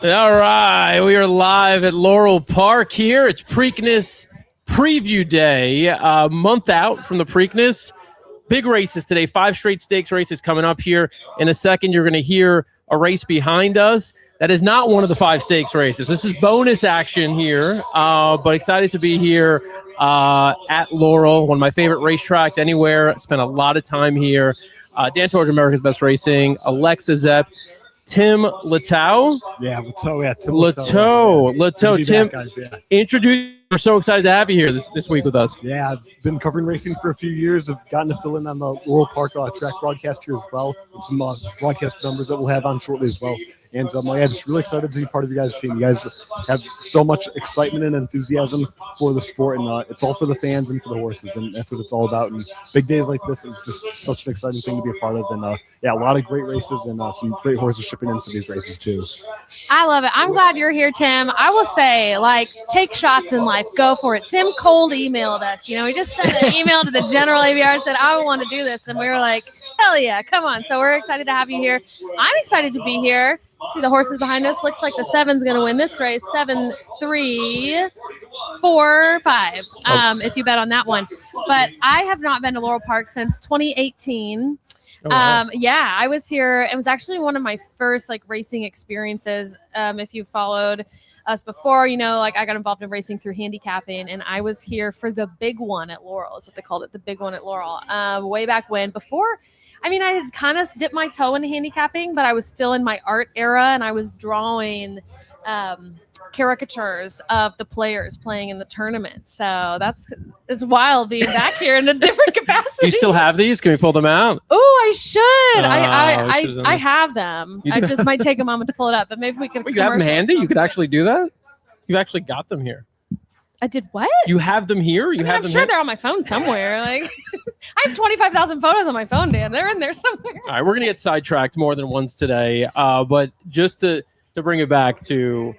All right, we are live at Laurel Park here. It's Preakness Preview Day, a month out from the Preakness. Big races today, 5 straight stakes races coming up here. In a second, you're going to hear a race behind us. That is not one of the 5 stakes races. This is bonus action here, but excited to be here at Laurel, one of my favorite racetracks anywhere. Spent a lot of time here. Dan Tordjman, America's Best Racing, Alexa Zepp, Tim Littau. Yeah, Littau. Yeah, Tim Littau. Tim, guys, yeah. Introduce. We're so excited to have you here this week with us. Yeah, I've been covering racing for a few years. I've gotten to fill in on the Laurel Park track broadcast here as well, with some broadcast numbers that we'll have on shortly as well. And just really excited to be part of you guys' team. You guys have so much excitement and enthusiasm for the sport, and it's all for the fans and for the horses, and that's what it's all about. And big days like this is just such an exciting thing to be a part of. And a lot of great races and some great horses shipping into these races too. I love it. I'm glad you're here, Tim. I will say, take shots in life. Go for it. Tim cold emailed us. He just sent an email to the general ABR and said, I want to do this. And we were like, hell yeah, come on. So we're excited to have you here. I'm excited to be here. See the horses behind us. Looks like the 7's going to win this race. 7, 3, 4, 5. If you bet on that one. But I have not been to Laurel Park since 2018. Oh, wow. I was here. It was actually one of my first racing experiences. If you followed us before, I got involved in racing through handicapping, and I was here for the big one at Laurel, is what they called it, the big one at Laurel, way back when. Before, I had kind of dipped my toe into handicapping, but I was still in my art era, and I was drawing caricatures of the players playing in the tournament. So it's wild being back here in a different capacity. You still have these? Can we pull them out? Oh, I should. I have them. I just might take a moment to pull it up, but maybe we can. You have them handy? You could actually do that? You actually got them here. I did what? You have them here? I'm sure they're on my phone somewhere. I have 25,000 photos on my phone, Dan. They're in there somewhere. All right, we're gonna get sidetracked more than once today. But just to bring it back to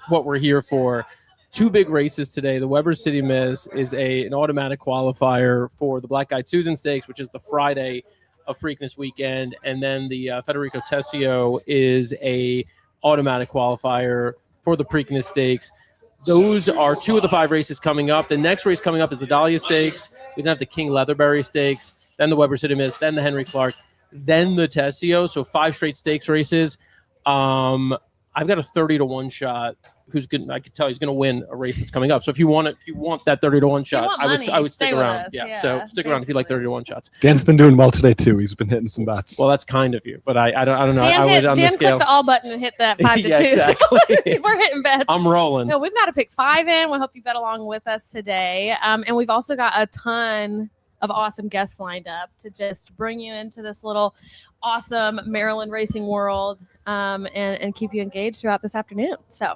what we're here for, 2 big races today. The Weber City Miss is an automatic qualifier for the Black Eyed Susan Stakes, which is the Friday of Preakness weekend, and then the Federico Tessio is a automatic qualifier for the Preakness Stakes. Those are 2 of the 5 races coming up. The next race coming up is the Dahlia Stakes. We then have the King Leatherberry Stakes, then the Weber City Miss, then the Henry Clark, then the Tessio. So 5 straight stakes races. I've got a 30-1 shot. I could tell he's going to win a race that's coming up. So if you want that 30-1 shot, I would stick around. Yeah. So stick around if you like 30-1 shots. Dan's been doing well today too. He's been hitting some bets. Well, that's kind of you, but I don't know. Dan clicked the all button and hit that 5 to 2. Exactly. So we're hitting bets. I'm rolling. No, we've got to pick 5 in. We hope you bet along with us today. And we've also got a ton of awesome guests lined up to just bring you into this little awesome Maryland racing world, and keep you engaged throughout this afternoon. So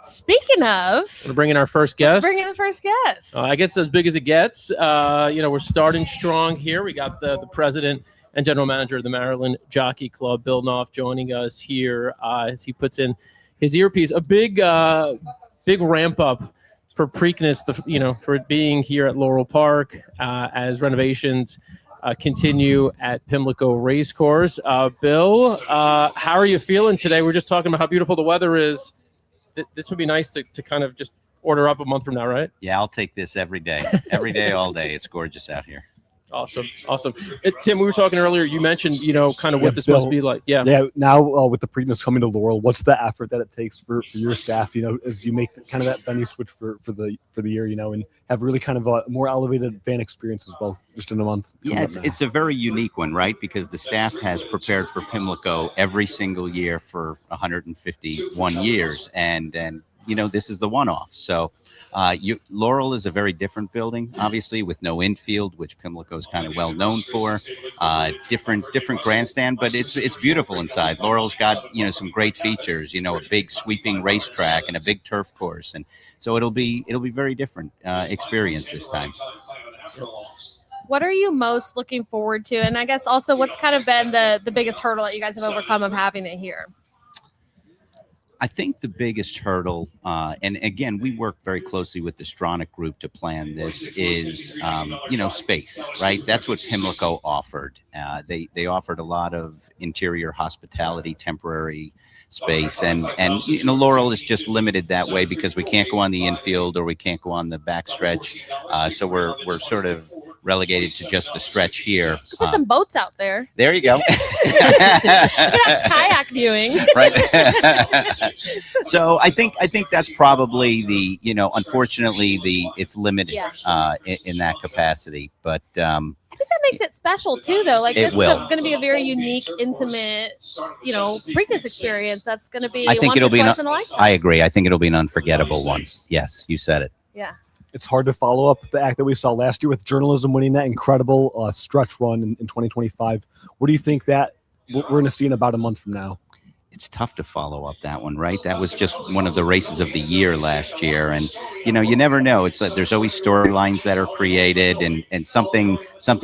speaking of, we're bringing our first guest. Let's bring in the first guest. I guess as big as it gets. We're starting strong here. We got the president and general manager of the Maryland Jockey Club, Bill Knopf, joining us here as he puts in his earpiece. A big ramp up for Preakness, for it being here at Laurel Park as renovations continue at Pimlico Racecourse. Bill, how are you feeling today? We're just talking about how beautiful the weather is. This would be nice to kind of just order up a month from now, right? Yeah, I'll take this every day, all day. It's gorgeous out here. Awesome. Tim, we were talking earlier. You mentioned, kind of what this must be like. Yeah. Yeah. Now with the Preakness coming to Laurel, what's the effort that it takes for your staff, as you make kind of that venue switch for the year, and have really kind of a more elevated fan experience as well, just in a month. Yeah, it's a very unique one, right? Because the staff has prepared for Pimlico every single year for 151 years, and this is the one-off. So Laurel is a very different building, obviously, with no infield, which Pimlico is kind of well known for. Different grandstand, but it's beautiful inside. Laurel's got some great features, a big sweeping racetrack and a big turf course, and so it'll be very different experience this time. What are you most looking forward to, and I guess also what's kind of been the biggest hurdle that you guys have overcome of having it here? I think the biggest hurdle, and again, we work very closely with the Stronach Group to plan this, is space, right? That's what Pimlico offered. They offered a lot of interior hospitality, temporary space, and Laurel is just limited that way because we can't go on the infield or we can't go on the backstretch. So we're sort of relegated to just the stretch here. Put some boats out there. There you go. You could have kayak viewing. Right. So I think that's probably the, unfortunately it's limited in that capacity, but I think that makes it special too, though. Like this is going to be a very unique, intimate, Preakness experience. That's going to be. I think it'll be. In a lifetime. I agree. I think it'll be an unforgettable one. Yes, you said it. Yeah. It's hard to follow up the act that we saw last year with journalism winning that incredible stretch run in 2025. What do you think that we're going to see in about a month from now? It's tough to follow up that one, right? That was just one of the races of the year last year. And, you never know. It's like there's always storylines that are created and something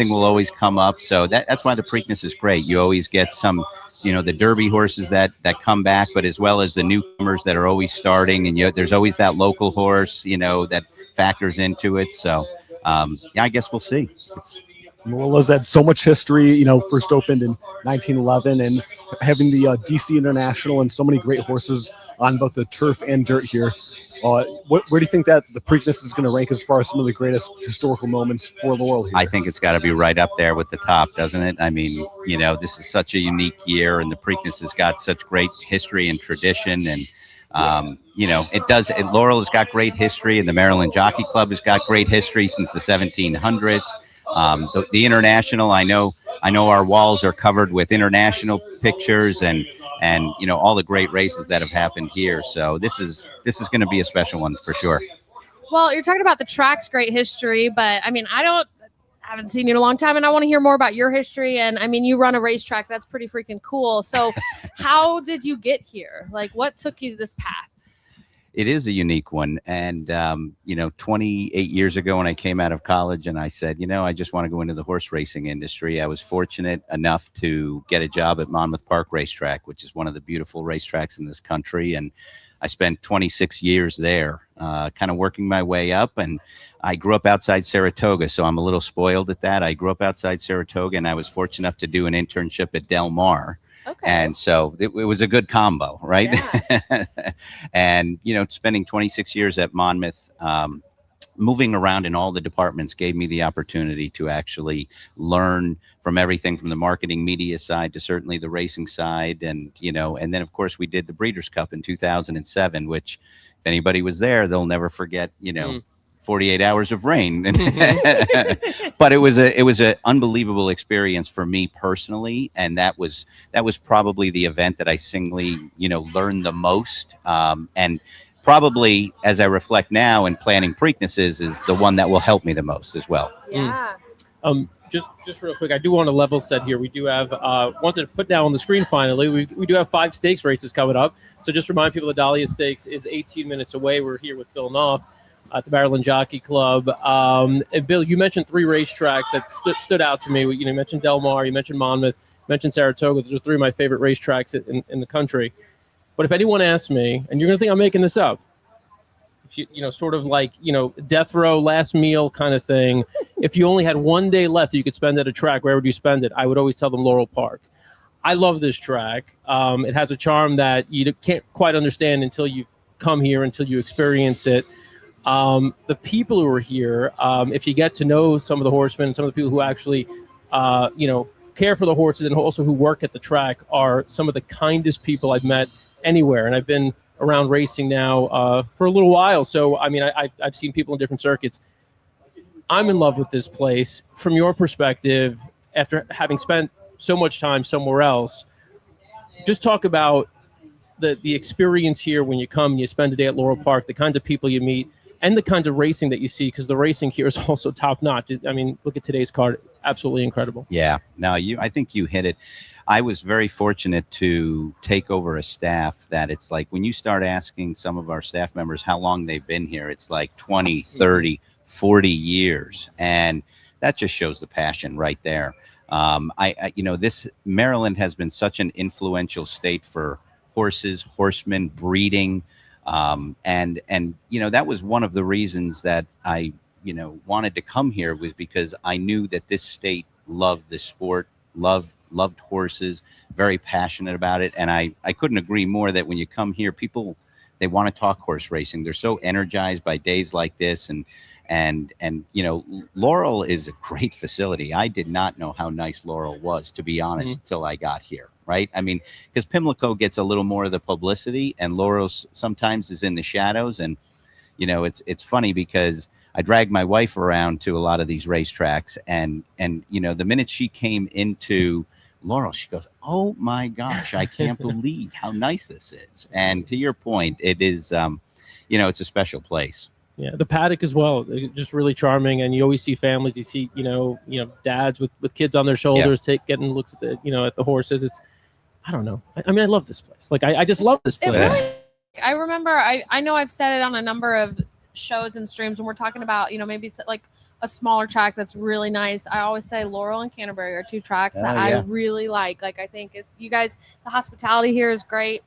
will always come up. So that's why the Preakness is great. You always get some, the Derby horses that come back, but as well as the newcomers that are always starting. And there's always that local horse, that factors into it. So, I guess we'll see. Laurel's had so much history, first opened in 1911 and having the DC International and so many great horses on both the turf and dirt here. Where do you think that the Preakness is going to rank as far as some of the greatest historical moments for Laurel here? I think it's got to be right up there with the top, doesn't it? I mean, this is such a unique year, and the Preakness has got such great history and tradition, and it does. Laurel has got great history, and the Maryland Jockey Club has got great history since the 1700s. The international, I know our walls are covered with international pictures and all the great races that have happened here. So this is going to be a special one for sure. Well, you're talking about the track's great history, but I mean, I haven't seen you in a long time, and I want to hear more about your history. And I mean, you run a racetrack. That's pretty freaking cool. So how did you get here? Like, what took you to this path? It is a unique one. And, 28 years ago when I came out of college and I said, I just want to go into the horse racing industry. I was fortunate enough to get a job at Monmouth Park Racetrack, which is one of the beautiful racetracks in this country. And I spent 26 years there, kind of working my way up. And I grew up outside Saratoga, so I'm a little spoiled at that. I grew up outside Saratoga, and I was fortunate enough to do an internship at Del Mar. Okay. And so it was a good combo, right? Yeah. And, spending 26 years at Monmouth, moving around in all the departments gave me the opportunity to actually learn from everything from the marketing media side to certainly the racing side. And, and then, of course, we did the Breeders' Cup in 2007, which if anybody was there, they'll never forget, 48 hours of rain. But it was an unbelievable experience for me personally. And that was probably the event that I singly, learned the most. And probably as I reflect now and planning Preaknesses is the one that will help me the most as well. Yeah. Just real quick, I do want to level set here. We do have wanted to put down on the screen finally. We do have 5 stakes races coming up. So just remind people the Dahlia Stakes is 18 minutes away. We're here with Bill Knopf at the Maryland Jockey Club. And Bill, you mentioned 3 racetracks that stood out to me. You mentioned Del Mar, you mentioned Monmouth, you mentioned Saratoga. Those are 3 of my favorite racetracks in the country. But if anyone asks me, and you're going to think I'm making this up, if sort of like, death row, last meal kind of thing, if you only had one day left that you could spend at a track, where would you spend it? I would always tell them Laurel Park. I love this track. It has a charm that you can't quite understand until you come here, until you experience it. The people who are here, if you get to know some of the horsemen, some of the people who actually, care for the horses and also who work at the track are some of the kindest people I've met anywhere. And I've been around racing now for a little while. So, I mean, I've seen people in different circuits. I'm in love with this place. From your perspective, after having spent so much time somewhere else, just talk about the experience here when you come and you spend a day at Laurel Park, the kinds of people you meet, and the kinds of racing that you see, because the racing here is also top-notch. I mean, look at today's card. Absolutely incredible. Yeah. No, I think you hit it. I was very fortunate to take over a staff that it's like when you start asking some of our staff members how long they've been here, it's like 20, 30, 40 years. And that just shows the passion right there. This Maryland has been such an influential state for horses, horsemen, breeding. And that was one of the reasons that I, wanted to come here, was because I knew that this state loved the sport, loved horses, very passionate about it. And I couldn't agree more that when you come here, people, they want to talk horse racing. They're so energized by days like this. And Laurel is a great facility. I did not know how nice Laurel was, to be honest, till I got here. Right. I mean, because Pimlico gets a little more of the publicity, and Laurel sometimes is in the shadows. And, it's funny because I dragged my wife around to a lot of these racetracks, and the minute she came into Laurel, she goes, "Oh my gosh, I can't believe how nice this is." And to your point, it is, it's a special place. Yeah, the paddock as well, just really charming. And you always see families. You see, dads with kids on their shoulders, getting looks at at the horses. It's, I don't know. I mean, I love this place. Like, I just love this place. Really, I remember, I know I've said it on a number of shows and streams when we're talking about, maybe like a smaller track that's really nice. I always say Laurel and Canterbury are two tracks that I really like. Like, I think you guys, the hospitality here is great.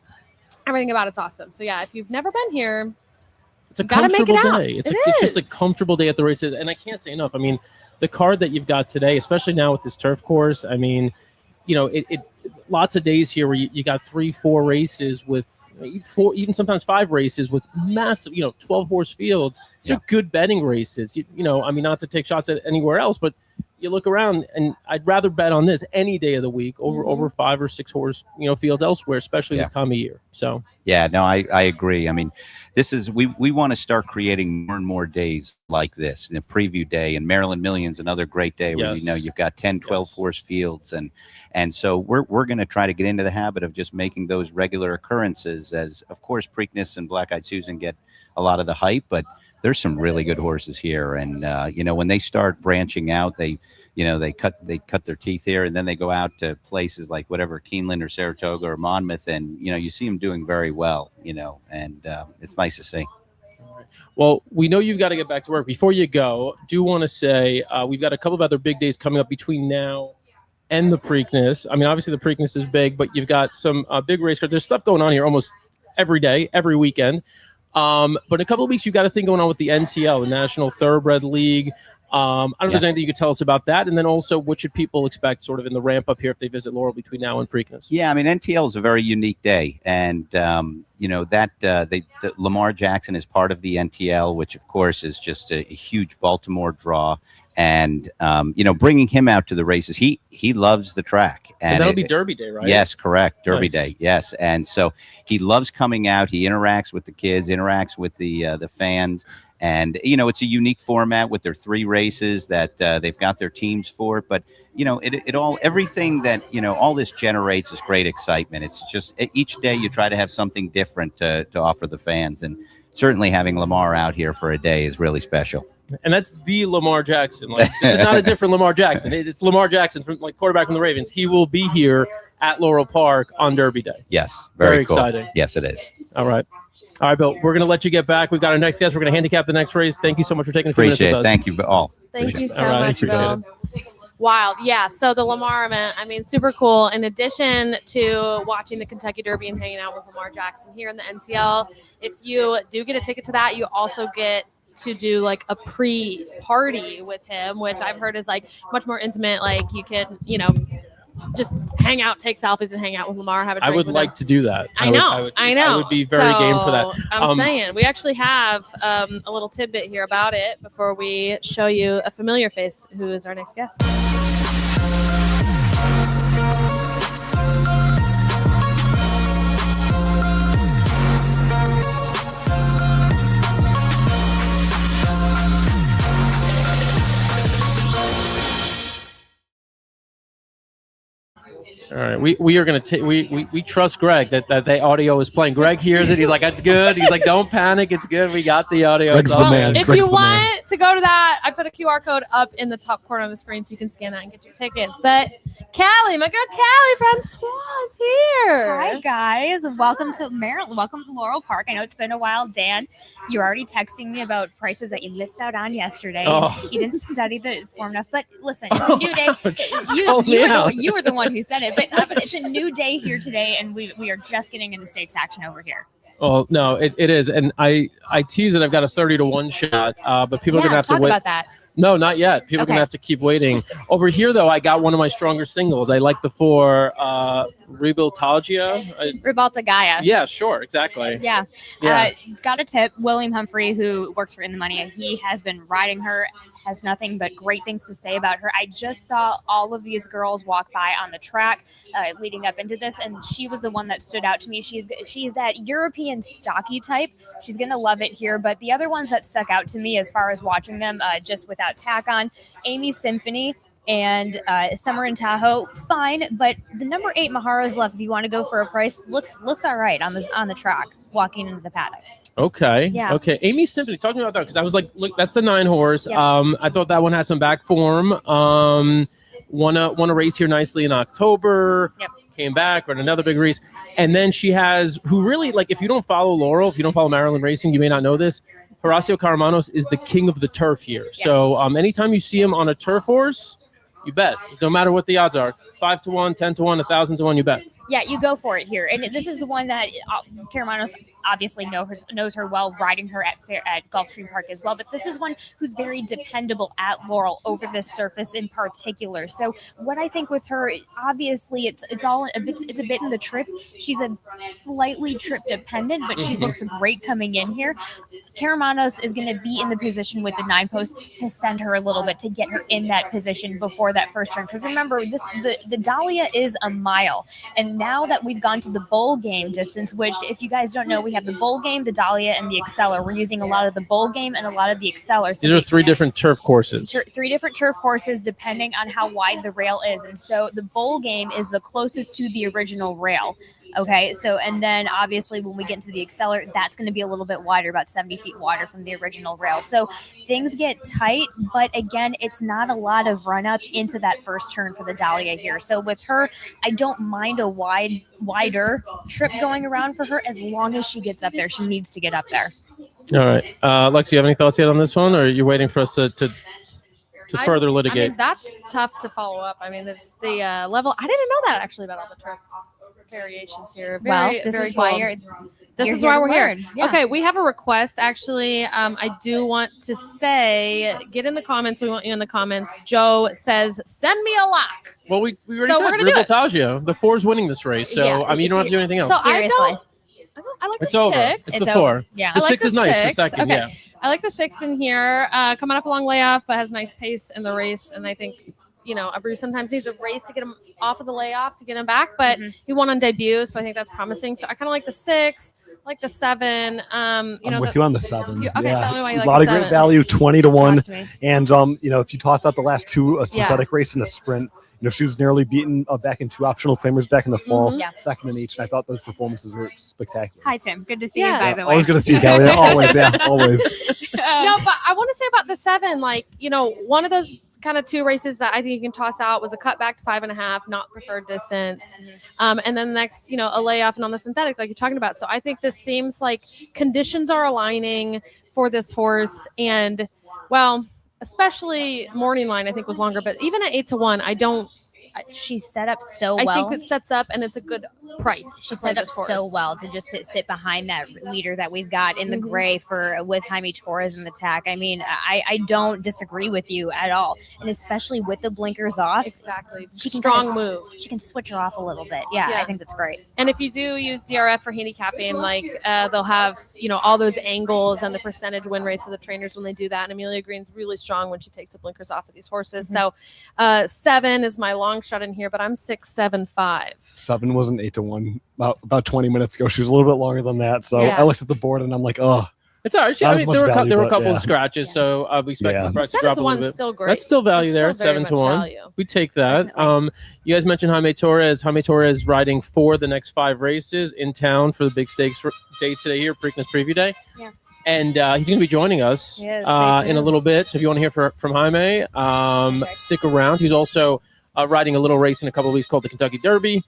Everything about it's awesome. So yeah, if you've never been here, it's a comfortable day. It's just a comfortable day at the races. And I can't say enough. I mean, the card that you've got today, especially now with this turf course, I mean, it lots of days here where you got 3-4 races with 4, even sometimes 5 races with massive, 12 horse fields. So good betting races. I mean, not to take shots at anywhere else, but you look around, and I'd rather bet on this any day of the week over 5 or 6 horse, fields elsewhere, especially this time of year. So yeah, no, I agree. I mean, this is, we want to start creating more and more days like this. The preview day and Maryland Millions, another great day where you've got 10, 12 horse fields, and so we're going to try to get into the habit of just making those regular occurrences. As of course, Preakness and Black Eyed Susan get a lot of the hype, but there's some really good horses here. And when they start branching out, they cut their teeth here, and then they go out to places like whatever, Keeneland or Saratoga or Monmouth, and you see them doing very well. And it's nice to see. Well, we know you've got to get back to work. Before you go, do want to say we've got a couple of other big days coming up between now and the Preakness. I mean, obviously the Preakness is big, but you've got some big race cards. There's stuff going on here almost every day, every weekend. But in a couple of weeks, you've got a thing going on with the NTL, the National Thoroughbred League. I don't know if there's anything you could tell us about that. And then also, what should people expect sort of in the ramp up here if they visit Laurel between now and Preakness? Yeah, I mean, NTL is a very unique day. And, Lamar Jackson is part of the NTL, which, of course, is just a huge Baltimore draw. And, bringing him out to the races, he loves the track. And that'll be Derby Day, right? Yes, correct. Derby Day. Yes. And so he loves coming out. He interacts with the kids, interacts with the fans. And, it's a unique format with their 3 races that they've got their teams for. But, everything that, all this generates is great excitement. It's just each day you try to have something different to offer the fans. And certainly having Lamar out here for a day is really special. And that's the Lamar Jackson. Like, this is not a different Lamar Jackson. It's Lamar Jackson, from quarterback from the Ravens. He will be here at Laurel Park on Derby Day. Yes. Very cool. Exciting. Yes, it is. All right, Bill, we're going to let you get back. We've got our next guest. We're going to handicap the next race. Thank you so much for taking a few minutes with us. Thank you all. Thank you so much, Bill. Wild. Yeah, so the Lamar event, I mean, super cool. In addition to watching the Kentucky Derby and hanging out with Lamar Jackson here in the NTL, if you do get a ticket to that, you also get to do like a pre-party with him, which I've heard is like much more intimate. Like, you can, just hang out, take selfies, and hang out with Lamar. Have a drink. I would like to do that. I know. I would be very game for that. I'm saying we actually have a little tidbit here about it before we show you a familiar face who is our next guest. All right, we are going to take, we trust Greg that the audio is playing. Greg hears it. He's like, that's good. He's like, don't panic. It's good. We got the audio. Greg's the man. If you want to go to that, I put a QR code up in the top corner of the screen so you can scan that and get your tickets. But Callie, my girl Callie Francois is here. Hi, guys. Welcome to Maryland. Welcome to Laurel Park. I know it's been a while, Dan. You're already texting me about prices that you missed out on yesterday. Oh. You didn't study the form enough. But listen, it's a new day. You were the one who said it. But Listen, it's a new day here today, and we are just getting into stakes action over here. Well, no, it is, and I tease it. I've got a 30-1 shot, but people are gonna have to talk wait. about that. No, not yet. People are Okay. gonna have to keep waiting. Over here, though, I got one of my stronger singles. I like the 4 Ribaltagia. Ribalta Gaia. Yeah, sure, exactly. Yeah. Yeah. Got a tip. William Humphrey, who works for In the Money, he has been riding her, has nothing but great things to say about her. I just saw all of these girls walk by on the track leading up into this, and she was the one that stood out to me. She's that European stocky type. She's going to love it here. But the other ones that stuck out to me as far as watching them just without tack on, Amy's Symphony and Summer in Tahoe, fine. But the number 8 Mahara's Love, if you want to go for a price, looks all right on the track walking into the paddock. Okay. Yeah. Okay. Amy Symphony, talk to me about that, because I was like, look, that's the 9 horse. Yep. I thought that one had some back form. Won a race here nicely in October. Yep. Came back, ran another big race, and then she has who really, like, if you don't follow Laurel, if you don't follow Maryland racing, you may not know this. Horacio Caramanos is the king of the turf here. Yeah. So anytime you see him on a turf horse, you bet. No matter what the odds are, 5-1, 10-1, 1,000-1, you bet. Yeah, you go for it here. And this is the one that Caramanos obviously knows her well, riding her at Gulfstream Park as well. But this is one who's very dependable at Laurel over this surface in particular. So what I think with her, obviously, it's a bit in the trip. She's a slightly trip dependent, but she looks great coming in here. Caramanos is going to be in the position with the 9 post to send her a little bit, to get her in that position before that first turn. Because remember, the Dahlia is a mile. And now that we've gone to the bowl game distance, which, if you guys don't know, we have the bowl game, the Dahlia, and the Exceller. We're using a lot of the bowl game and a lot of the Exceller. So These are 3 different turf courses. 3 different turf courses depending on how wide the rail is. And so the bowl game is the closest to the original rail. Okay, so and then obviously when we get into the Exceller, that's going to be a little bit wider, about 70 feet wider from the original rail. So things get tight, but again, it's not a lot of run up into that first turn for the Dahlia here. So with her, I don't mind a wider trip going around for her, as long as she gets up there. She needs to get up there. All right. Lex, you have any thoughts yet on this one, or are you waiting for us to further litigate? I mean, that's tough to follow up. I mean, there's the level. I didn't know that actually about all the turf variations here. This very is why cool. This you're is here why to we're here. learn. Yeah. Okay, we have a request. Actually, I do want to say, get in the comments. We want you in the comments. Joe says, send me a lock. Well, we already So said we're gonna do it. Ribaltagia. The 4's winning this race, so Yeah, I mean, you don't have to do anything else. So Seriously. I like It's the over. 6. It's the It's 4. over. Yeah. The I like 6 is the nice for 6. second. Okay. Yeah. I like the 6 in here, coming off a long layoff, but has nice pace in the race. And I think, a Bruce sometimes needs a race to get him off of the layoff to get him back, but he won on debut, so I think that's promising. So I kind of like the 6, I like the 7. I'm with you on the 7. Okay, tell me why you like a lot the of great 7. value, 20-1. Talk to me. And if you toss out the last 2, a synthetic race and a sprint, she was nearly beaten back in 2 optional claimers back in the fall, Yeah. second in each. And I thought those performances were spectacular. Hi, Tim. Good to see Yeah. you, by the way. Always good to see you, Kelly. Always, always. No, but I want to say about the 7, one of those kind of 2 races that I think you can toss out was a cut back to 5.5, not preferred distance. And then the next, a layoff and on the synthetic, like you're talking about. So I think this seems like conditions are aligning for this horse. And, well, especially morning line, I think was longer, but even at 8-1, She's set up so I well. think it sets up and it's a good price. She's set up so well to just sit behind that leader that we've got in the gray with Jaime Torres in the tack. I mean, I don't disagree with you at all, and especially with the blinkers off. Exactly. She can Strong kinda move. She can switch her off a little bit. Yeah, Yeah. I think that's great. And if you do use DRF for handicapping, they'll have, all those angles and the percentage win rates of the trainers when they do that. And Amelia Green's really strong when she takes the blinkers off of these horses. So 7 is my long shot in here, but I'm 6-7-5. 7 was an 8-1 about 20 minutes ago. She was a little bit longer than that. So Yeah. I looked at the board and I'm like, oh. It's all right. Not I as mean, much there were value, a but couple yeah. of scratches, so we expect Yeah. the price to drop a little 7-1 bit. is still great. That's still value It's there, still very 7-1. much value. We take that. Definitely. You guys mentioned Jaime Torres. Jaime Torres riding for the next 5 races in town for the big stakes day today here, Preakness Preview Day. Yeah. And he's going to be joining us Yes, stay in a tuned. little bit. So if you want to hear from Jaime, stick around. He's also riding a little race in a couple of weeks called the Kentucky Derby.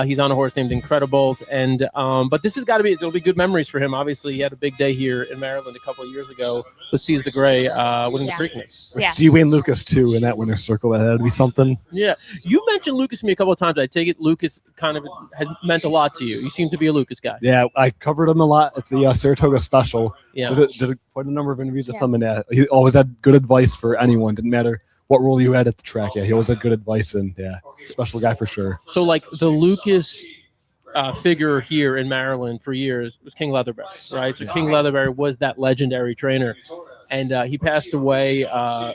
He's on a horse named Incredible, and but this has got to be, it'll be good memories for him. Obviously, he had a big day here in Maryland a couple of years ago with Seize the Gray winning the Preakness. Yeah. Dwayne Lucas too in that winner's circle. That had to be something. Yeah, you mentioned Lucas to me a couple of times. I take it Lucas kind of has meant a lot to you. You seem to be a Lucas guy. Yeah, I covered him a lot at the Saratoga Special. Yeah, Did quite a number of interviews with him, and he always had good advice for anyone. Didn't matter what role you had at the track. Yeah, he always had good advice, and special guy for sure. So like the Lucas figure here in Maryland for years was King Leatherberry, right? So King Leatherberry was that legendary trainer, and he passed away. I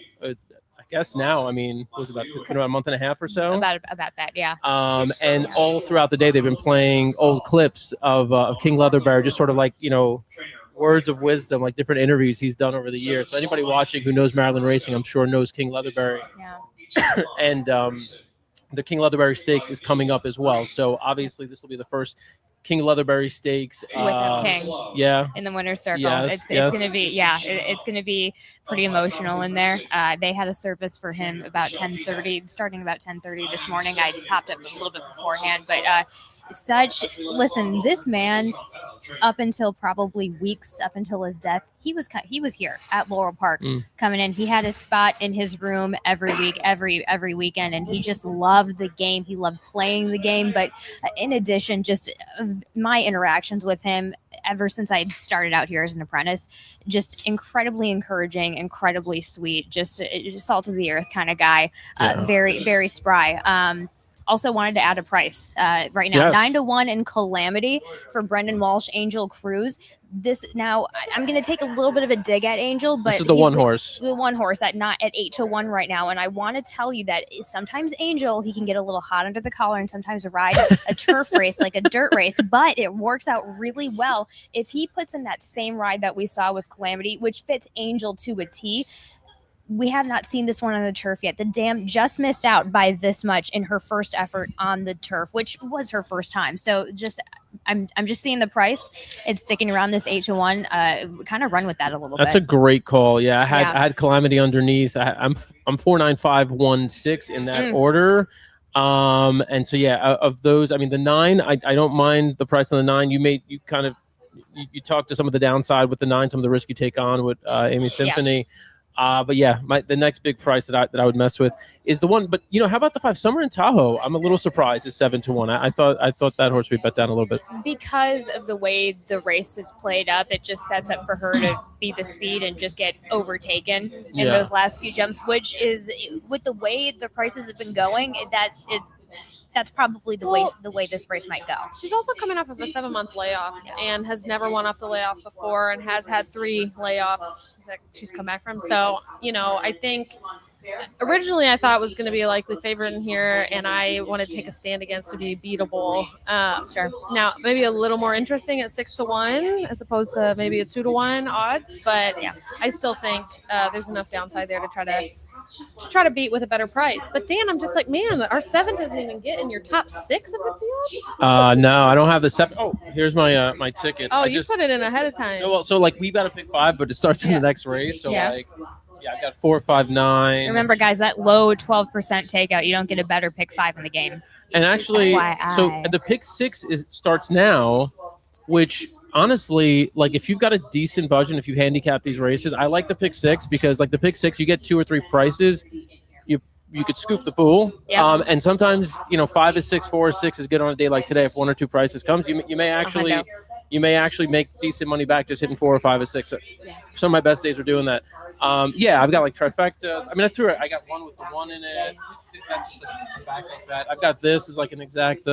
guess now, I mean, it was about a month and a half or so. About that, yeah. And all throughout the day, they've been playing old clips of King Leatherberry, just sort of like, words of wisdom, like different interviews he's done over the years. So anybody watching who knows Maryland racing, I'm sure knows King Leatherberry. Yeah. And the King Leatherberry Stakes is coming up as well. So obviously this will be the first King Leatherberry Stakes. With King. Yeah. In the winner's circle. Yes, It's going to be, it's going to be pretty emotional in there. They had a service for him about 10:30, starting about 10:30 this morning. I popped up a little bit beforehand, but listen, this man, up until probably weeks up until his death, he was here at Laurel Park coming in. He had a spot in his room every week, every weekend, and he just loved the game. He loved playing the game. But in addition, just my interactions with him ever since I started out here as an apprentice, just incredibly encouraging, incredibly sweet, just salt of the earth kind of guy. Very, very spry. Also wanted to add a price right now. Yes. 9-1 in Calamity for Brendan Walsh, Angel Cruz. This now I'm going to take a little bit of a dig at Angel, but this is the one horse. The one horse at 8-1 right now. And I want to tell you that sometimes Angel, he can get a little hot under the collar and sometimes ride a turf race, like a dirt race, but it works out really well if he puts in that same ride that we saw with Calamity, which fits Angel to a T. We have not seen this one on the turf yet. The dam just missed out by this much in her first effort on the turf, which was her first time. So I'm just seeing the price. It's sticking around this 8-1. Kind of run with that a little bit. That's a great call. Yeah, I had Calamity underneath. I'm 49516 in that order. And so of those, I mean the 9, I don't mind the price on the 9. You talked to some of the downside with the 9, some of the risk you take on with Amy Symphony. Yeah. But the next big price that I would mess with is the one. But how about the 5 Summer in Tahoe? I'm a little surprised it's 7-1. I thought that horse would bet down a little bit because of the way the race is played up. It just sets up for her to beat the speed and just get overtaken in those last few jumps, which is with the way the prices have been going. That's probably the way this race might go. She's also coming off of a 7-month layoff and has never won off the layoff before and has had 3 layoffs that she's come back from. So, I think originally I thought was going to be a likely favorite in here, and I wanted to take a stand against to be beatable. Sure. Now, maybe a little more interesting at 6-1 as opposed to maybe a 2-1 odds, but I still think there's enough downside there to try to beat with a better price. But Dan, I'm just like, man, our 7 doesn't even get in your top 6 of the field. No, I don't have the 7. Oh, here's my my ticket. Oh, you put it in ahead of time. Well, so like we got to pick 5, but it starts in the next race. So I got 4, 5, 9. Remember, guys, that low 12% takeout, you don't get a better pick 5 in the game. And actually, so the pick 6 starts now, which honestly, like if you've got a decent budget, if you handicap these races, I like the pick 6 because like the pick 6, you get 2 or 3 prices. You could scoop the pool. Yep. And sometimes, 5 is 6, 4 is 6 is good on a day like today. If 1 or 2 prices comes, you may actually make decent money back just hitting 4 or 5 or 6. Some of my best days are doing that. I've got like trifectas. I mean, I got one with the 1 in it. That's just like a backup bet. I've got this as like an exact.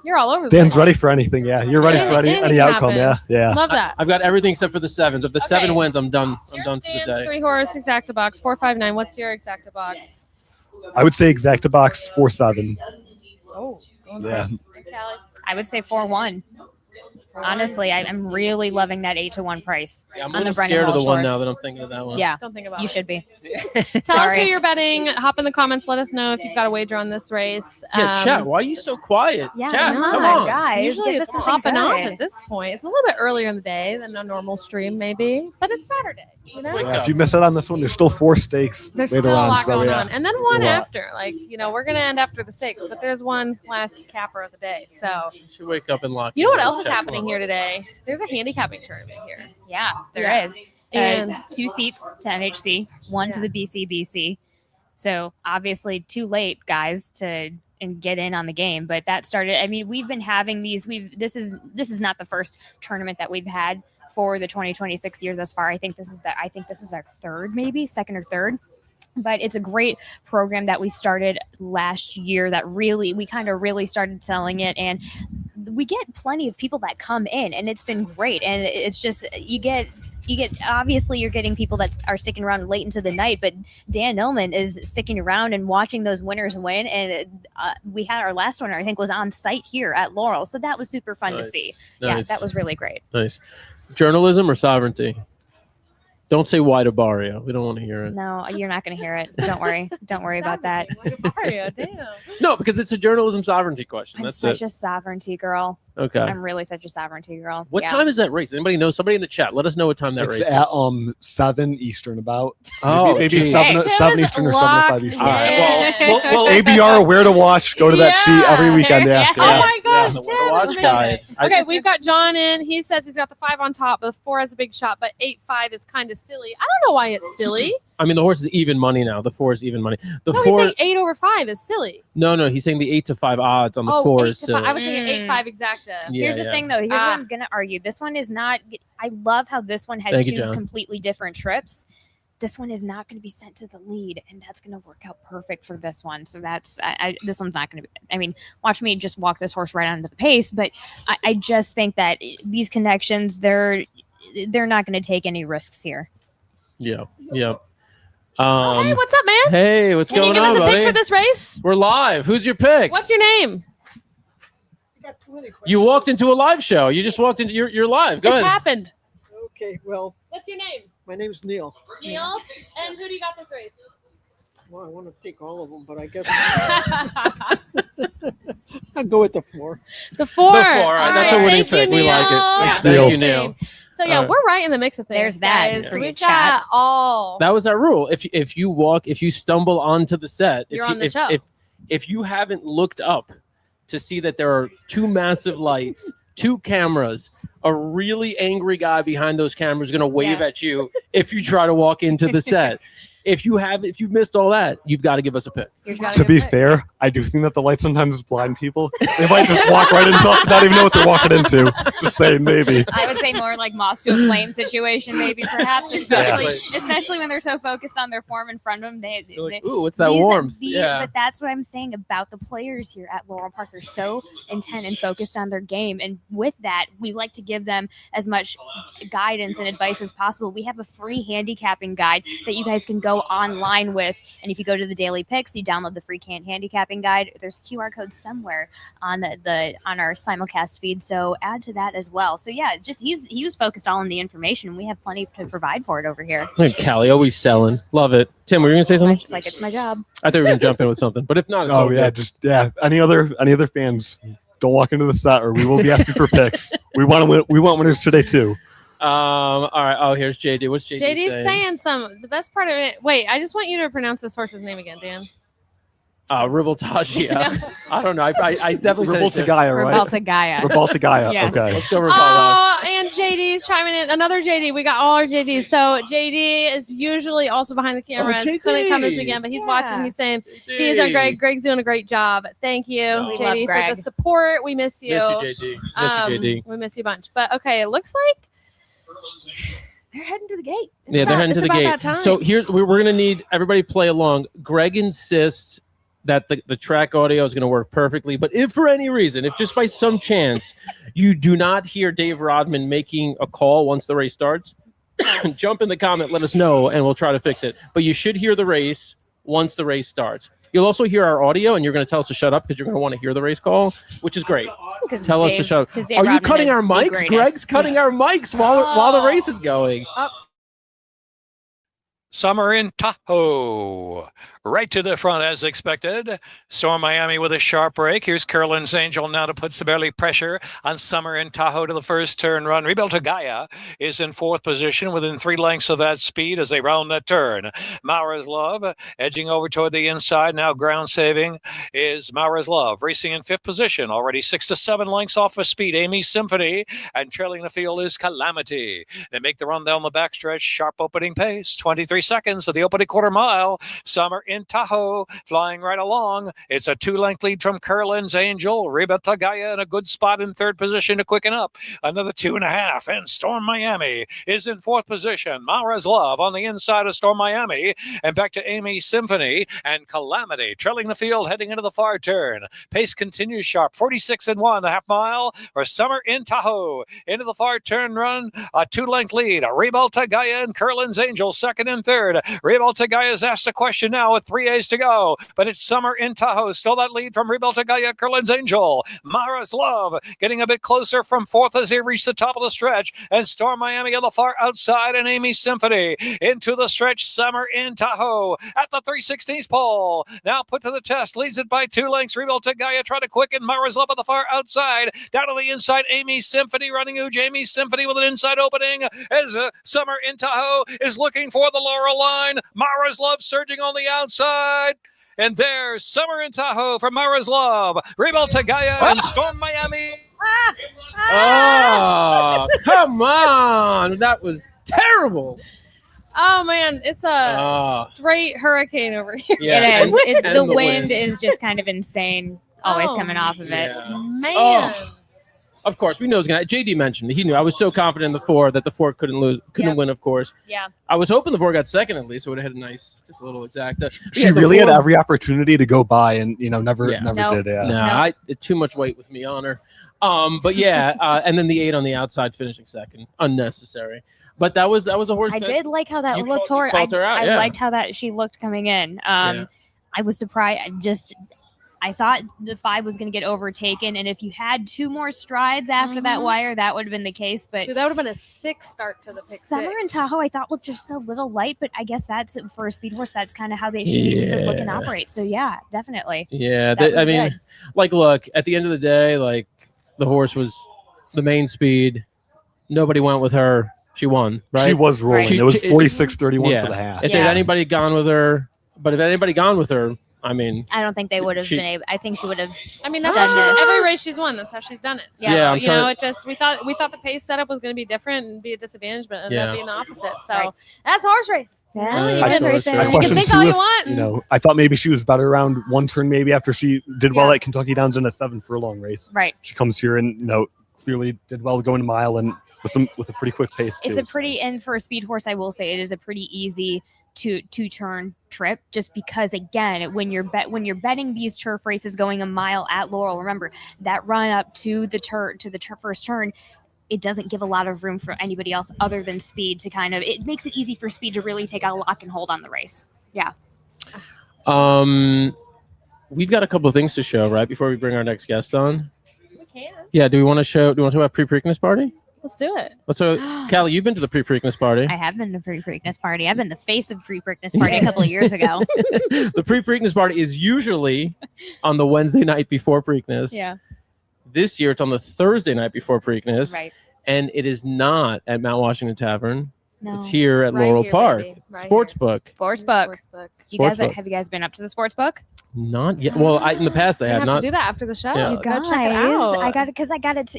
You're all over. Dan's ready for anything. Yeah, you're ready for any outcome. Yeah. Love that. I've got everything except for the 7s. If the 7 wins, I'm done. I'm done for the day. 3 horse exacta box 459. What's your exacta box? I would say exacta box 4-7. Oh. Yeah. I would say 4-1. Honestly, I'm really loving that 8-1 price. Yeah, I'm on a the little Brendan scared of the Walsh one horse. now that I'm thinking of that one. Yeah, Don't think about you it. should be. Tell us who Sorry. you're betting. Hop in the comments. Let us know if you've got a wager on this race. Yeah, chat. Why are you so quiet? Yeah, Chat, come come on, on. guys. Usually give it's us something popping off good. at this point. It's a little bit earlier in the day than a normal stream, maybe, but it's Saturday. You know, If you miss out on this one, there's still 4 stakes there's later still a on. lot So going yeah. on, and then one A lot. after. Like, we're gonna end after the stakes, but there's one last capper of the day. So You should wake up and lock. you know what in. else is Chat, happening come on. here today? There's a handicapping tournament here. Yeah, there Yeah. is. And 2 seats to NHC, 1 to the BCBC. So obviously too late, guys, to get in on the game. But that started. I mean, we've been having these. This is not the first tournament that we've had for the 2026 year thus far. I think this is our third, maybe second or third. But it's a great program that we started last year that we kind of really started selling it, and we get plenty of people that come in, and it's been great. And it's just you get obviously you're getting people that are sticking around late into the night, but Dan Illman is sticking around and watching those winners win. And we had our last winner, I think, was on site here at Laurel, so that was super fun to see. Nice. Yeah, that was really great. Nice. Journalism or sovereignty? Don't say why to Barrio. We don't want to hear it. No, you're not going to hear it. Don't worry. Don't worry about that. Mario, damn. No, because it's a journalism sovereignty question. I'm That's such it. a sovereignty girl. Okay. I'm really such a sovereignty girl. What Yeah. time is that race? Anybody know? Somebody in the chat. Let us know what time that It's race at is. 7 Eastern about. Oh, maybe geez. 7 Tim is Eastern or 7 to 5 locked Eastern. All right. Well, ABR where to watch. Go to that sheet every weekend Yeah. after. Oh my gosh, the Tim! Where to Watch amazing. guide. Okay, we've got John in. He says he's got the 5 on top, but the 4 has a big shot, but 8-5 is kind of silly. I don't know why it's silly. I mean, the horse is even money now. The 4 is even money. The No, 4. he's saying 8 over 5 is silly. No, he's saying the 8 to 5 odds on the 4 8 is to silly. 5. I was saying 8-5 exacta. Yeah, Here's the yeah. thing, though. Here's what I'm going to argue. This one is not. I love how this one had Thank you, 2 John. completely different trips. This one is not going to be sent to the lead, and that's going to work out perfect for this one. So that's this one's not going to be. I mean, watch me just walk this horse right onto the pace. But I just think that these connections, they're not going to take any risks here. Yeah. Oh, hey, what's up, man? Hey, what's Can you going give on, us a buddy? pick for this race? We're live. Who's your pick? What's your name? You walked into a live show. You just walked into. You're live. Go It's ahead. happened. Okay, well, What's your name? my name's Neil. Neil. And who do you got this race? Well, I want to take all of them, but I guess I'll go with the 4. The 4. All right, that's a winning Thank you, pick. We like it. Neil. Thanks, Thank Neil. you, Neil. So yeah, All right. we're right in the mix of things. There's that guys. for you, We've chat. got all. That was our rule. If you stumble onto the set, You're if on you, the if, show. If you haven't looked up to see that there are 2 massive lights, 2 cameras, a really angry guy behind those cameras going to wave Yeah. at you if you try to walk into the set. If you've missed all that, you've got to give us a pick. You're gotta To give be it. fair, I do think that the light sometimes blind people. They might just walk right into not even know what they're walking into. Just saying, maybe. I would say more like moss to a flame situation, maybe perhaps, Exactly. especially when they're so focused on their form in front of them. You're like, ooh, what's that these- warmth? But that's what I'm saying about the players here at Laurel Park. They're so intent and focused on their game, and with that, we like to give them as much guidance and advice as possible. We have a free handicapping guide that you guys can go online with, and if you go to the Daily Picks, you download the free handicapping guide. There's QR codes somewhere on on our simulcast feed, so add to that as well. So yeah, just he was focused all on the information, and we have plenty to provide for it over here. Look at Callie, always selling. Love it. Tim, were you going to say something? Like it's my job. I thought you were going to jump in with something, but if not, it's all Oh yeah, good. Any other fans, don't walk into the set, or we will be asking for picks. We want to win. We want winners today too. All right. Oh, here's JD. What's JD JD's saying some. The best part of it. Wait, I just want you to pronounce this horse's name again, Dan. Rivaltagia. I don't know. I definitely said it too. Gaia, right? Gaia. Gaia. Yes. Okay. Let's go Rivaltagia. Oh, and JD's chiming in. Another JD. We got all our JDs. So JD is usually also behind the cameras. JD. Couldn't come this weekend, but he's watching. He's saying he's doing great. Greg's doing a great job. Thank you, We love JD, for Greg. the support. We miss you. Miss you, JD. Miss you, JD. We miss you a bunch. But okay, it looks like they're heading to the gate. Yeah, they're heading to the about gate. that time. So we're going to need everybody play along. Greg insists that the track audio is going to work perfectly. But if for any reason, if just by some chance you do not hear Dave Rodman making a call once the race starts, jump in the comment, let us know, and we'll try to fix it. But you should hear the race once the race starts. You'll also hear our audio, and you're going to tell us to shut up because you're going to want to hear the race call, which is great. Tell us to shut up. Are you cutting our mics? Greg's cutting our mics while the race is going. Summer in Tahoe. Right to the front as expected. Storm Miami with a sharp break. Here's Curlin's Angel now to put some early pressure on Summer in Tahoe to the first turn run. Rebel Gaia is in fourth position within 3 lengths of that speed as they round that turn. Mara's Love edging over toward the inside. Now ground saving is Mara's Love. Racing in fifth position. Already 6 to 7 lengths off of speed. Amy Symphony. And trailing the field is Calamity. They make the run down the backstretch. Sharp opening pace. 23 seconds of the opening quarter mile. Summer in Tahoe flying right along. It's a 2-length lead from Curlin's Angel. Rebecca Gaia in a good spot in third position to quicken up. Another 2.5. And Storm Miami is in fourth position. Mara's Love on the inside of Storm Miami. And back to Amy Symphony and Calamity trailing the field heading into the far turn. Pace continues sharp. 46 and 1, the half mile for Summer in Tahoe. Into the far turn run. A 2-length lead. Rebecca Gaia and Curlin's Angel second and third. Rebecca Gaia is asked a question now with 3 A's to go, but it's Summer in Tahoe. Still that lead from Rebecca Gaia, Curlin's Angel. Mara's Love getting a bit closer from fourth as they reach the top of the stretch, and Storm Miami on the far outside, and Amy Symphony into the stretch. Summer in Tahoe at the 3/16 pole. Now put to the test, leads it by 2 lengths. Rebecca Gaia trying to quicken. Mara's Love on the far outside. Down to the inside, Amy Symphony running huge. Amy Symphony with an inside opening as Summer in Tahoe is looking for the Laurel line. Mara's Love surging on the outside. And there's Summer in Tahoe from Mara's Love. Rebecca Gaia and Storm Miami. Oh, come on. That was terrible. Oh man, it's a straight hurricane over here. Yeah. It is. The wind is just kind of insane. Always coming off of it. Man. Of course, we know it's gonna. JD mentioned it. He knew. I was so confident in the 4 that the 4 couldn't win. Of course. Yeah. I was hoping the 4 got second at least. So it would have had a nice, just a little exacta. She really had every opportunity to go by, and never did. Yeah. No, too much weight with me on her. But yeah, and then the 8 on the outside finishing second, unnecessary. But that was a horse. I did like how that looked. I liked how that she looked coming in. I was surprised. I thought the 5 was going to get overtaken, and if you had 2 more strides after that wire, that would have been the case. But dude, that would have been a 6 start to the pick. Summer in Tahoe, I thought looked just a little light, but I guess that's for a speed horse. That's kind of how she needs to look and operate. So yeah, definitely. Yeah, I mean, look, at the end of the day, the horse was the main speed. Nobody went with her. She won, right? She was rolling. It was 46-31 for the half. If anybody gone with her, I mean, I don't think they would have been able. I think she would have. I mean, that's every race she's won. That's how she's done it. So, it just we thought the pace setup was going to be different and be a disadvantage, but ended up being the opposite. So that's horse racing. Yeah, you can think all you want. I thought maybe she was better around one turn, maybe after she did well at Kentucky Downs in a 7 furlong race. Right. She comes here and clearly did well going a mile and with a pretty quick pace. It's a pretty, and for a speed horse, I will say it is a pretty easy two-turn trip, just because again, when you're betting these turf races going a mile at Laurel, remember that run up to the first turn, it doesn't give a lot of room for anybody else other than speed to it makes it easy for speed to really take a lock and hold on the race. Yeah. We've got a couple of things to show right before we bring our next guest on. We can. Yeah. Do we want to talk about Preakness Party? Let's do it. Callie, you've been to the Preakness Party. I have been to Preakness Party. I've been the face of Preakness Party a couple of years ago. The Preakness Party is usually on the Wednesday night before Preakness. Yeah. This year, it's on the Thursday night before Preakness. Right. And it is not at Mount Washington Tavern. No. It's here at Laurel Park. Sportsbook. Have you guys been up to the Sportsbook? Not yet. Well, in the past I have not. To do that after the show. Yeah. You guys, check it out. I got it.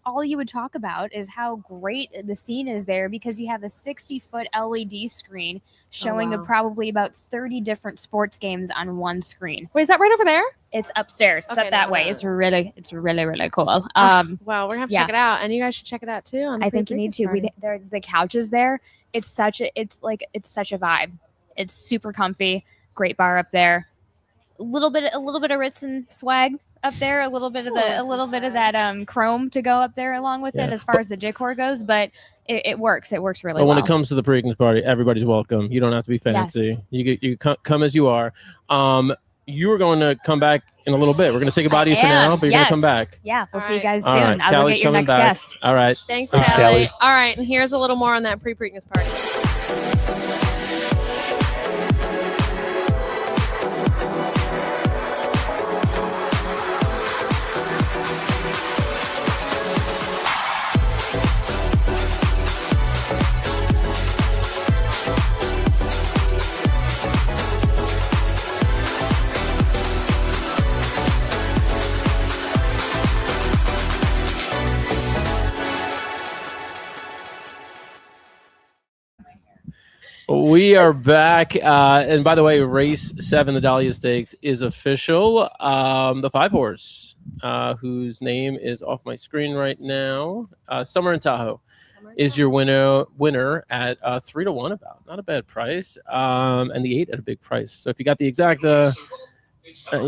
All you would talk about is how great the scene is there, because you have a 60-foot LED screen showing probably about 30 different sports games on one screen. Wait, is that right over there? It's upstairs. It's up that way. It's really cool. Wow, we're gonna have to check it out, and you guys should check it out too. I think you need to. The couches there. It's such a vibe. It's super comfy. Great bar up there. A little bit of Ritz and swag up there, a little bit of that chrome to go up there along with it as far as the decor goes, but it works. It works really well. well. When it comes to the Preakness party, everybody's welcome. You don't have to be fancy. Yes. You come as you are. You are going to come back in a little bit. We're going to say goodbye to you for now, but you're going to come back. Yeah, we'll All see you right. guys All soon. right. I will Callie's get your coming next back. guest. All right. Thanks, Thanks, Callie. Callie. All right, and here's a little more on that pre-Preakness party. We are back. And by the way, race 7, the Dahlia Stakes, is official. The 5-horse, whose name is off my screen right now, Summer in Tahoe, is your winner at 3-1 about. Not a bad price. And the 8 at a big price. So if you got the exact, you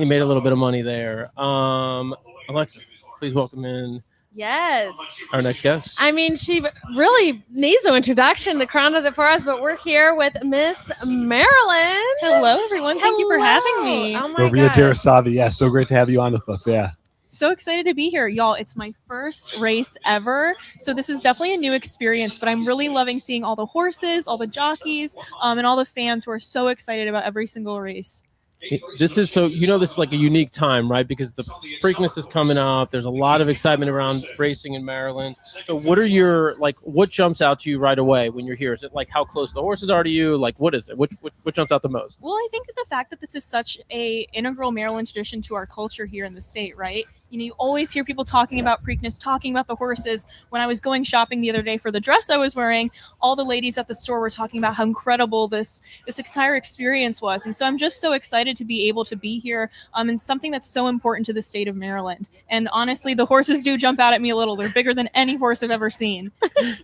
made a little bit of money there. Alexa, please welcome in Yes. our next guest. I mean, she really needs no introduction. The crown does it for us, but we're here with Miss Marilyn. Hello, everyone. Thank you for having me. Oh my Maria God. Darasavi. Yeah, so great to have you on with us. Yeah. So excited to be here, y'all. It's my first race ever. So this is definitely a new experience, but I'm really loving seeing all the horses, all the jockeys, and all the fans who are so excited about every single race. This is so, this is like a unique time, right? Because the Preakness is coming up. There's a lot of excitement around racing in Maryland. So what jumps out to you right away when you're here? Is it like how close the horses are to you? Like, what is it? What jumps out the most? Well, I think that the fact that this is such a integral Maryland tradition to our culture here in the state, right? You always hear people talking about Preakness, talking about the horses. When I was going shopping the other day for the dress I was wearing, all the ladies at the store were talking about how incredible this entire experience was. And so I'm just so excited to be able to be here and something that's so important to the state of Maryland. And honestly, the horses do jump out at me a little. They're bigger than any horse I've ever seen.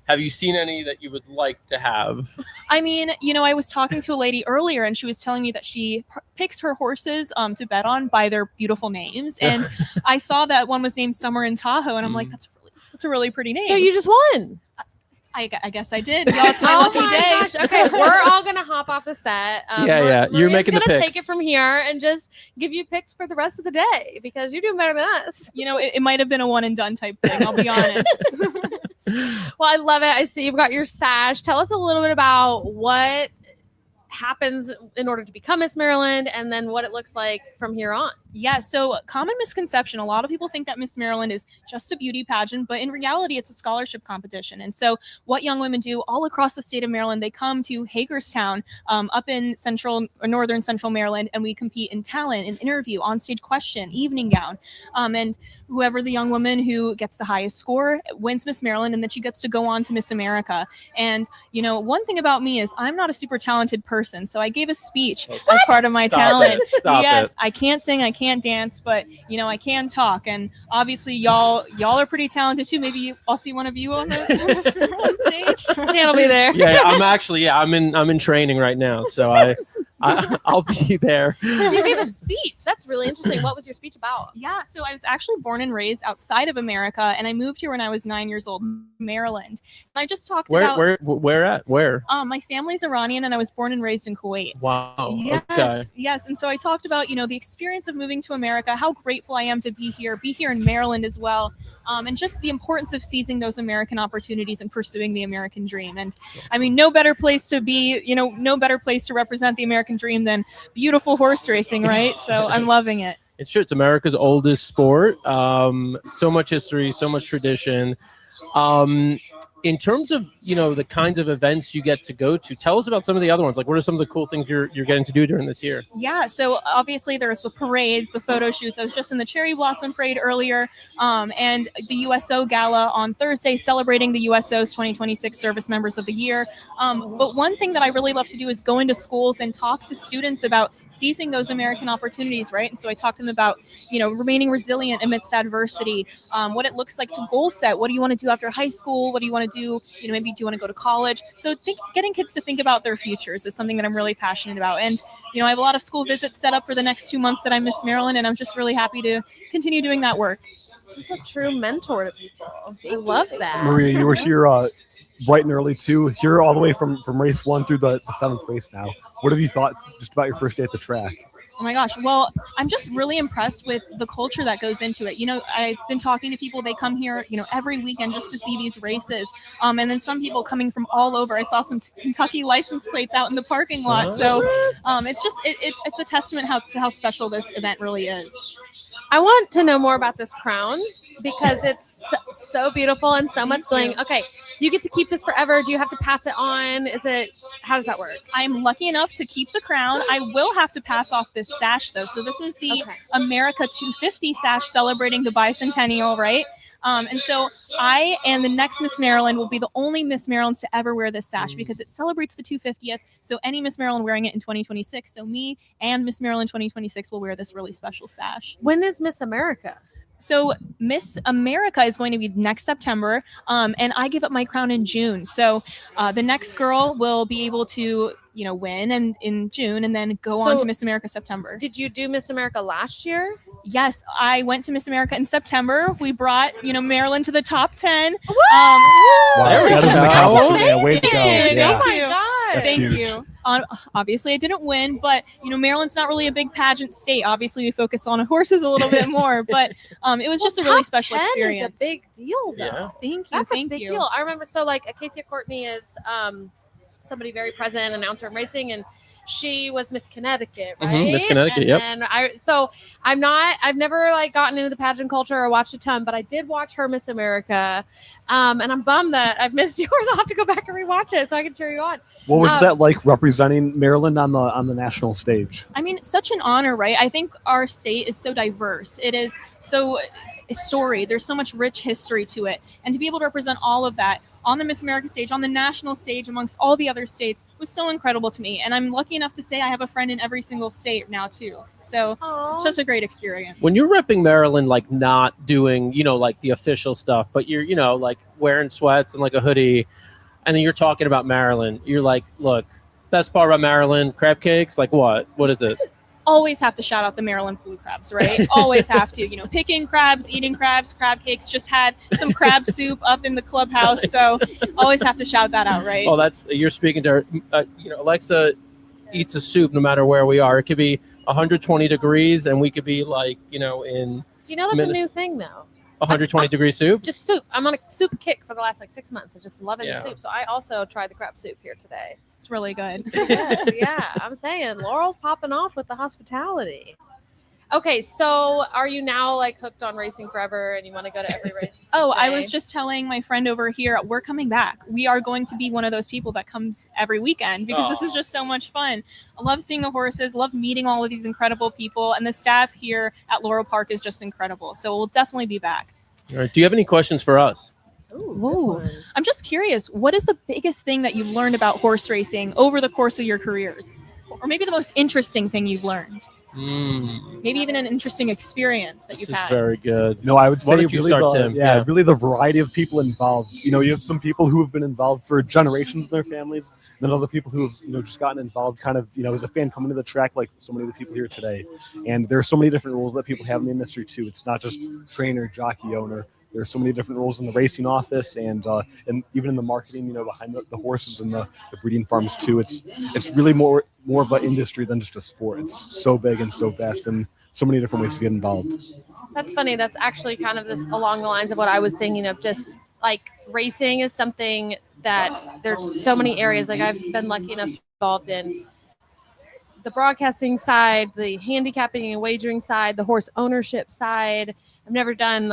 Have you seen any that you would like to have? I mean, I was talking to a lady earlier and she was telling me that she picks her horses to bet on by their beautiful names. And I saw that one was named Summer in Tahoe, and I'm like, that's a really pretty name. So you just won. I guess I did. Y'all, it's my Oh lucky my day. gosh. Okay, we're all gonna hop off the set. Yeah. You're Maria's making the gonna picks. take it from here and just give you picks for the rest of the day because you're doing better than us. It might have been a one and done type thing. I'll be honest. Well, I love it. I see you've got your sash. Tell us a little bit about what happens in order to become Miss Maryland and then what it looks like from here on. Yeah, so common misconception. A lot of people think that Miss Maryland is just a beauty pageant, but in reality, it's a scholarship competition. And so what young women do all across the state of Maryland, they come to Hagerstown up in northern central Maryland, and we compete in talent, in interview, onstage question, evening gown. And whoever the young woman who gets the highest score wins Miss Maryland, and then she gets to go on to Miss America. And, one thing about me is I'm not a super talented person. So I gave a speech as part of my talent. Yes, I can't sing, I can't dance, but I can talk, and obviously y'all are pretty talented too. Maybe I'll see one of you on the stage. Dan will be there. Yeah, I'm in training right now, so I'll be there. So you gave a speech. That's really interesting. What was your speech about? Yeah, so I was actually born and raised outside of America, and I moved here when I was 9 years old, Maryland. And I just talked about where? My family's Iranian, and I was born and raised in Kuwait. Wow. Yes, Okay. yes. And so I talked about, the experience of moving to America, how grateful I am to be here in Maryland as well, and just the importance of seizing those American opportunities and pursuing the American dream. And I mean, no better place to be, no better place to represent the American dream than beautiful horse racing, right? So I'm loving it. It's America's oldest sport. So much history, so much tradition. In terms of, the kinds of events you get to go to, tell us about some of the other ones. Like, what are some of the cool things you're getting to do during this year? Yeah, so obviously there's the parades, the photo shoots. I was just in the Cherry Blossom Parade earlier, and the USO Gala on Thursday celebrating the USO's 2026 Service Members of the Year. But one thing that I really love to do is go into schools and talk to students about seizing those American opportunities, right? And so I talked to them about, remaining resilient amidst adversity, what it looks like to goal set. What do you want to to do after high school? What do you want to do? Maybe do you want to go to college? So getting kids to think about their futures is something that I'm really passionate about. And, I have a lot of school visits set up for the next 2 months that I'm Miss Maryland, and I'm just really happy to continue doing that work. Just a true mentor to people. I love that. Maria, you were here bright and early too. Here all the way from race 1 through the 7th race now. What have you thought just about your first day at the track? Oh my gosh. Well, I'm just really impressed with the culture that goes into it. I've been talking to people, they come here, every weekend just to see these races. And then some people coming from all over. I saw some Kentucky license plates out in the parking lot. So it's just, it's a testament to how special this event really is. I want to know more about this crown because it's so beautiful and so much bling. Okay. Do you get to keep this forever? Do you have to pass it on? How does that work? I'm lucky enough to keep the crown. I will have to pass off this sash though. So this is the America 250 sash celebrating the bicentennial, right? And so I and the next Miss Maryland will be the only Miss Marylands to ever wear this sash because it celebrates the 250th. So any Miss Maryland wearing it in 2026. So me and Miss Maryland 2026 will wear this really special sash. When is Miss America? So Miss America is going to be next September, and I give up my crown in June. So the next girl will be able to, win in June and then go on to Miss America September. Did you do Miss America last year? Yes, I went to Miss America in September. We brought, Maryland to the top 10. Wow, There we that is an go. accomplishment. Yeah, way to go. Amazing. Yeah. Oh my God. That's Thank huge. you. Obviously, I didn't win, but Maryland's not really a big pageant state. Obviously, we focus on horses a little bit more, but it was just a really special top 10 experience. Is a big deal, though. Yeah. Thank you. That's Thank a big you. deal. I remember. So, Acacia Courtney is somebody very present, announcer in racing, and she was Miss Connecticut, right? Mhm, Miss Connecticut, yep. And I've never gotten into the pageant culture or watched a ton, but I did watch her Miss America, and I'm bummed that I've missed yours. I'll have to go back and rewatch it so I can cheer you on. What was that like representing Maryland on the national stage? I mean, such an honor, right? I think our state is so diverse. It is so storied. There's so much rich history to it. And to be able to represent all of that on the Miss America stage, on the national stage, amongst all the other states was so incredible to me. And I'm lucky enough to say I have a friend in every single state now, too. So it's just a great experience. When you're repping Maryland, not doing, the official stuff, but you're, wearing sweats and a hoodie, and then you're talking about Maryland, you're like, look, best part about Maryland, crab cakes, what? What is it? Always have to shout out the Maryland blue crabs, right? Always have to, picking crabs, eating crabs, crab cakes. Just had some crab soup up in the clubhouse. Nice. So always have to shout that out, right? Oh, you're speaking to her. Alexa eats a soup no matter where we are. It could be 120 degrees and we could be in. Do you know that's a new thing though? 120 degree soup? Just soup. I'm on a soup kick for the last 6 months. I'm just loving Yeah. the soup. So I also tried the crab soup here today. It's really good. Yeah, I'm saying Laurel's popping off with the hospitality. Okay, so are you now hooked on racing forever and you want to go to every race? Oh, I day? was just telling my friend over here, we're coming back. We are going to be one of those people that comes every weekend because this is just so much fun. I love seeing the horses, love meeting all of these incredible people, and the staff here at Laurel Park is just incredible. So we'll definitely be back. All right. Do you have any questions for us? Ooh. I'm just curious, what is the biggest thing that you've learned about horse racing over the course of your careers? Or maybe the most interesting thing you've learned? Maybe even an interesting experience that This you've is had. very good. No, I would Why say don't you really start, the, Tim? yeah, Yeah. really the variety of people involved. You have some people who have been involved for generations in their families, and then other people who have just gotten involved kind of as a fan coming to the track, like so many of the people here today. And there are so many different roles that people have in the industry too. It's not just trainer, jockey, owner. There's so many different roles in the racing office and even in the marketing, behind the horses and the breeding farms too. It's really more of an industry than just a sport. It's so big and so vast and so many different ways to get involved. That's funny. That's actually kind of this along the lines of what I was thinking of. Just racing is something that there's so many areas. I've been lucky enough to be involved in the broadcasting side, the handicapping and wagering side, the horse ownership side. I've never done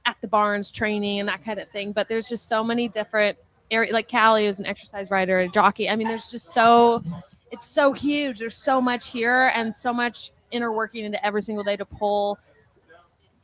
at the barns training and that kind of thing, but there's just so many different areas. Callie is an exercise rider, a jockey. I mean, it's so huge. There's so much here and so much inner working into every single day to pull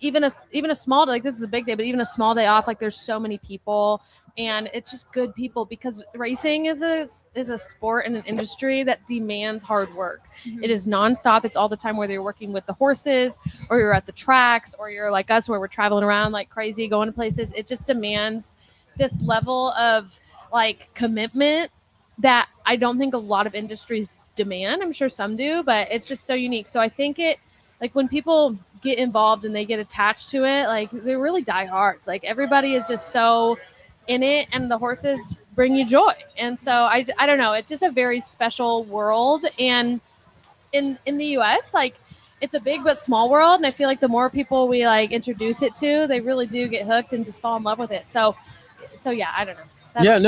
even a small day. This is a big day, but even a small day off, there's so many people and it's just good people, because racing is a sport and an industry that demands hard work. It is nonstop. It's all the time, whether you're working with the horses or you're at the tracks or you're like us where we're traveling around like crazy, going to places. It just demands this level of like commitment that I don't think a lot of industries demand. I'm sure some do, but it's just so unique. So I think it, like, when people get involved and they get attached to it, like, they're really diehards. Like, everybody is just so in it, and the horses bring you joy. And so I don't know, it's just a very special world. And in the US, like, it's a big but small world, and I feel like the more people we like introduce it to, they really do get hooked and just fall in love with it. So yeah, I don't know.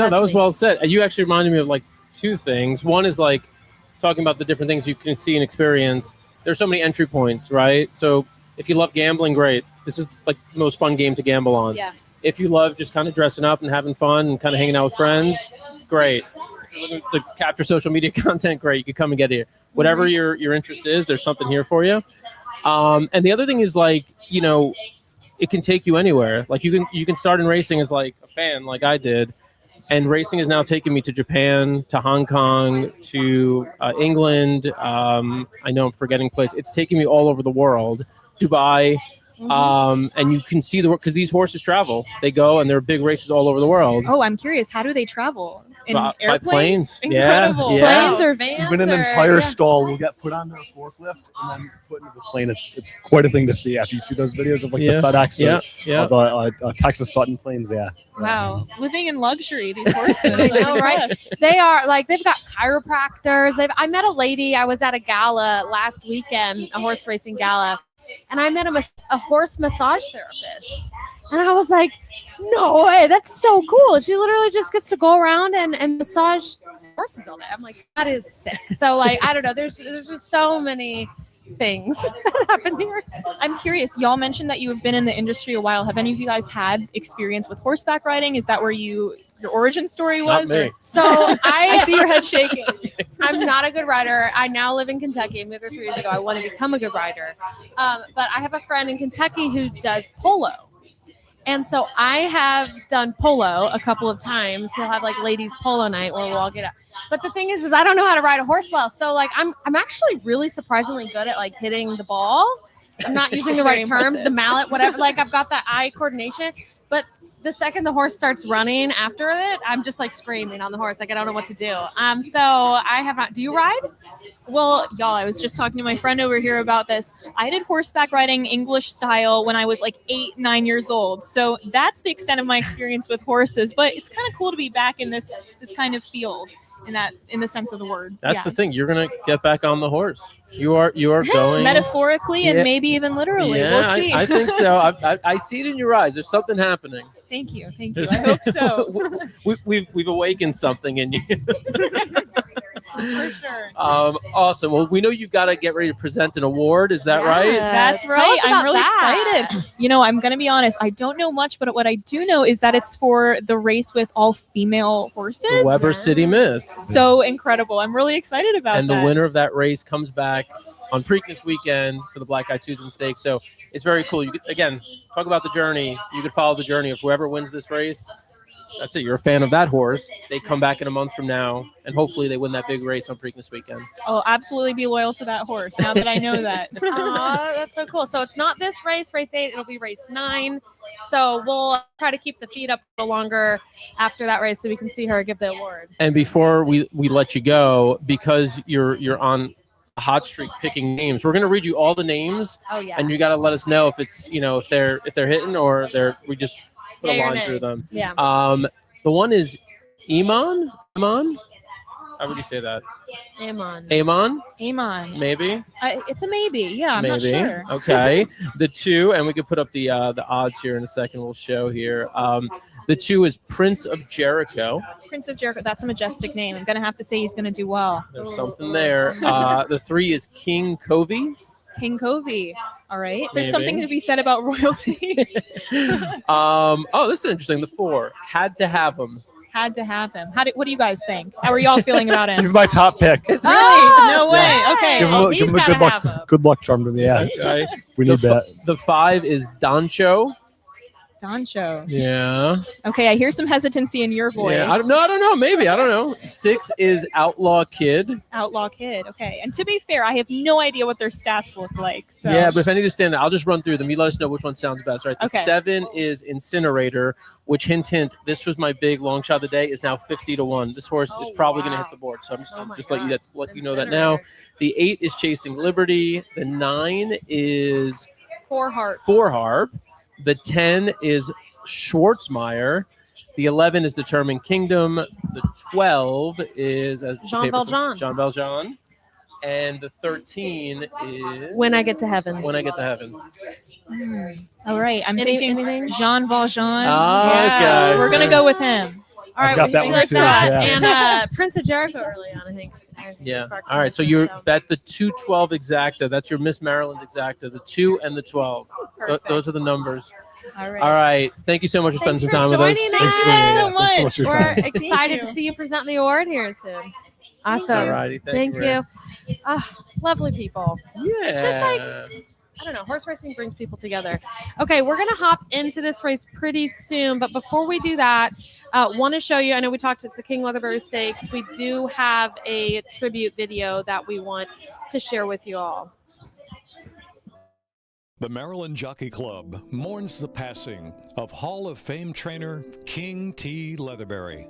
That was me. well said. You actually reminded me of like two things. One is like talking about the different things you can see and experience. There's so many entry points, right? So if you love gambling, great. This is like the most fun game to gamble on. Yeah. If you love just kind of dressing up and having fun and kind of hanging out with friends, great. To capture social media content, great. You can come and get here. Whatever your interest is, there's something here for you. And the other thing is, like, you know, it can take you anywhere. Like, you can start in racing as like a fan, like I did, and racing has now taken me to Japan, to Hong Kong, to England. I know I'm forgetting places. It's taking me all over the world, Dubai. And you can see because these horses travel. They go, and there are big races all over the world. Oh, I'm curious. How do they travel? In By airplanes? planes. Incredible. Yeah. Planes or vans. Even an or, entire stall will get put on their forklift and then put into the plane. It's quite a thing to see after you see those videos of like the FedEx or the Texas Sutton planes. Yeah. Wow. Living in luxury, these horses. I know, I'm right? impressed. They are like, they've got chiropractors. I met a lady. I was at a gala last weekend, a horse racing gala, and I met a horse massage therapist. And I was like, no way, that's so cool. She literally just gets to go around and massage horses all day. I'm like, that is sick. So, like, I don't know. There's just so many things that happen here. I'm curious. Y'all mentioned that you have been in the industry a while. Have any of you guys had experience with horseback riding? Is that where your origin story was? Not me. Or- So I see your head shaking. I'm not a good rider. I now live in Kentucky. I moved there 3 years ago. I want to become a good rider. But I have a friend in Kentucky who does polo. And so I have done polo a couple of times. He'll have like ladies polo night where we'll all get up. But the thing is I don't know how to ride a horse well. So like I'm actually really surprisingly good at like hitting the ball. I'm not using the right terms, impressive. the mallet, whatever. Like I've got that eye coordination. But the second the horse starts running after it, I'm just like screaming on the horse. Like I don't know what to do. So I have not. Do you ride? Well, y'all, I was just talking to my friend over here about this. I did horseback riding English style when I was like 8, 9 years old. So that's the extent of my experience with horses. But it's kind of cool to be back in this kind of field, in the sense of the word. That's the thing. You're gonna get back on the horse. You are going Metaphorically and maybe even literally. Yeah, We'll see. I think so. I see it in your eyes. There's something happening. Thank you. I hope so. We've awakened something in you. For sure. Awesome. Well, we know you've got to get ready to present an award. Is that right? That's Tell right. us I'm about really that. excited. You know, I'm going to be honest. I don't know much, but what I do know is that it's for the race with all female horses. Weber City Miss. So incredible. I'm really excited about And that. the winner of that race comes back on Preakness weekend for the Black Eyed Susan Stakes. So it's very cool. You could, again, talk about the journey. You could follow the journey of whoever wins this race. That's it. You're a fan of that horse. They come back in a month from now, and hopefully they win that big race on Preakness weekend. I'll absolutely be loyal to that horse now that I know that. Aw, that's so cool. So it's not this race 8. It'll be race 9. So we'll try to keep the feed up a little longer after that race so we can see her give the award. And before we let you go, because you're on a hot streak picking names, we're going to read you all the names, Oh yeah. and you got to let us know if it's if they're hitting or we just put a Yay or line nay. through them. Yeah. The one is Iman. How would you say that? Amon. Amon, Amon. maybe. It's a maybe. Yeah, I'm Maybe. not sure. Okay. The 2, and we could put up the odds here in a second. We'll show here. The 2 is Prince of Jericho. Prince of Jericho. That's a majestic name. I'm going to have to say he's going to do well. There's something there. The 3 is King Covey. King Covey. All right. There's Maybe. something to be said about royalty. This is interesting. The 4, Had to Have Him. Had to have him. What do you guys think? How are y'all feeling about him? He's my top pick. Really? Oh, No way. yay. Okay. Give him, Oh, give he's him a gotta good luck. have him. Good luck, Charmden. Yeah, Okay. we need that. The 5 is Doncho. Doncho. Yeah. Okay, I hear some hesitancy in your voice. Yeah. I don't know. Maybe. I don't know. 6 is Outlaw Kid. Outlaw Kid. Okay. And to be fair, I have no idea what their stats look like. So Yeah, but if any of you stand out, I'll just run through them. You let us know which one sounds best, right? The Okay. 7 is Incinerator, which hint, this was my big long shot of the day, is now 50-1. This horse is probably going to hit the board. So I'm just let you know that now. The 8 is Chasing Liberty. The 9 is Four Harp. The 10 is Schwarzmeyer. The 11 is Determined Kingdom. The 12 is Jean Valjean. Jean Valjean. And the 13 is When I Get to Heaven. When I Get to Heaven. All right. I'm thinking anything? Jean Valjean. Okay. We're going to go with him. All right, got that we one like too, that. yeah. And Prince of Jericho early on, I think. Yeah. Sparks All right. So something, you're at the 212 exacta. That's your Miss Maryland exacta. The 2 and the 12. Perfect. Those are the numbers. All right. All right. Thank you so much for spending Thanks some for time with us. joining Thanks us. for being here. so much. Thanks so much for your We're time. excited you. to see you present the award here soon. Awesome. All righty. Thank Maria. you. Lovely people. Yeah. It's just like, I don't know, horse racing brings people together. Okay, we're going to hop into this race pretty soon. But before we do that, want to show you, I know we talked, it's the King Leatherbury Stakes. We do have a tribute video that we want to share with you all. The Maryland Jockey Club mourns the passing of Hall of Fame trainer King T. Leatherbury.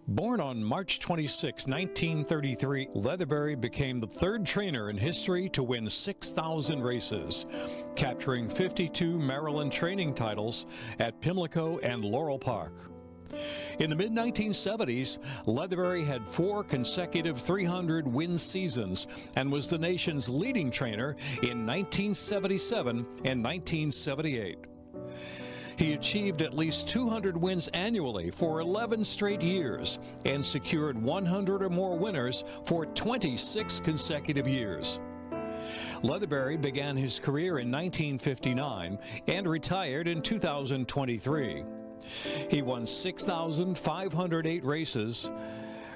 Born on March 26, 1933, Leatherbury became the third trainer in history to win 6,000 races, capturing 52 Maryland training titles at Pimlico and Laurel Park. In the mid-1970s, Leatherbury had 4 consecutive 300-win seasons and was the nation's leading trainer in 1977 and 1978. He achieved at least 200 wins annually for 11 straight years and secured 100 or more winners for 26 consecutive years. Leatherbury began his career in 1959 and retired in 2023. He won 6,508 races,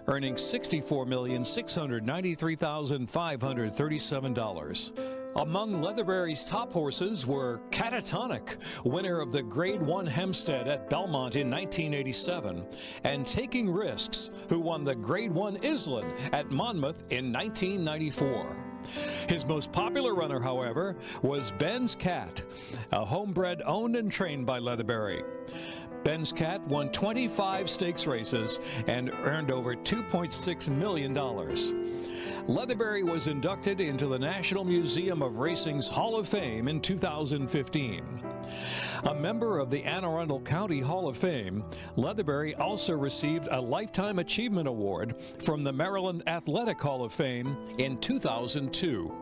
earning $64,693,537. Among Leatherbury's top horses were Catatonic, winner of the Grade 1 Hempstead at Belmont in 1987, and Taking Risks, who won the Grade 1 Island at Monmouth in 1994. His most popular runner, however, was Ben's Cat, a homebred owned and trained by Leatherbury. Ben's Cat won 25 stakes races and earned over $2.6 million. Leatherbury was inducted into the National Museum of Racing's Hall of Fame in 2015. A member of the Anne Arundel County Hall of Fame, Leatherbury also received a Lifetime Achievement Award from the Maryland Athletic Hall of Fame in 2002.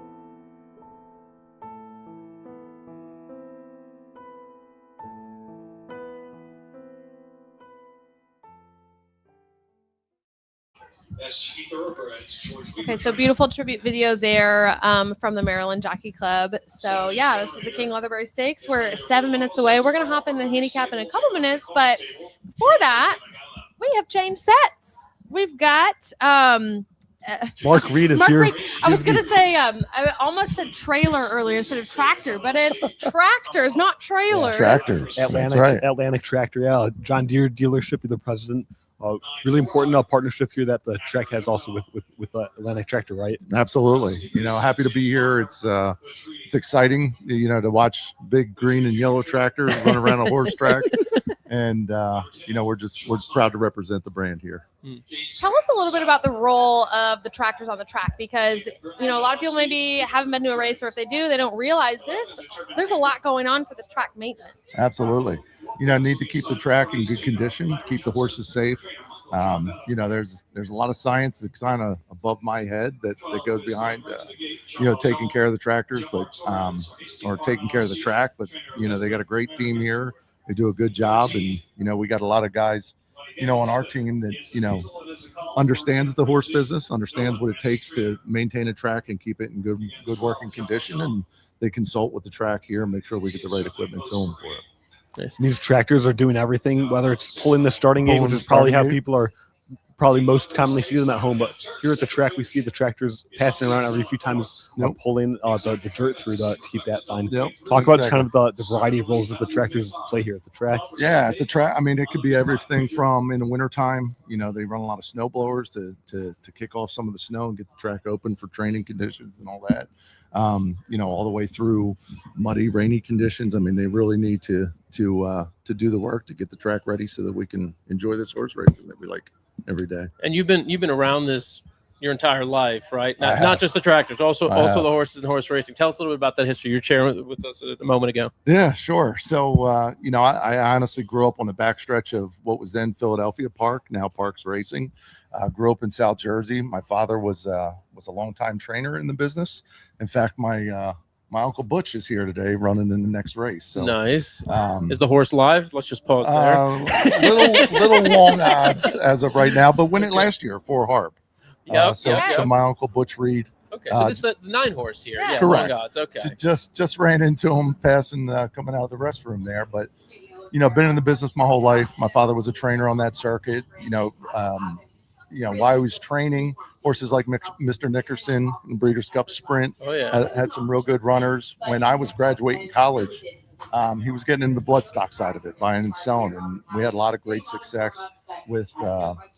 Okay, so beautiful tribute video there from the Maryland Jockey Club. So yeah, this is the King Leatherbury Stakes. We're 7 minutes away. We're gonna hop in the handicap in a couple minutes, but before that, we have changed sets. We've got Mark Reed is Mark here. Reed. I was gonna say I almost said trailer earlier instead of tractor, but it's tractors, not trailers. Tractors. Atlantic, That's right. Atlantic Tractor, yeah. John Deere dealership, you're the president. Really important partnership here that the track has also with Atlantic Tractor, right? Absolutely. Happy to be here. It's exciting, to watch big green and yellow tractors run around a horse track. And, we're proud to represent the brand here. Tell us a little bit about the role of the tractors on the track, because a lot of people maybe haven't been to a race, or if they do, they don't realize there's a lot going on for the track maintenance. Absolutely. Need to keep the track in good condition, keep the horses safe. There's a lot of science that's kind of above my head that goes behind, taking care of the tractors, or taking care of the track. But, they got a great team here. They do a good job. And, we got a lot of guys, on our team that, understands the horse business, understands what it takes to maintain a track and keep it in good working condition. And they consult with the track here and make sure we get the right equipment to them for it. Nice. These tractors are doing everything, whether it's pulling the starting gate, which is probably how people are probably most commonly see them at home, but here at the track, we see the tractors passing around every few times, pulling the dirt through to keep that fine. Talk about kind of the variety of roles that the tractors play here at the track. Yeah, at the track, I mean, it could be everything from in the wintertime, you know, they run a lot of snow blowers to kick off some of the snow and get the track open for training conditions and all that. You know, all the way through muddy, rainy conditions. I mean, they really need to do the work to get the track ready so that we can enjoy this horse racing that we like every day. And you've been around this your entire life, right? Not just the tractors, also the horses and horse racing. Tell us a little bit about that history you're sharing with us a moment ago. Yeah, sure. So, you know, I honestly grew up on the backstretch of what was then Philadelphia Park, now Parks Racing. Grew up in South Jersey. My father was a longtime trainer in the business. In fact, my Uncle Butch is here today running in the next race. So nice. Is the horse live? Let's just pause there. Little long odds as of right now, but win it last year for Harp. So my Uncle Butch Reed. Okay, so this is the 9 horse here. Yeah, correct. Long odds. Okay. Just ran into him passing, coming out of the restroom there. But, you know, been in the business my whole life. My father was a trainer on that circuit. You know, while I was training, horses like Mr. Nickerson and Breeders' Cup Sprint had some real good runners. When I was graduating college, he was getting into the bloodstock side of it, buying and selling. And we had a lot of great success with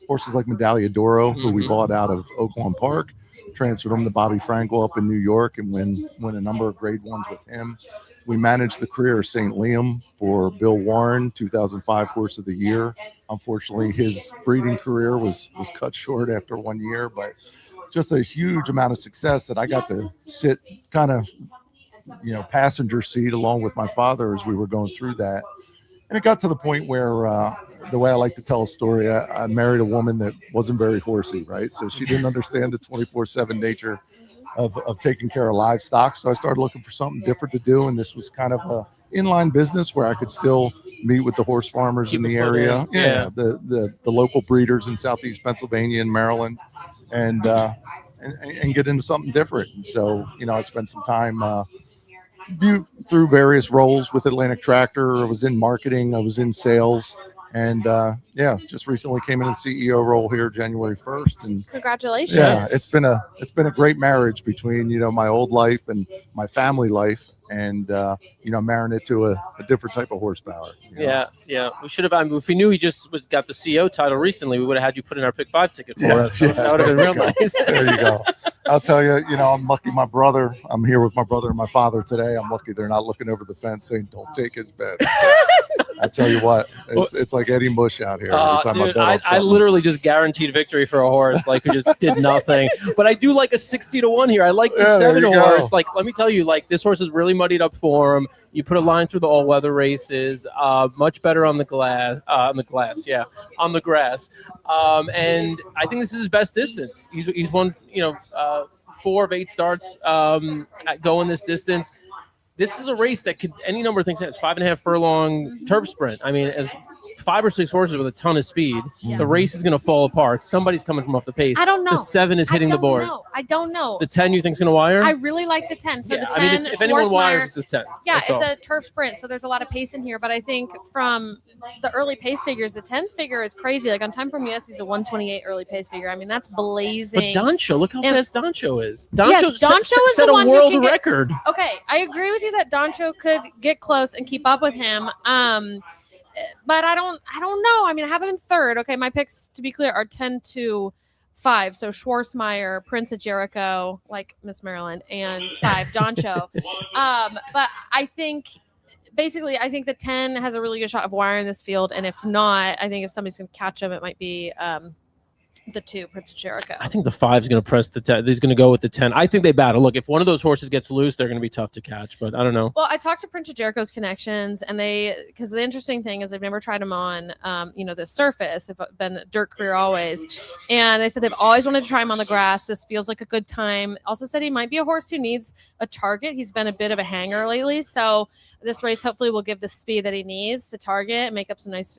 horses like Medaglia d'Oro, who we bought out of Oaklawn Park, transferred him to Bobby Frankel up in New York, and win a number of grade ones with him. We managed the career of St. Liam for Bill Warren, 2005 Horse of the Year. Unfortunately, his breeding career was cut short after 1 year, but just a huge amount of success that I got to sit kind of, you know, passenger seat along with my father as we were going through that. And it got to the point where the way I like to tell a story, I married a woman that wasn't very horsey, right? So she didn't understand the 24/7 nature of taking care of livestock. So I started looking for something different to do. And this was kind of a inline business where I could still meet with the horse farmers in the area. Yeah. The local breeders in Southeast Pennsylvania and Maryland and get into something different. And so, you know, I spent some time through various roles with Atlantic Tractor. I was in marketing, I was in sales, and just recently came in the CEO role here January 1st. And congratulations. Yeah, it's been a great marriage between, you know, my old life and my family life, and you know, marrying it to a different type of horsepower. You know? Yeah. We should have. I mean, if we knew he just got the CEO title recently, we would have had you put in our Pick 5 ticket for us. So that would have been real nice. There you go. I'll tell you, you know, I'm lucky. I'm here with my brother and my father today. I'm lucky they're not looking over the fence saying, "Don't take his bet." I tell you what, it's like Eddie Bush out here. Every time dude, I bet I literally just guaranteed victory for a horse, like, who just did nothing. But I do like a 60-1 here. I like the 7 horse. Like, let me tell you, like, this horse is really muddied up for him. You put a line through the all-weather races, much better on the grass. And I think this is his best distance. He's won, you know, 4 of 8 starts at going this distance. This is a race that could any number of things. It's 5.5 furlong turf sprint. I mean, as 5 or 6 horses with a ton of speed, the race is going to fall apart. Somebody's coming from off the pace. I don't know. The 7 is hitting the board. I don't know. The 10 you think is going to wire? I really like the 10. So the 10. I mean, if anyone wires, it's 10. Yeah, it's a turf sprint, so there's a lot of pace in here. But I think from the early pace figures, the 10's figure is crazy. Like on Time From US, he's a 128 early pace figure. I mean, that's blazing. But Doncho, look how fast Doncho is. Doncho is set the a one world who can record. Okay, I agree with you that Doncho could get close and keep up with him. But I don't know. I mean, I have him in 3rd. Okay, my picks, to be clear, are 10-5. So Schwarzmeyer, Prince of Jericho, like Miss Maryland, and 5 Doncho. But I think the 10 has a really good shot of wiring this field, and if not, I think if somebody's going to catch him, it might be the 2, Prince of Jericho. I think the 5 is going to press the 10. He's going to go with the 10. I think they battle. Look, if one of those horses gets loose, they're going to be tough to catch, but I don't know. Well, I talked to Prince of Jericho's connections, and because the interesting thing is they've never tried him on, the surface. It's been a dirt career always. And they said they've always wanted to try him on the grass. This feels like a good time. Also said he might be a horse who needs a target. He's been a bit of a hanger lately. So this race hopefully will give the speed that he needs to target and make up some nice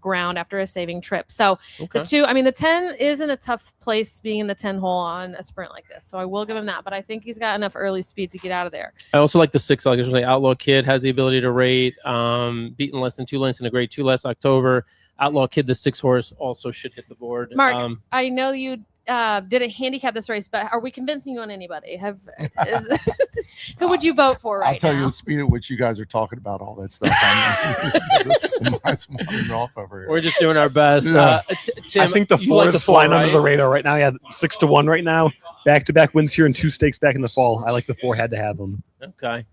ground after a saving trip. So the 2, I mean, the 10 is in a tough place being in the 10 hole on a sprint like this. So I will give him that, but I think he's got enough early speed to get out of there. I also like the 6. Like I was saying, Outlaw Kid has the ability to rate, beaten less than 2 lengths in a grade 2 last October. Outlaw Kid, the 6-horse, also should hit the board. Mark, I know you didn't handicap this race, but are we convincing you on anybody? Who would you vote for right now? I'll tell you the speed at which you guys are talking about all that stuff. It's wandering off over here. We're just doing our best. Yeah. Tim, I think the you 4 like is flying right? under the radar right now. Yeah, 6-1 right now. Back-to-back wins here and 2 stakes back in the fall. I like the 4. Had to have them. Okay.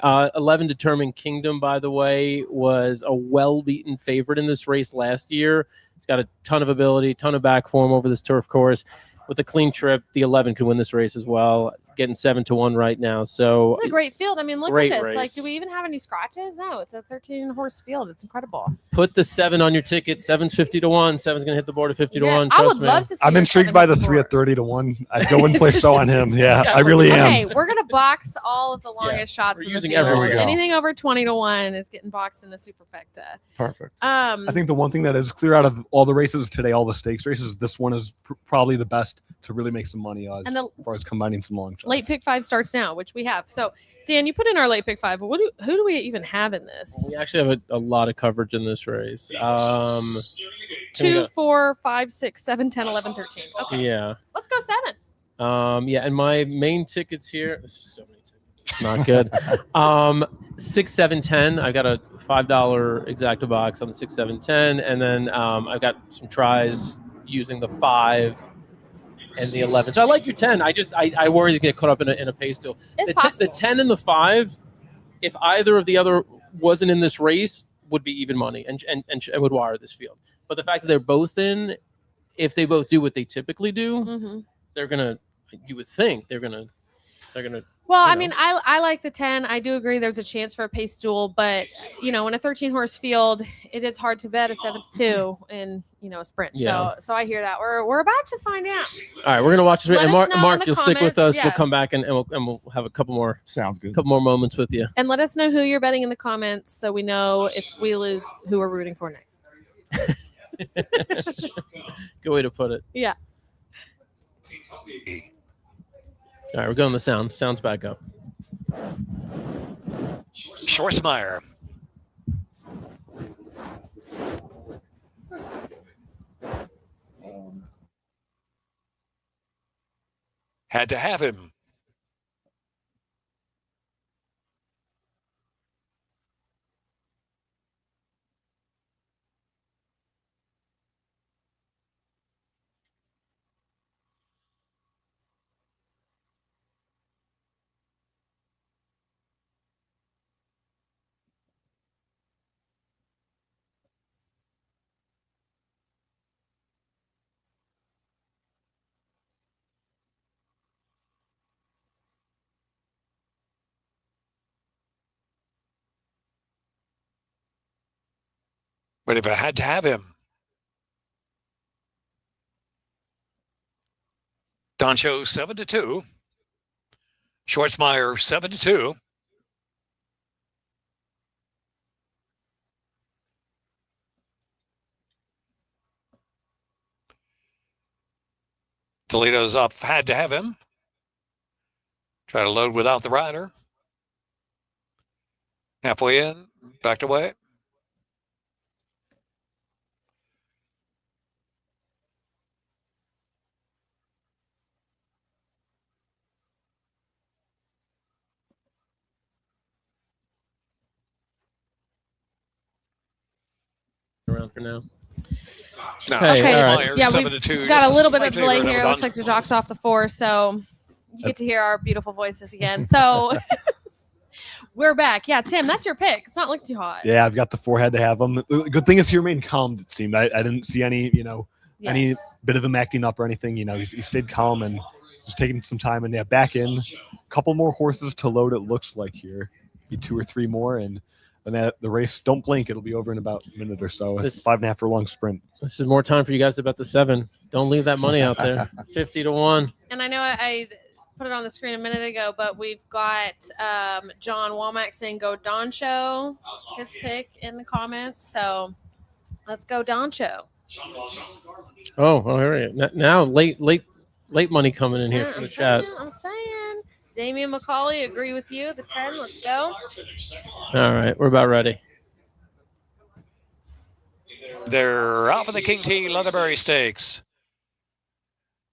11 Determined Kingdom, by the way, was a well-beaten favorite in this race last year. He's got a ton of ability, ton of back form over this turf course. With a clean trip, the 11 could win this race as well. It's getting 7-1 right now. So it's a great field. I mean, look great at this. race. Like, do we even have any scratches? No, it's a 13-horse field. It's incredible. Put the 7 on your ticket. 7's 50-1. 7's gonna hit the board at 50-1. I Trust would me. love to see. I'm your intrigued 7 by the hit 3 at 30-1. I'd go and play so on him. Yeah, I really am. Okay, we're gonna box all of the longest shots. We're in using the field. everyone. Anything over 20-1 is getting boxed in the superfecta. Perfect. I think the one thing that is clear out of all the races today, all the stakes races, this one is probably the best to really make some money as far as combining some long shots. Late pick 5 starts now, which we have. So, Dan, you put in our late pick 5. But who do we even have in this? We actually have a lot of coverage in this race. 2, 4, 5, 6, 7, 10, 11, 13. Okay. Yeah. Let's go 7. Yeah, and my main tickets here. This is so many tickets. Not good. 6, 7, 10. I got a $5 exacta box on the 6, 7, 10, and then I've got some tries using the 5 and the 11. So I like your 10. I worry to get caught up in a pace deal. The 10 and the 5, if either of the other wasn't in this race, would be even money and would wire this field. But the fact that they're both in, if they both do what they typically do, they're gonna. You would think they're gonna. Well, I mean, I like the 10. I do agree there's a chance for a pace duel, but in a 13-horse field, it is hard to bet a 7-2 in a sprint. Yeah. So I hear that. We're about to find out. All right, we're gonna watch this. Let And us know in Mark, the you'll stick with comments, us. We'll come back and we'll have a couple more. Sounds good. Couple more moments with you. And let us know who you're betting in the comments so we know if we lose who we're rooting for next. Good way to put it. Yeah. All right, we're going to sound. Sound's back up. Schwarzmeyer. Had to have him. But if I had to have him, Doncho 7-2, Schwarzmeyer 7-2. Toledo's up, had to have him. Try to load without the rider. Halfway in, backed away. Around for now. No, Okay. all right. Yeah, 7-2. we've got a little bit of Slight delay favorite here. of It looks Don. like the jock's off the 4, so you get to hear our beautiful voices again. So we're back. Yeah, Tim, that's your pick. It's not looking too hot. Yeah, I've got the 4. Had to have them. The good thing is he remained calm. It seemed I didn't see any any bit of him acting up or anything. He stayed calm and just taking some time. And back in. A couple more horses to load. It looks like here, 2 or 3 more, and then the race. Don't blink; it'll be over in about a minute or so. It's 5.5 for a long sprint. This is more time for you guys to bet the 7. Don't leave that money out there. 50-1. And I know I put it on the screen a minute ago, but we've got John Womack saying go Doncho. It's his pick in the comments. So let's go Doncho. Oh, here we go. Now late money coming in here from the chat. I'm saying. Damian McCauley, agree with you. The 10, let's go. All right, we're about ready. They're out for the King T Leatherberry Stakes.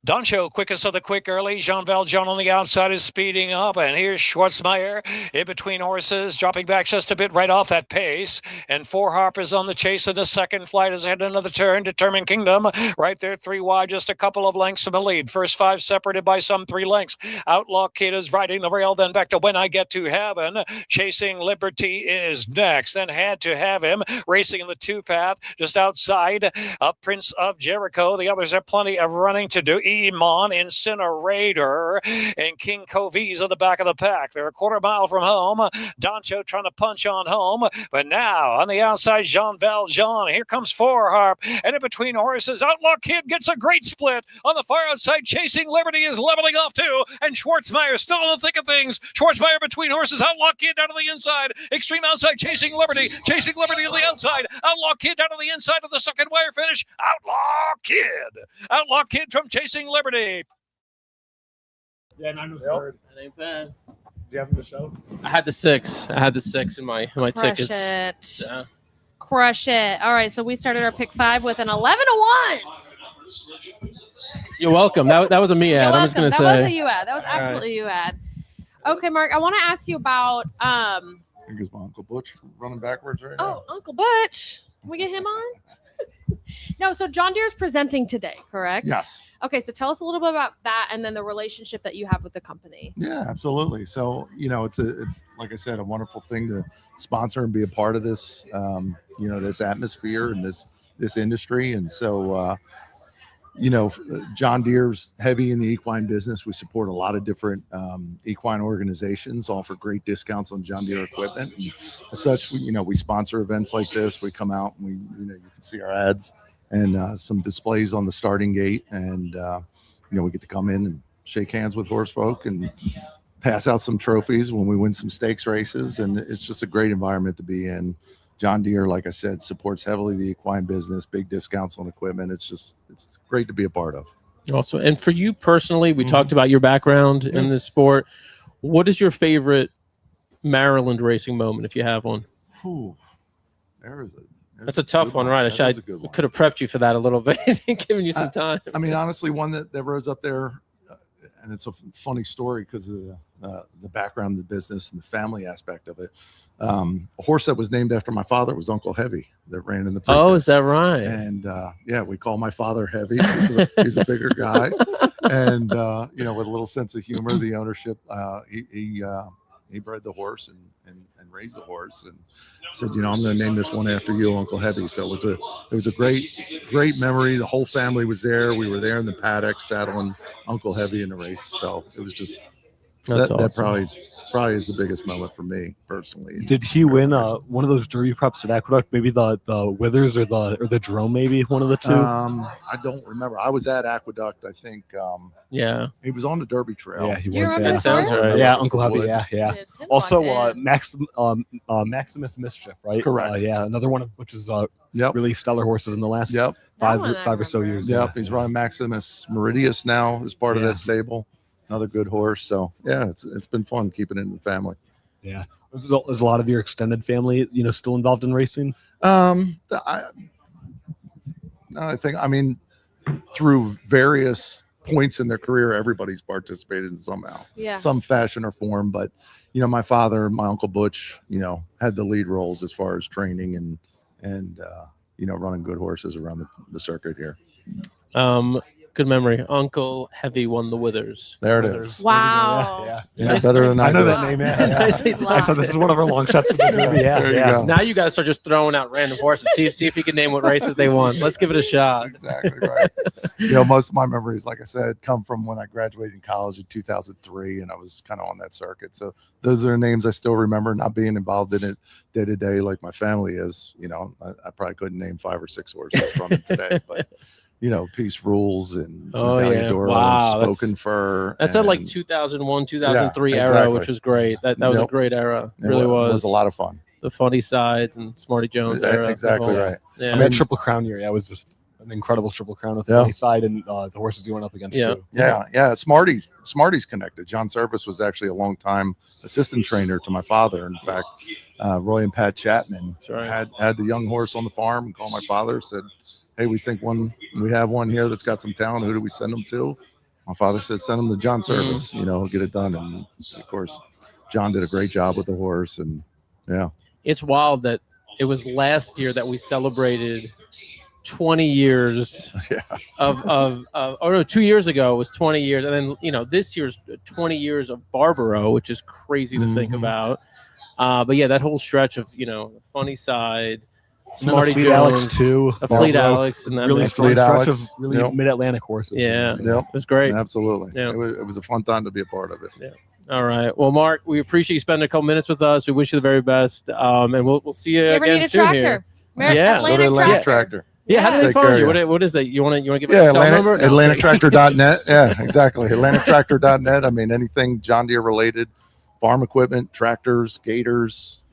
Doncho, quickest of the quick early. Jean Valjean on the outside is speeding up. And here's Schwartzmeyer in between horses, dropping back just a bit right off that pace. And Four Harpers on the chase in the second flight as ahead another turn. Determined Kingdom right there, 3 wide, just a couple of lengths from the lead. First 5 separated by some 3 lengths. Outlaw Kid is riding the rail, then back to When I Get to Heaven. Chasing Liberty is next. Then Had to Have Him racing in the 2 path just outside of Prince of Jericho. The others have plenty of running to do. Iman, Incinerator, and King Covey's on the back of the pack. They're a quarter mile from home. Doncho trying to punch on home, but now on the outside, Jean Valjean. Here comes Four Harp, and in between horses, Outlaw Kid gets a great split. On the far outside, Chasing Liberty is leveling off too, and Schwartzmeyer still in the thick of things. Schwartzmeyer between horses, Outlaw Kid down to the inside. Extreme outside, Chasing Liberty on the outside. Outlaw Kid down to the inside of the second wire finish. Outlaw Kid from Chasing Liberty. Yeah, 9 was third. That ain't bad. Do you have him to show? I had the 6. I had the 6 in my tickets. It. Yeah. Crush it. All right, so we started our pick 5 with an 11-1. You're welcome. That was a me ad. I'm just gonna say. That was a you ad. That was absolutely you ad. Okay, Mark, I want to ask you about Here's my Uncle Butch running backwards right now. Oh, Uncle Butch. Can we get him on? No, so John Deere is presenting today, correct? Yes. Okay, so tell us a little bit about that and then the relationship that you have with the company. Yeah, absolutely. So, it's like I said, a wonderful thing to sponsor and be a part of this, this atmosphere and this industry. And so, John Deere's heavy in the equine business. We support a lot of different equine organizations, offer great discounts on John Deere equipment. And as such, we sponsor events like this. We come out and you can see our ads and some displays on the starting gate. And, we get to come in and shake hands with horse folk and pass out some trophies when we win some stakes races. And it's just a great environment to be in. John Deere, like I said, supports heavily the equine business, big discounts on equipment. It's great to be a part of. Also, and for you personally, we talked about your background in this sport. What is your favorite Maryland racing moment, if you have one? That's a tough one, right? I could have prepped you for that a little bit, giving you some time. I mean, honestly, one that rose up there, and it's a funny story because of the background of the business and the family aspect of it. A horse that was named after my father was Uncle Heavy that ran in the Preakness. Oh, is that right? And we call my father Heavy. He's a bigger guy, and with a little sense of humor. The ownership, he bred the horse and raised the horse, and said, I'm going to name this one after you, Uncle Heavy. So it was a great memory. The whole family was there. We were there in the paddock, saddling Uncle Heavy in the race. So it was just. That's that awesome. probably is the biggest moment for me personally. Did he win one of those Derby preps at Aqueduct? Maybe the Withers or the Jerome, maybe one of the two. I don't remember. I was at Aqueduct. I think. Yeah. He was on the Derby Trail. Yeah, he Do you was. remember That sounds right. Yeah, Uncle Heavy. Yeah. Yeah, Tim Also, wanted. Maximus Mischief, right? Correct. Another one of which is Yep. really stellar horses in the last Yep. five That one I or so remember. years. Yep. He's running Maximus Meridius now as part of Yeah. that stable. Another good horse. So yeah, it's been fun keeping it in the family. Yeah. Is a lot of your extended family, still involved in racing? I think through various points in their career, everybody's participated in somehow, Yeah. some fashion or form. But my father, my Uncle Butch, had the lead roles as far as training and running good horses around the circuit here. Good memory. Uncle Heavy won the Withers. There it is. Wow. Yeah, better than I know do. that name. Yeah. Nicely done. I said this is one of our long shots for the movie. Yeah, There you yeah. go. Now you got to start just throwing out random horses. See if you can name what races they won. Let's give it a shot. Exactly right. Most of my memories, like I said, come from when I graduated in college in 2003, and I was kind of on that circuit. So those are names I still remember. Not being involved in it day to day like my family is. I probably couldn't name 5 or 6 horses from it today, but. Peace Rules and Medalliadora and Spoken Fur. That's that like 2001, 2003 era, exactly. which was great. That was a great era. It really was. It was a lot of fun. The Funny Sides and Smarty Jones era. Exactly right. Yeah. That Triple Crown year, was just an incredible Triple Crown with Yeah. the side and the horses he went up against too. Yeah. Smarty's connected. John Service was actually a long time assistant trainer to my father. In fact, Roy and Pat Chapman had the young horse on the farm and called my father, said, "Hey, we think we have one here that's got some talent. Who do we send them to?" My father said, "Send them to John Service. Get it done." And of course, John did a great job with the horse. And It's wild that it was last year that we celebrated 20 years of 2 years ago was 20 years, and then this year's 20 years of Barbaro, which is crazy to think about. But yeah, that whole stretch of Funny Side, Smarty Fleet Jones, Alex too, a Fleet Alex, and that really mix. strong stretch of really mid-Atlantic horses. Yeah, it was great. Absolutely. Yeah. It was a fun time to be a part of it. Yeah. All right. Well, Mark, we appreciate you spending a couple minutes with us. We wish you the very best, and we'll see you ever again need a soon tractor? here. Go to Atlantic Tractor. Yeah, how do they Take care find of you? you. What is that? You want to give it a cell number? AtlanticTractor.net. Yeah, exactly. AtlanticTractor.net. I mean, anything John Deere related, farm equipment, tractors, gators,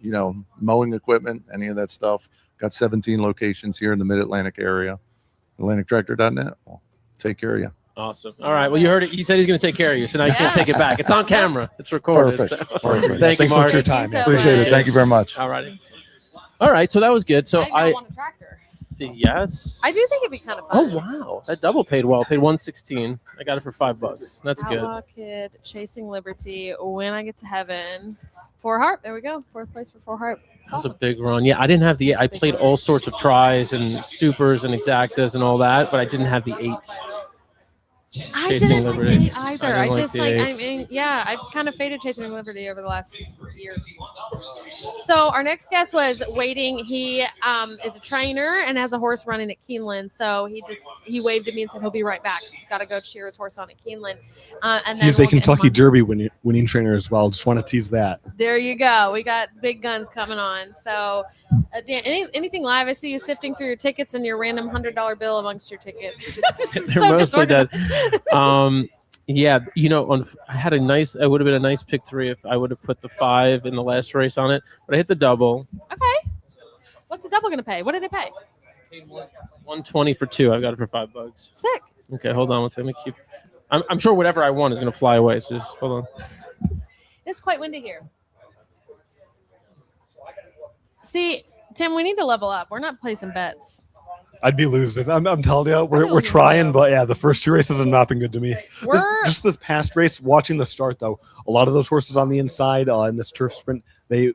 mowing equipment, any of that stuff. Got 17 locations here in the Mid-Atlantic area. AtlanticTractor.net. Well, take care of you. Awesome. All right. Well, you heard it. He said he's going to take care of you, so now you can't take it back. It's on camera. It's recorded. Perfect. So. Perfect. Thank you, Thanks Mark. for your time. Appreciate it. Thank you very much. All righty. All right. So that was good. So I want a tractor. Yes. I do think it'd be kind of Oh fun. wow, that double paid well. Paid $116. I got it for $5. That's good. Outlaw Kid, Chasing Liberty. When I get to heaven, 4 Heart. There we go. 4th place for 4 Heart. It's That was a awesome. big run. Yeah, I didn't have I played all sorts of tries and supers and exactas and all that, but I didn't have the 8. I Chasing didn't Liberty. like it either. I I didn't just the like. 8. I mean, yeah, I kind of faded Chasing Liberty over the last year. So our next guest was waiting. He is a trainer and has a horse running at Keeneland. So he waved at me and said he'll be right back. He's got to go cheer his horse on at Keeneland. And then He's a we'll get him Kentucky on. Derby winning trainer as well. Just want to tease that. There you go. We got big guns coming on. So, Dan, anything live? I see you sifting through your tickets and your random $100 bill amongst your tickets. They're mostly dead. Yeah, I had it would have been a nice pick 3 if I would have put the 5 in the last race on it, but I hit the double. Okay. What's the double going to pay? What did it pay? 120 for 2. I got it for $5. Sick. Okay, hold on. Let me keep. I'm sure whatever I want is going to fly away. So just hold on. It's quite windy here. See, Tim, we need to level up. We're not placing bets. I'd be losing. I'm telling you, we're losing trying, too. but yeah, the first 2 races have not been good to me. Just this past race, watching the start though, a lot of those horses on the inside in this turf sprint, they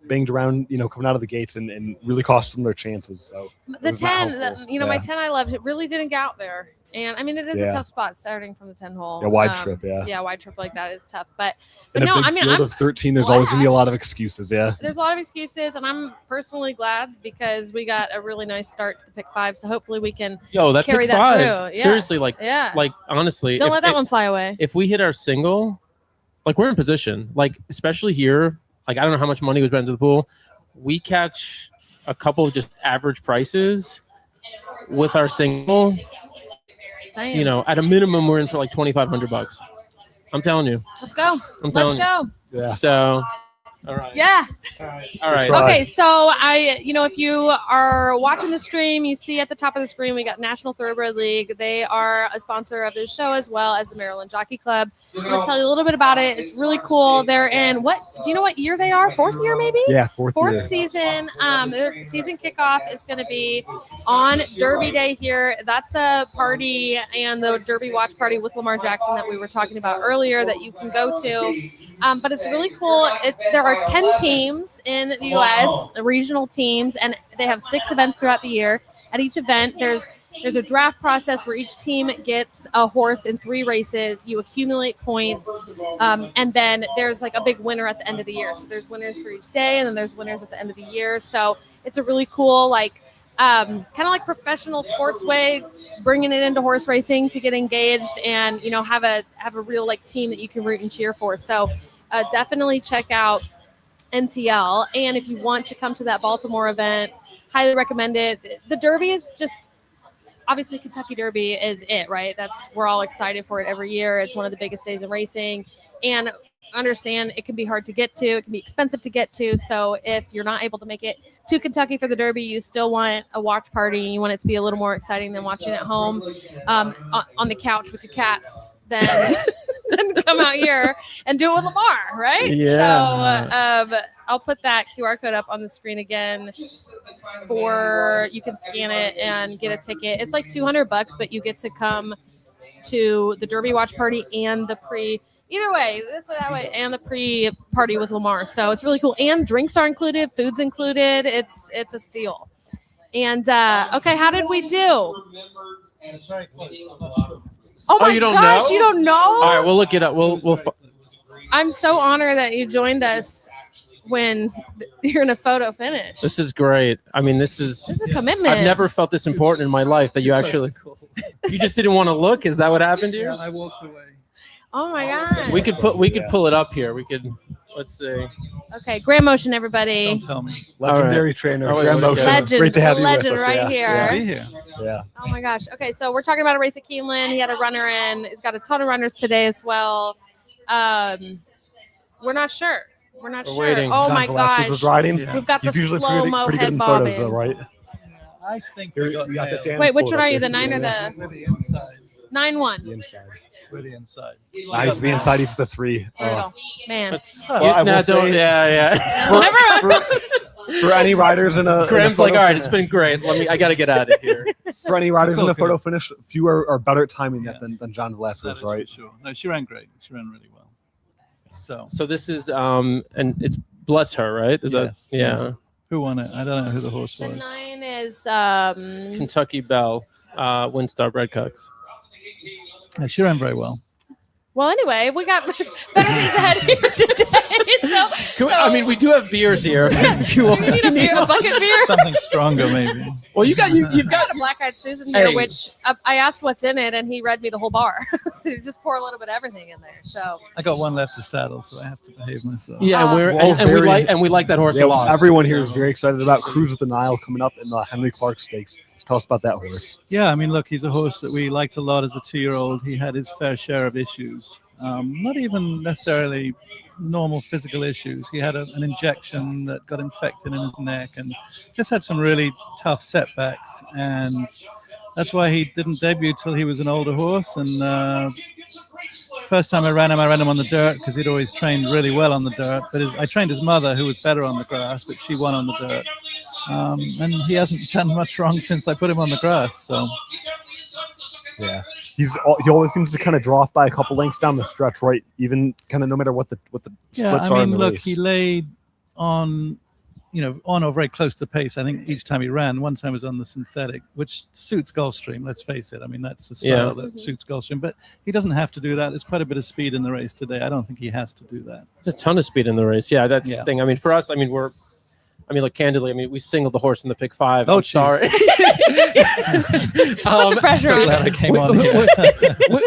banged around, coming out of the gates and really cost them their chances. So The was not 10, helpful. my Yeah. 10 I loved, it really didn't get out there. And I mean, it is a Yeah. tough spot starting from the 10 hole. Yeah, wide trip, yeah. Yeah, wide trip like that is tough. But In no, a big I mean, field I'm of 13, there's always gonna be a lot of excuses. Yeah. there's a lot of excuses, and I'm personally glad because we got a really nice start to the pick 5. So hopefully we can Yo, that carry pick that 5. through. Yeah. Seriously, Yeah. honestly, Don't let that one fly away. If we hit our single, we're in position. Especially here, I don't know how much money was put into the pool. We catch a couple of just average prices with our single. Same. At a minimum, we're in for $2,500. I'm telling you. Let's go. I'm telling Let's go. Yeah. So, all right. Yeah. All right. Okay, so if you are watching the stream, you see at the top of the screen we got National Thoroughbred League. They are a sponsor of this show as well as the Maryland Jockey Club. I'm gonna tell you a little bit about it. It's really cool. They're in do you know what year they are? 4th year maybe? Yeah, fourth year. Season. Their season kickoff is going to be on Derby Day here. That's the party and the Derby watch party with Lamar Jackson that we were talking about earlier that you can go to. But it's really cool. There are 10 teams in the U.S., regional teams, and they have 6 events throughout the year. At each event, there's a draft process where each team gets a horse in 3 races. You accumulate points, and then there's a big winner at the end of the year. So there's winners for each day, and then there's winners at the end of the year. So it's a really cool, kind of like professional sports way, bringing it into horse racing to get engaged and have a real team that you can root and cheer for. So definitely check out NTL. And if you want to come to that Baltimore event, highly recommend it. The Derby is just obviously Kentucky Derby is it, right? We're all excited for it every year. It's one of the biggest days in racing, and understand it can be hard to get to. It can be expensive to get to. So if you're not able to make it to Kentucky for the Derby, you still want a watch party. You want it to be a little more exciting than watching at home on the couch with your cats. Then come out here and do it with Lamar, right? Yeah. So I'll put that QR code up on the screen again you can scan it and get a ticket. It's like $200, but you get to come to the Derby watch party and the either way, this way, that way, and the pre-party with Lamar. So it's really cool. And drinks are included, food's included. It's a steal. And okay, how did we do? Oh my you don't gosh, know? you don't know? All right, we'll look it up. I'm so honored that you joined us when you're in a photo finish. This is great. I mean, this is a commitment. I've never felt this important in my life that you actually. You just didn't want to look. Is that what happened to you? Yeah, I walked away. Oh my god. We could pull it up here. We could. Let's see. Okay, Grand Motion, everybody. Don't tell me. Legendary trainer, Oh, wait, Grand okay. Motion. Legend, Great to have you legend with us. right Yeah. here. Be here. Yeah. Oh my gosh. Okay, so we're talking about a race at Keeneland. He had a runner in. He's got a ton of runners today as well. We're not sure. We're not We're sure. waiting. Oh John my Velasquez gosh. was riding. Yeah. We've got the He's usually slow-mo pretty good head in photos, bobbing. though, right? I think Here, we got you got the nailed. Dan Wait, which pulled one up are you, there the for 9 or yeah. the We're the inside. 9-1? The inside. We're the inside. He's the inside. He's the 3. Brutal. Man. Let's, Well, I will say- yeah. For any riders in a Graham's in a like, photo all right, it's finish- been great. I got to get out of here. for any riders in a Cool, photo cool. finish. Few are better at timing that Yeah. than John That Velasquez, is right? for sure. No, she ran great. She ran really well. So So this is and it's Bless Her, right? Is Yes. that yeah? who won it? I don't know who the horse The was. 9 is Kentucky Belle, Windstar Redcox. Yeah, she ran very well. well, anyway, we got better things ahead here today. I mean, we do have beers here. If you want. we need a beer, a bucket beer. Something stronger, maybe. Well, you've got We've got a black-eyed Susan here, Hey. which I asked what's in it, and he read me the whole bar. So you just pour a little bit of everything in there. So I got one left to saddle, so I have to behave myself. Yeah, and we're Well, and we very- like that horse Yeah, a lot. everyone here is very excited about Cruise of the Nile coming up in the Henry Clark Stakes. Just tell us about that horse. Yeah, I mean, look, he's a horse that we liked a lot as a 2-year-old. He had his fair share of issues, not even necessarily normal physical issues. He had an injection that got infected in his neck and just had some really tough setbacks. And that's why he didn't debut till he was an older horse. And first time I ran him on the dirt because he'd always trained really well on the dirt. But I trained his mother, who was better on the grass, but she won on the dirt. And he hasn't done much wrong since I put him on the grass. So Yeah, he always seems to kind of draw off by a couple lengths down the stretch, right? Even kind of no matter what the yeah, splits I are in mean, the look, race. he laid on, on or very close to pace. I think each time he ran, one time was on the synthetic, which suits Gulfstream. Let's face it. I mean, that's the style that suits Gulfstream. But he doesn't have to do that. There's quite a bit of speed in the race today. I don't think he has to do that. There's a ton of speed in the race. Yeah, that's the Yeah. thing. I mean, for us, look, candidly, we singled the horse in the pick 5. Oh, I'm sorry. pressure So on glad I it. came on here.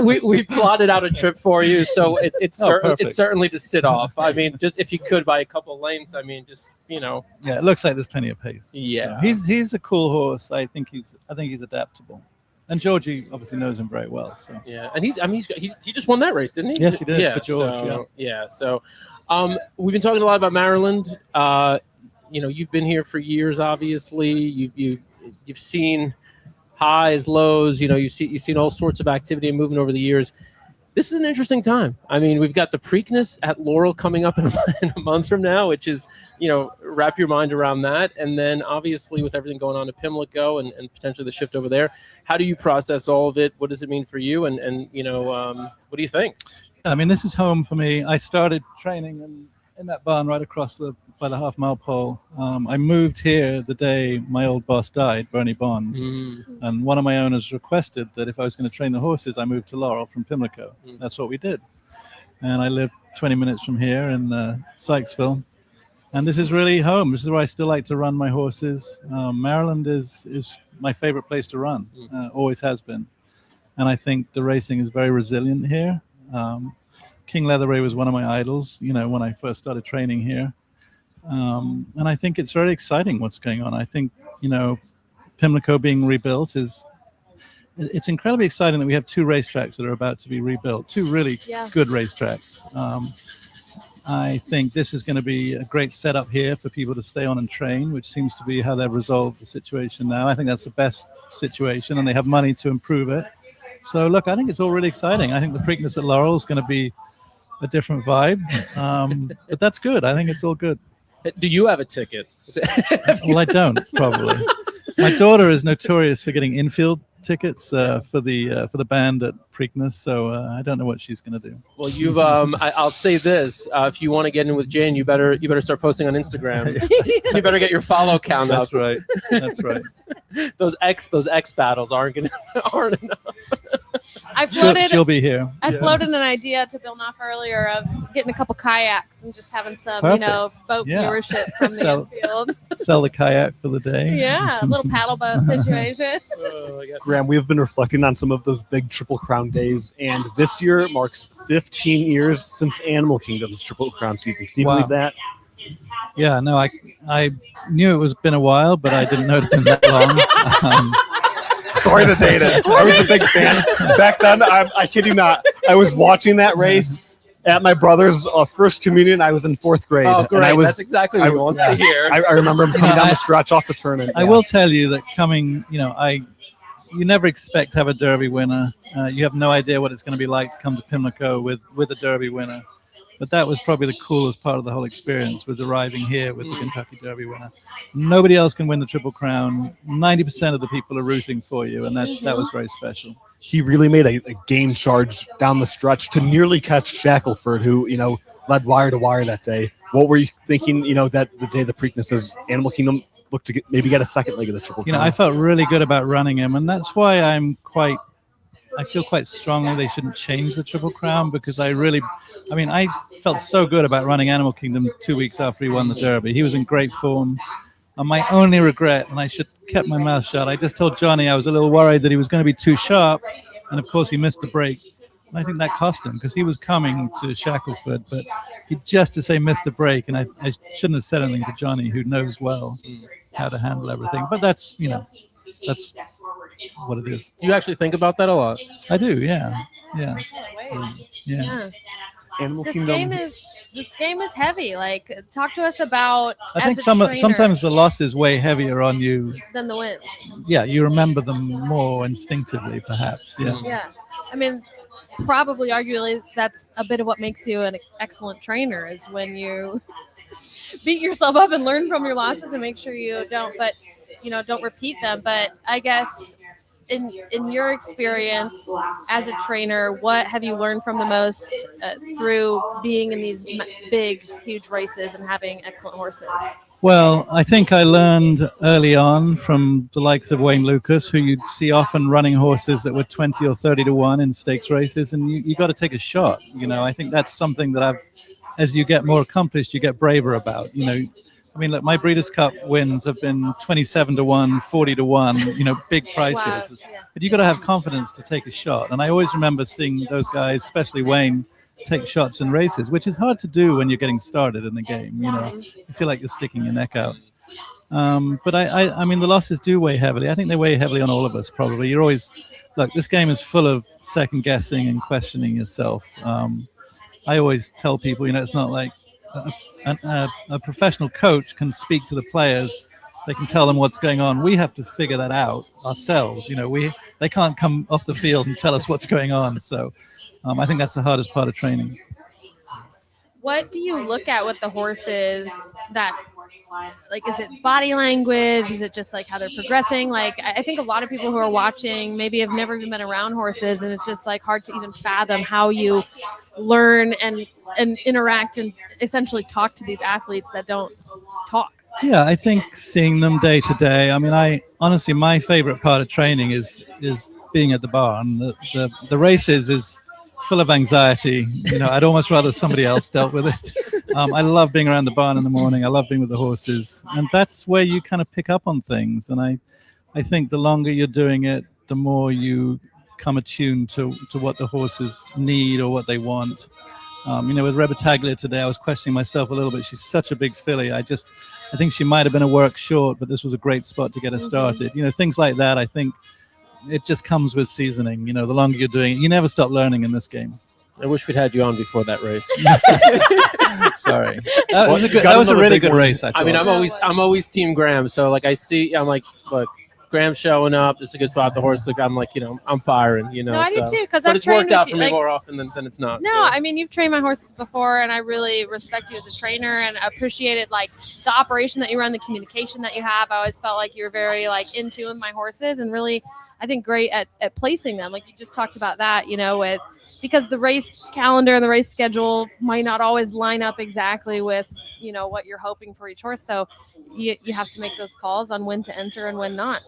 we plotted out a trip for you, so it's perfect. certainly to sit off. I mean, just if you could by a couple lanes. I mean, just Yeah, it looks like there's plenty of pace. Yeah. So he's a cool horse. I think he's adaptable. And Georgie obviously knows him very well. So yeah, and he just won that race, didn't he? Yes, he did, Yeah, for George, So we've been talking a lot about Maryland. You've been here for years. Obviously, you've seen highs, lows. You've seen all sorts of activity and movement over the years. This is an interesting time. I mean, we've got the Preakness at Laurel coming up in a month from now, which is, wrap your mind around that. And then obviously with everything going on at Pimlico and potentially the shift over there, how do you process all of it? What does it mean for you? And what do you think? I mean, this is home for me. I started training in that barn right across by the half-mile pole. I moved here the day my old boss died, Bernie Bond. And one of my owners requested that if I was going to train the horses, I moved to Laurel from Pimlico. That's what we did. And I live 20 minutes from here in Sykesville. And this is really home. This is where I still like to run my horses. Maryland is my favorite place to run, always has been. And I think the racing is very resilient here. King Leatherbury was one of my idols, when I first started training here. And I think it's very exciting what's going on. I think, Pimlico being rebuilt is it's incredibly exciting that we have 2 racetracks that are about to be rebuilt, 2 really good racetracks. I think this is going to be a great setup here for people to stay on and train, which seems to be how they've resolved the situation now. I think that's the best situation, and they have money to improve it. So, look, I think it's all really exciting. I think the Preakness at Laurel is going to be a different vibe, but that's good. I think it's all good. Do you have a ticket? Well, I don't, probably. My daughter is notorious for getting infield tickets for the band at Preakness, so I don't know what she's going to do. Well, you've I'll say this: if you want to get in with Jane, you better start posting on Instagram. You better get your follow count up. That's right. That's right. those X battles aren't enough. She'll be here. I floated an idea to Bill Knopf earlier of getting a couple kayaks and just having some, boat viewership from the infield. Sell the kayak for the day. Yeah, a little paddle boat situation. Graham, we have been reflecting on some of those big Triple Crown days, and this year marks 15 years since Animal Kingdom's Triple Crown season. Can you believe that? Yeah, no, I knew it was been a while, but I didn't know it had been that long. Sorry to date it. I was a big fan. Back then, I kid you not, I was watching that race at my brother's first communion. I was in 4th grade. Oh, great. And That's exactly what he wants to hear. I remember him coming down the stretch off the turn. I will tell you that you never expect to have a Derby winner. You have no idea what it's going to be like to come to Pimlico with a Derby winner. But that was probably the coolest part of the whole experience, was arriving here with the Kentucky Derby winner. Nobody else can win the Triple Crown. 90% of the people are rooting for you, and that was very special. He really made a game charge down the stretch to nearly catch Shackelford, who, led wire to wire that day. What were you thinking, that the day the Preakness' Animal Kingdom looked to maybe get a second leg of the Triple Crown? I felt really good about running him, and that's why I feel quite strongly they shouldn't change the Triple Crown, because I felt so good about running Animal Kingdom 2 weeks after he won the Derby. He was in great form. And my only regret, and I should have kept my mouth shut, I just told Johnny I was a little worried that he was going to be too sharp. And of course, he missed the break. And I think that cost him, because he was coming to Shackelford, but he just to say missed the break. And I shouldn't have said anything to Johnny, who knows well how to handle everything. But that's what it is. Do you actually think about that a lot? I do, yeah. This game is heavy. Like, talk to us about. I think sometimes the losses weigh heavier on you than the wins. Yeah, you remember them more instinctively, perhaps. Yeah. Yeah, I mean, probably arguably that's a bit of what makes you an excellent trainer, is when you beat yourself up and learn from your losses and make sure you don't repeat them. But I guess in your experience as a trainer, what have you learned from the most through being in these big, huge races and having excellent horses? Well, I think I learned early on from the likes of Wayne Lucas, who you'd see often running horses that were 20 or 30 to 1 in stakes races, and you got to take a shot. I think that's something that as you get more accomplished, you get braver about. Look, my Breeders' Cup wins have been 27 to 1, 40 to 1, big prices. Wow. Yeah. But you got to have confidence to take a shot. And I always remember seeing those guys, especially Wayne, take shots in races, which is hard to do when you're getting started in the game. You feel like you're sticking your neck out. But the losses do weigh heavily. I think they weigh heavily on all of us, probably. You're always, this game is full of second guessing and questioning yourself. I always tell people, it's not like a professional coach can speak to the players. They can tell them what's going on. We have to figure that out ourselves. They can't come off the field and tell us what's going on. So I think that's the hardest part of training. What do you look at with the horses that, is it body language? Is it just how they're progressing? I think a lot of people who are watching maybe have never even been around horses, and it's just hard to even fathom how you learn and interact and essentially talk to these athletes that don't talk. Yeah, I think seeing them day to day. I honestly, my favorite part of training is being at the barn. The races is full of anxiety. I'd almost rather somebody else dealt with it. I love being around the barn in the morning. I love being with the horses, and that's where you kind of pick up on things. And I think the longer you're doing it, the more you come attuned to what the horses need or what they want. With Rebetaglia today, I was questioning myself a little bit. She's such a big filly. I think she might have been a work short, but this was a great spot to get her started. Things like that, I think, it just comes with seasoning. The longer you're doing it, you never stop learning in this game. I wish we'd had you on before that race. Sorry, that was a really good race. I mean, I'm always Team Graham. So like I'm like, look, Graham's showing up. This is a good spot. The horse, like I'm like, I'm firing. No, I do too. Because but I've it's trained worked out with for you, me more often than it's not. No, so. I mean, you've trained my horses before, and I really respect you as a trainer and appreciated like the operation that you run, the communication that you have. I always felt like you were very like in tune with my horses, and really, I think great at placing them. Like you just talked about that, because the race calendar and the race schedule might not always line up exactly with what you're hoping for each horse. So you have to make those calls on when to enter and when not.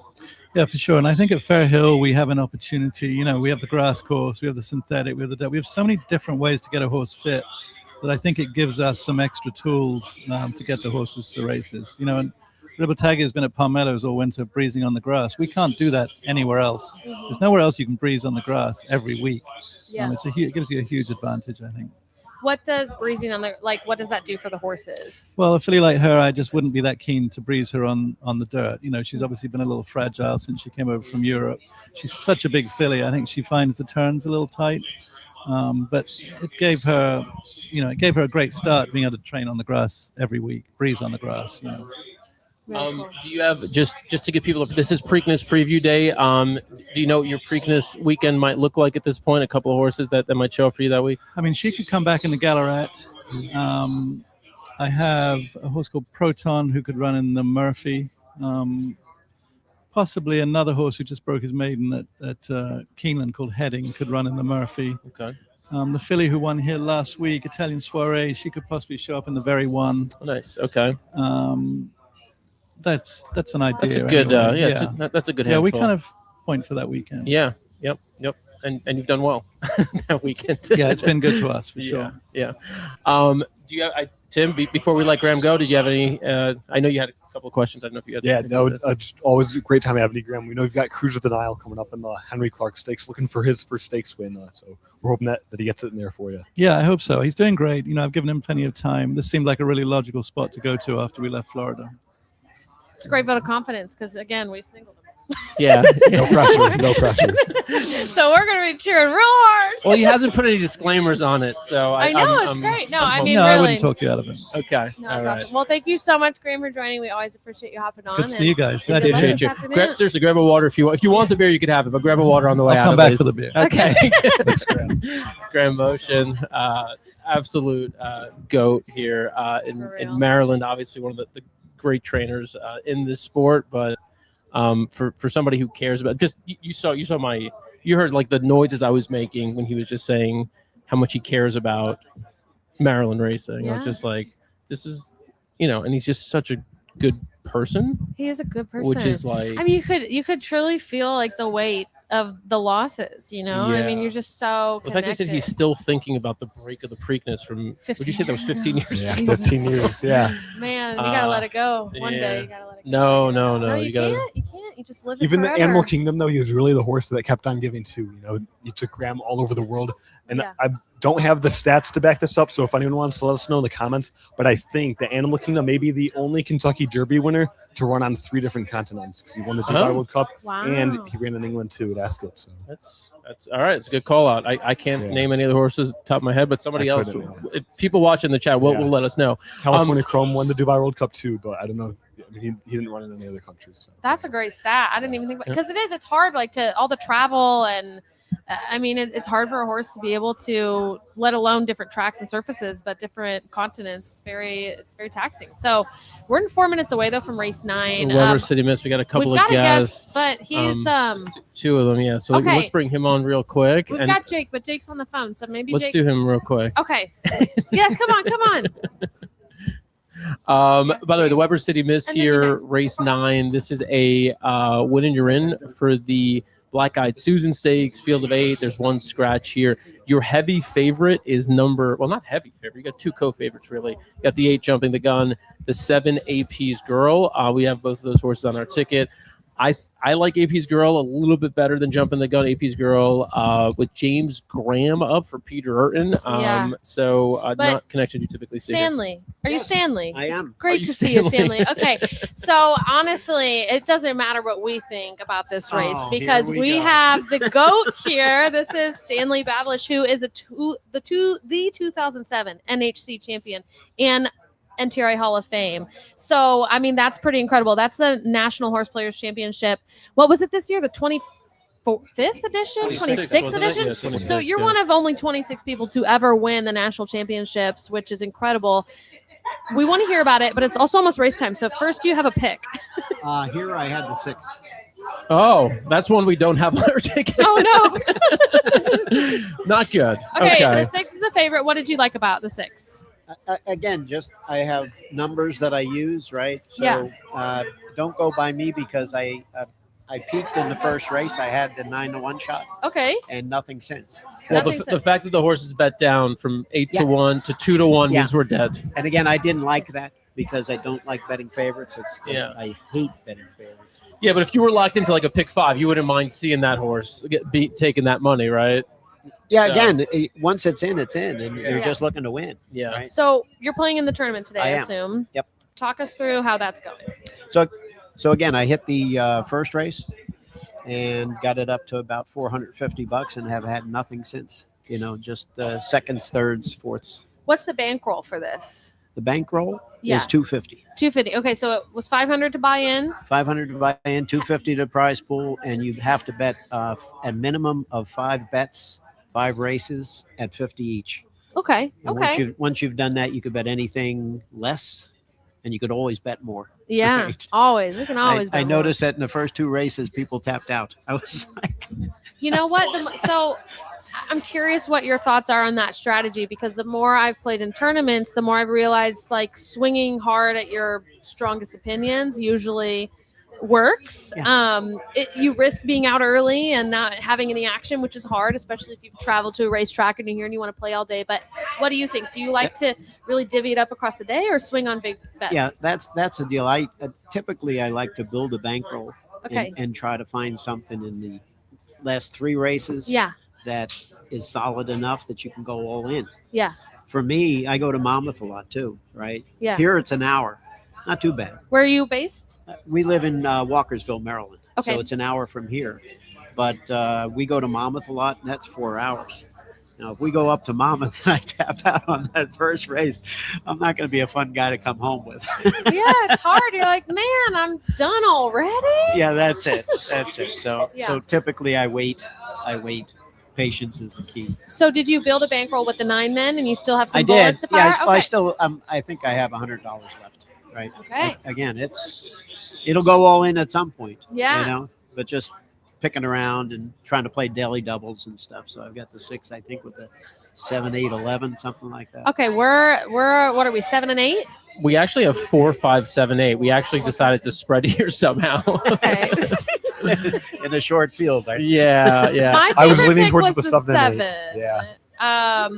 Yeah, for sure. And I think at Fair Hill, we have an opportunity. We have the grass course, we have the synthetic, we have the dirt. We have so many different ways to get a horse fit that I think it gives us some extra tools to get the horses to races. And Ribottaglia has been at Palmettos all winter breezing on the grass. We can't do that anywhere else. There's nowhere else you can breeze on the grass every week. Yeah. It gives you a huge advantage, I think. What does breezing on what does that do for the horses? Well, a filly like her, I just wouldn't be that keen to breeze her on the dirt. She's obviously been a little fragile since she came over from Europe. She's such a big filly. I think she finds the turns a little tight. But it gave her a great start being able to train on the grass every week, breeze on the grass. Cool. Do you have just to give people? This is Preakness Preview Day. Do you know what your Preakness weekend might look like at this point? A couple of horses that might show up for you that week. I mean, she could come back in the Gallarat. I have a horse called Proton who could run in the Murphy. Possibly another horse who just broke his maiden at Keeneland called Heading could run in the Murphy. Okay. The filly who won here last week, Italian Soiree, she could possibly show up in the Very One. Oh, nice. Okay. That's an idea. That's a good. Anyway. That's a good. Yeah, we handful. kind of point for that weekend. Yeah. Yep. And you've done well that weekend. Yeah, it's been good to us for sure. Yeah. Do you have Tim? Before we let Graham go, did you have any? I know you had a couple of questions. I don't know if you had. Yeah, no, just always a great time having you, Graham. We know you've got Cruise of the Nile coming up in the Henry Clark Stakes, looking for his first stakes win. So we're hoping that he gets it in there for you. Yeah, I hope so. He's doing great. I've given him plenty of time. This seemed like a really logical spot to go to after we left Florida. It's a great vote of confidence because again we've singled him. Yeah. No pressure. No pressure. So we're gonna be cheering real hard. Well, he hasn't put any disclaimers on it, so I know it's great. No, I mean no, really. I wouldn't talk you out of it. Okay. No, All right. awesome. Well, thank you so much, Graham, for joining. We always appreciate you hopping on. Good to see you guys. Glad to Appreciate you. Seriously, grab a water if you want the beer, you could have it, but grab a water on the way I'll out. come back for the beer. Okay. Thanks, Graham. Graham Motion, absolute goat here in Maryland. Obviously, one of the great trainers in this sport, but for somebody who cares about you heard like the noises I was making when he was just saying how much he cares about Maryland racing. Yeah. I was just like, this is, and he's just such a good person. He is a good person. Which is like, I mean, you could truly feel like the weight of the losses, I mean, you're just so the fact that he said he's still thinking about the break of the Preakness from, would you say that was 15 years? Yeah, 15 years, yeah. Man, you gotta let it go. One day you gotta let it go. No, you gotta. You can't. You just live it Even forever. the Animal Kingdom, though, he was really the horse that kept on giving too. You took Graham all over the world, and Yeah. I don't have the stats to back this up. So if anyone wants to let us know in the comments, but I think the Animal Kingdom may be the only Kentucky Derby winner to run on 3 different continents because he won the Dubai World Cup and he ran in England too at Ascot. So That's all right. It's a good call out. I can't name any of the horses top of my head, but somebody else. If people watching the chat will let us know. California Chrome won the Dubai World Cup too, but I don't know. I mean, he didn't run in any other countries. So. That's a great stat. I didn't even think about because it's hard, like to all the travel and I mean it's hard for a horse to be able to, let alone different tracks and surfaces, but different continents. It's very taxing. So we're 4 minutes away though from race 9. Weber City Miss. We got a couple of guests, but he's 2 of them. Yeah. So okay. Let's bring him on real quick. We've got Jake, but Jake's on the phone, so maybe let's Jake... do him real quick. Okay. Yeah, come on. By the way, the Weber City Miss here, race 9. This is a win and you're in for the Black-Eyed Susan Stakes, field of 8. There's one scratch here. Your heavy favorite is not heavy favorite. You got 2 co-favorites, really. You got the 8 Jumping the Gun, the 7 AP's Girl. We have both of those horses on our ticket. I I like AP's Girl a little bit better than Jumping the Gun. AP's Girl with James Graham up for Peter Urton. Yeah. So But not connections you typically see. Stanley, are you Stanley? I It's am. great Are you to see you, Stanley? Stanley. Okay, so honestly, it doesn't matter what we think about this race Oh, because here we we go. have the GOAT here. This is Stanley Bablish, who is the 2007 NHC champion and NTRA Hall of Fame. So, I mean, that's pretty incredible. That's the National Horse Players Championship. What was it this year? The 25th edition? 26th wasn't it? edition? Yeah, 26, So you're yeah. one of only 26 people to ever win the national championships, which is incredible. We want to hear about it, but it's also almost race time. So first, do you have a pick? Here I had the 6. Oh, that's one we don't have on our ticket. Oh, no. Not good. Okay, the 6 is the favorite. What did you like about the 6? Again, just I have numbers that I use, right? So Yeah. don't go by me because I peaked in the first race. I had the 9-1 shot Okay. and nothing since. Well, That makes the sense. fact that the horses bet down from 8 Yeah. to 1 to 2 to 1 Yeah. means we're dead. And again, I didn't like that because I don't like betting favorites. Yeah. I hate betting favorites. Yeah, but if you were locked into like a pick 5, you wouldn't mind seeing that horse get beat, taking that money, right? Yeah, So- again, once it's in, and you're Yeah. just looking to win. Yeah. Right? So you're playing in the tournament today, I I am. assume. Yep. Talk us through how that's going. So again, I hit the first race and got it up to about $450 and have had nothing since. You know, just seconds, thirds, fourths. What's the bankroll for this? The bankroll Yeah. is $250. 250. Okay, so it was 500 to buy in. 500 to buy in, 250 to prize pool, and you have to bet a minimum of 5 bets, 5 races at 50 each. Okay. And Okay. once you've done that, you could bet anything less, and you could always bet more. Yeah. Right. Always. We can always. I bet more. noticed that in the first 2 races, people tapped out. I was like, You know what? So I'm curious what your thoughts are on that strategy because the more I've played in tournaments, the more I've realized like swinging hard at your strongest opinions usually works. You risk being out early and not having any action, which is hard, especially if you've traveled to a racetrack and you're here and you want to play all day. But what do you think? Do you like to really divvy it up across the day or swing on big bets? yeah, that's a deal. I typically I like to build a bankroll Okay. and try to find something in the last 3 races Yeah. that is solid enough that you can go all in. Yeah. For me, I go to Monmouth a lot too, right? Yeah. Here it's an hour. Not too bad. Where are you based? We live in Walkersville, Maryland. Okay. So it's an hour from here. But we go to Monmouth a lot, and that's 4 hours. Now, if we go up to Monmouth and I tap out on that first race, I'm not going to be a fun guy to come home with. Yeah, it's hard. You're like, man, I'm done already. Yeah, that's it. That's it. So Yeah. so typically I wait. Patience is the key. So did you build a bankroll with the 9 then, and you still have some I did. bullets to fire? Yeah, I Okay. still I think I have $100 left. Right. Okay. Again, it'll go all in at some point. Yeah. You know, but just picking around and trying to play daily doubles and stuff. So I've got the 6, I think, with the 7, 8, 11, something like that. Okay, we're what are we, 7 and 8? We actually have 4, 5, 7, 8. We actually decided to spread here somehow. Okay. In a short field. Yeah. My I was favorite leaning pick towards was the 7 and 8. 7. Yeah.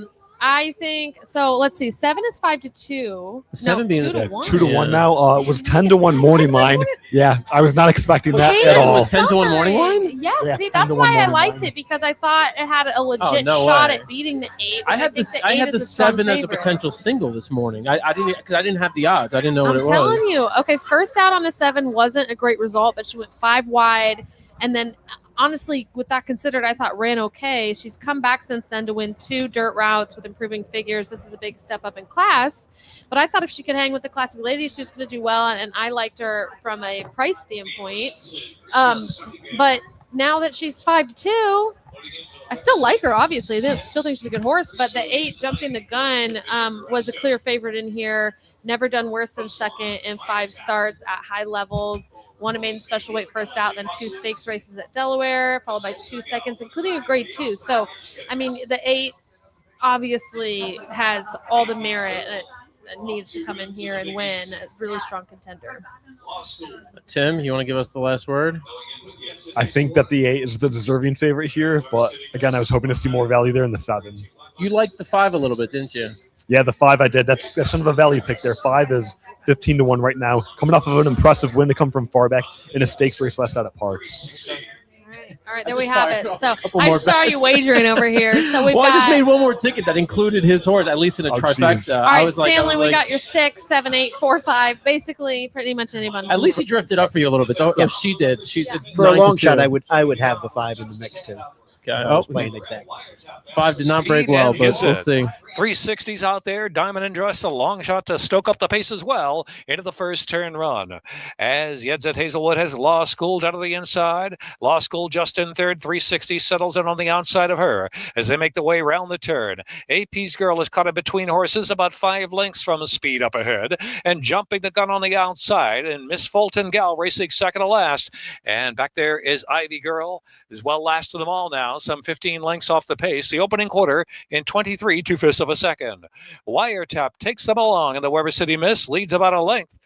I think so. Let's see. 7 is 5 to 2. 7 no, being 2 to the- 1. 2 to Yeah. 1 now. It was 10 to 1 morning line. Yeah, I was not expecting that Hey, at all. 10 to 1 morning line? Yes, Yeah, see, 10 that's to why 1 I morning liked line. it because I thought it had a legit no shot way. at beating the 8. I had think this. the I 8 had is the a strong 7 as a favorite. potential single this morning. I didn't because I didn't have the odds. I didn't know what I'm it was. telling you. Okay, first out on the 7 wasn't a great result, but she went 5 wide, and then honestly, with that considered, I thought ran okay. She's come back since then to win 2 dirt routes with improving figures. This is a big step up in class, but I thought if she could hang with the classic ladies, she was going to do well, and I liked her from a price standpoint. But now that she's 5 to 2, I still like her, obviously. I still think she's a good horse, but the 8 jumping the gun was a clear favorite in here. Never done worse than second in 5 starts at high levels. Won a maiden special weight first out, then 2 stakes races at Delaware, followed by 2 seconds, including a grade 2. So, I mean, the 8 obviously has all the merit it needs to come in here and win. A really strong contender. Tim, you want to give us the last word? I think that the 8 is the deserving favorite here, but again, I was hoping to see more value there in the 7. You liked the 5 a little bit, didn't you? Yeah, the 5 I did. That's some of a value pick there. 5 is 15-1 right now. Coming off of an impressive win to come from far back in a stakes race last out at Parks. All right, there we have it. So couple I more saw you bets. wagering over here. So we've Well, I got. just made one more ticket that included his horse, at least in a Oh, trifecta. geez. All I right, was like, Stanley, we got your 6, 7, 8, 4, 5. Basically, pretty much anybody. At least he drifted up for you a little bit. Though she did. She did For a 9 long to shot, 2. I would have the 5 in the mix too. Okay. I was Oh, playing exactly. 5 did not break Speed well, and but gets we'll it. see. 360s out there. Diamond and Dress, a long shot to stoke up the pace as well into the first turn run. As Yedzet Hazelwood has Law School down to the inside. Law School just in third. 360 settles in on the outside of her as they make the way round the turn. AP's Girl is caught in between horses, about 5 lengths from Speed up ahead, and jumping the gun on the outside. And Miss Fulton Gal racing second to last. And back there is Ivy Girl, is well last of them all now, some 15 lengths off the pace. The opening quarter in 23 2/5 of a second. Wiretap takes them along, and the Weber City Miss leads about a length.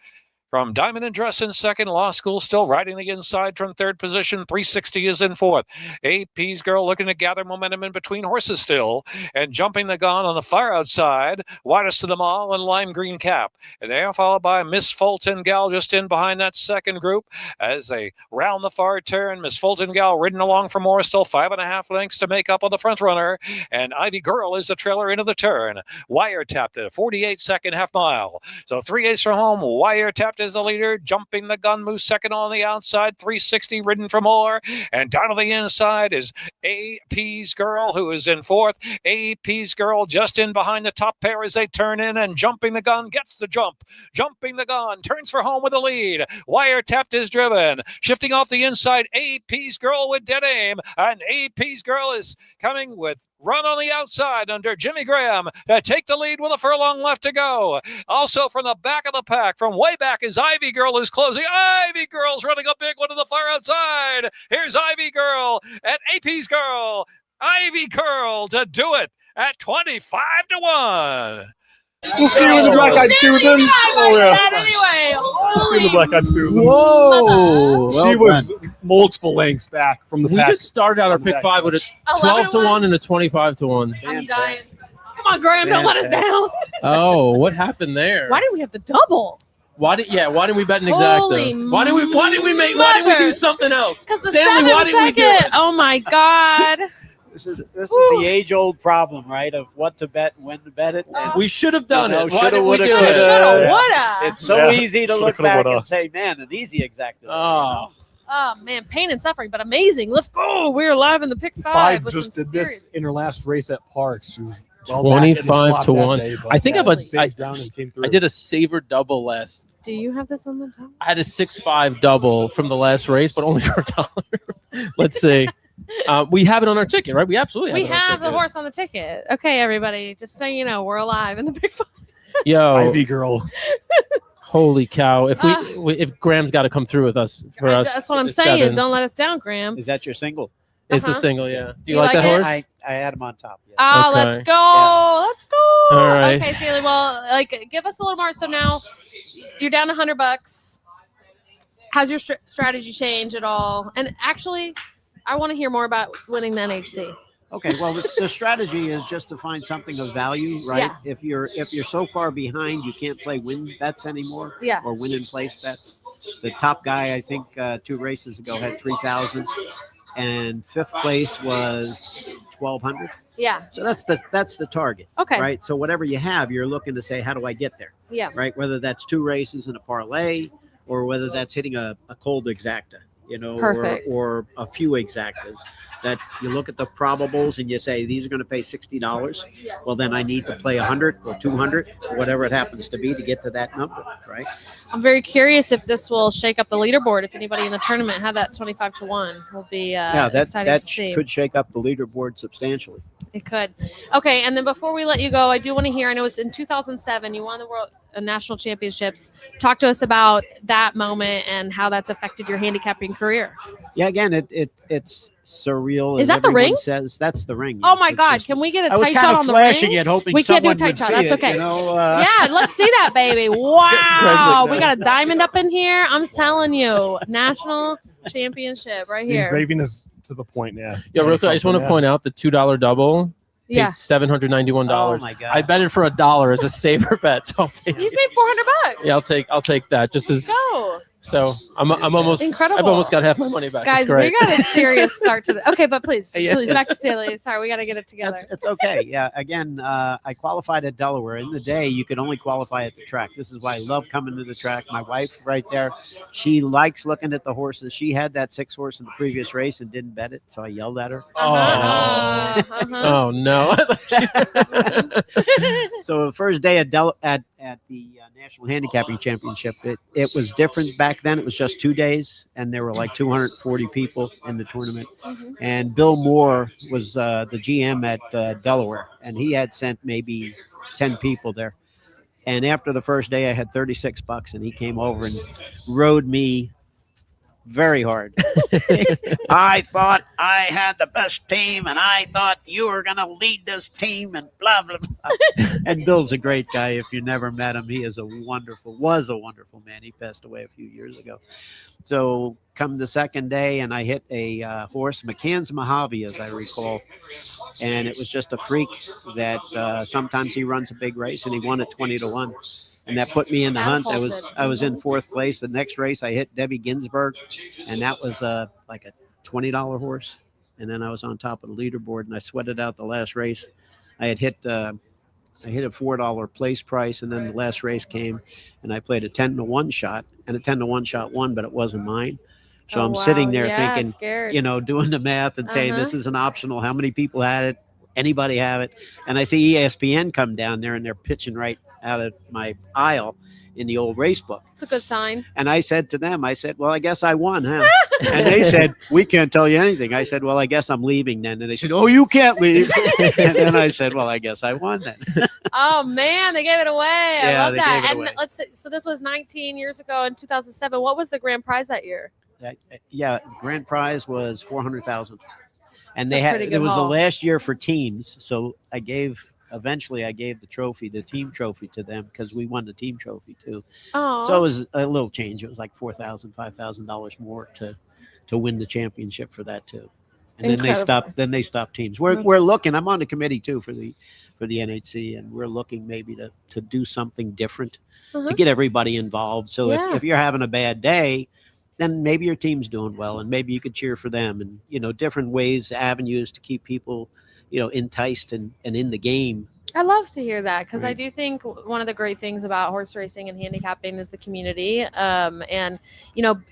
From Diamond and Dress in second, Law School still riding the inside from third position. 360 is in fourth. AP's Girl looking to gather momentum in between horses still, and jumping the gun on the far outside, widest of them all, and Lime Green Cap. And they are followed by Miss Fulton Gal just in behind that second group as they round the far turn. Miss Fulton Gal ridden along for more, still 5.5 lengths to make up on the front runner, and Ivy Girl is the trailer into the turn. Wiretapped at a 48-second half mile. So 3/8 from home. Wiretapped is the leader, jumping the gun, moves second on the outside, 360 ridden for more, and down to the inside is AP's Girl, who is in fourth. AP's Girl just in behind the top pair as they turn in, and jumping the gun gets the jump, jumping the gun, turns for home with the lead. Wiretapped is driven, shifting off the inside, AP's Girl with dead aim, and AP's Girl is coming with run on the outside under Jimmy Graham to take the lead with a furlong left to go. Also from the back of the pack, from way back, is Ivy Girl, who's closing. Ivy Girl's running a big one to the far outside. Here's Ivy Girl and AP's Girl. Ivy Girl to do it at 25-1. We'll see you in the Black-Eyed Susans. Oh, yeah. Anyway, We'll see you in the Black-Eyed Susans. Whoa. She was multiple lengths back from the We pack. just started out our pick 5 with a 12-1 and a 25-1. I'm dying. Come on, Graham, don't let us down. Oh, what happened there? Why didn't we have the double? Why didn't we bet an Holy exacta? Why did we do something else? Because the Stanley, why didn't we do it? Oh my God. This is the age-old problem, right? Of what to bet and when to bet it. And, We should have done it. Why shoulda, didn't we woulda, do coulda. it? Shoulda, woulda. It's so Yeah. easy to Shoulda, look coulda, back woulda. and say, man, an easy exacta. Oh. Oh man, pain and suffering, but amazing. Let's go. We're live in the pick 5. 5 with just some did this serious- in her last race at Parks. She was well back in the 25 slot to that 1. day, but I think saved ground and came through. I did a saver double last. Do you have this on the top? I had a 6-5 double from the last race, but only for $1. Let's see. We have it on our ticket, right? We absolutely We have it on our have the ticket. horse on the ticket. Okay, everybody, just so you know, we're alive in the pick 5. Yo, Ivy Girl. holy cow! If Graham's got to come through with us for us, That's what I'm it's saying. 7. Don't let us down, Graham. Is that your single? It's a Uh-huh. single, yeah. Do you You like like that it? horse? I had him on top. Yes. Oh, Okay. let's go. Let's go. All right. Okay, Stanley. Well, give us a little more. So now you're down $100. How's your strategy change at all? And actually, I want to hear more about winning the NHC. Okay, well, the strategy is just to find something of value, right? Yeah. If you're so far behind, you can't play win bets anymore. Yeah. Or win in place bets. The top guy, I think, 2 races ago had 3,000, and 5th place was 1,200. Yeah. So that's the target. Okay. Right. So whatever you have, you're looking to say, how do I get there? Yeah. Right. Whether that's 2 races and a parlay, or whether that's hitting a cold exacta, Perfect. or a few exactas. That you look at the probables and you say, these are going to pay $60. Well, then I need to play 100 or 200 or whatever it happens to be to get to that number, right? I'm very curious if this will shake up the leaderboard. If anybody in the tournament had that 25-1, will be exciting to see. Could shake up the leaderboard substantially. It could. Okay, and then before we let you go, I do want to hear. I know it was in 2007. You won the world national championships. Talk to us about that moment and how that's affected your handicapping career. Yeah, again, it's surreal. Is as that the everyone ring? Says that's the ring. Oh yeah. my It's God! just- Can we get a I was tight kind shot of on the flashing ring? it, hoping We can't do a someone tight would shot. see That's it, okay. you know, Yeah, let's see that, baby. Wow, we got a diamond up in here. I'm telling you, national championship right The here. engraving is to the point, yeah. Yo, real quick, I just want to point out the $2 double. Yeah. paid $791. Oh my God. I bet it for $1 as a saver bet. So I'll take He's it. made $400. Yeah, I'll take that. Just as Go. so I'm almost Incredible. I've almost got half my money back. Guys, It's great. we got a serious start to the. Okay, but please, Yeah. please, back to Staley. Sorry, we got to get it together. It's okay. Yeah. Again, I qualified at Delaware. In the day, you could only qualify at the track. This is why I love coming to the track. My wife, right there, she likes looking at the horses. She had that 6 horse in the previous race and didn't bet it, so I yelled at her. Oh no! So the first day at the National Handicapping Championship, it was different back then. It was just 2 days, and there were like 240 people in the tournament. And Bill Moore was the GM at Delaware, and he had sent maybe 10 people there. And after the first day, I had $36, and he came over and rode me very hard. I thought I had the best team, and I thought you were going to lead this team, and blah, blah, blah. And Bill's a great guy. If you never met him, he was a wonderful man. He passed away a few years ago. So come the second day, and I hit a horse, McCann's Mojave, as I recall. And it was just a freak that sometimes he runs a big race, and he won at 20-1. And that put me in the hunt. I was in 4th place. The next race, I hit Debbie Ginsburg, and that was like a $20 horse. And then I was on top of the leaderboard, and I sweated out the last race. I hit a $4 place price, and then the last race came, and I played a 10-1 shot, and a 10-1 shot won, but it wasn't mine. So I'm sitting there thinking, scared. doing the math and saying this is an optional. How many people had it? Anybody have it? And I see ESPN come down there, and they're pitching right out of my aisle in the old race book. It's a good sign. And I said to them, well, I guess I won, huh? And they said, we can't tell you anything. I said, well, I guess I'm leaving then. And they said, oh, you can't leave. And then I said, well, I guess I won then. Oh man, they gave it away. I Yeah, love they that. gave it And away. let's see, so this was 19 years ago in 2007. What was the grand prize that year? Yeah, grand prize was $400,000. And That's a pretty it good was the haul. last year for teams. So eventually I gave the team trophy to them because we won the team trophy too. Oh, So it was a little change. It was like $4,000, $5,000 more to win the championship for that too. And Incredible. then they stopped teams. We're looking. I'm on the committee too for the NHC, and we're looking maybe to do something different to get everybody involved. So if you're having a bad day, then maybe your team's doing well, and maybe you could cheer for them, and different ways, avenues to keep people enticed and in the game. I love to hear that because I Right. do think one of the great things about horse racing and handicapping is the community, and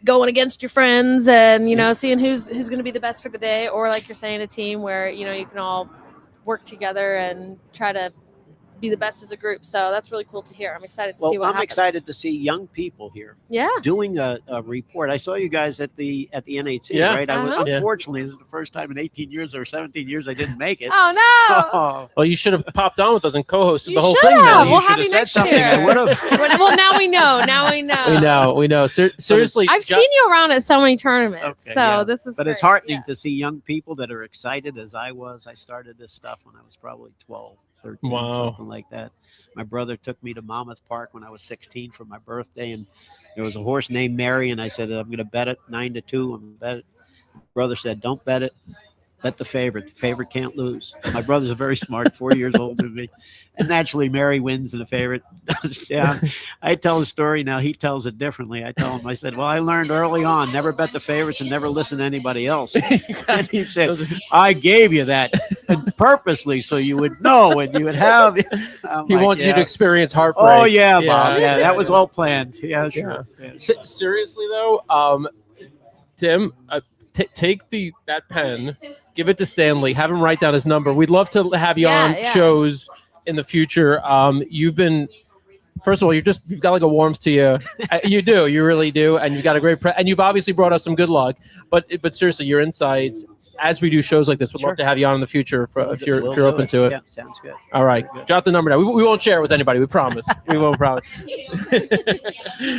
going against your friends and seeing who's going to be the best for the day, or like you're saying, a team where you can all work together and try to be the best as a group. So that's really cool to hear. I'm excited to see what I'm happens. excited to see young people here Yeah. doing a report. I saw you guys at the NHC, Yeah. right? Uh-huh. Unfortunately, this is the first time in 18 years or 17 years I didn't make it. Oh no. Oh, Well, you should have popped on with us and co-hosted You the whole should thing. have. Then. We'll you have should you have said next something. year. I would have. Well, now we know. Now we know. We know. Seriously, I've seen you around at so many tournaments, Okay, so yeah. this is. But it's great. heartening Yeah. to see young people that are excited as I was. I started this stuff when I was probably 12, 13, Wow. something like that. My brother took me to Monmouth Park when I was 16 for my birthday, and there was a horse named Mary, and I said, I'm going to bet it 9-2. I'm going to bet it. My brother said, don't bet it. Bet the favorite. The favorite can't lose. My brother's very smart, 4 years older than me. And naturally, Mary wins and the favorite goes down. I tell the story now. He tells it differently. I tell him, I said, well, I learned early on, never bet the favorites and never listen to anybody else. And he said, I gave you that purposely so you would know and you would have. He wanted you to experience heartbreak. Oh, yeah, Bob. Yeah, that was all planned. Yeah, sure. Yeah. Seriously though, Tim, take that pen, give it to Stanley, have him write down his number. We'd love to have you on shows in the future. You've been, first of all, you've got like a warmth to you. You really do, and you've got a great and you've obviously brought us some good luck. But seriously, your insights as we do shows like this, would love to have you on in the future if you're open to it. Yeah, sounds good. All right, jot the number down. We won't share it with anybody. We promise. We won't promise.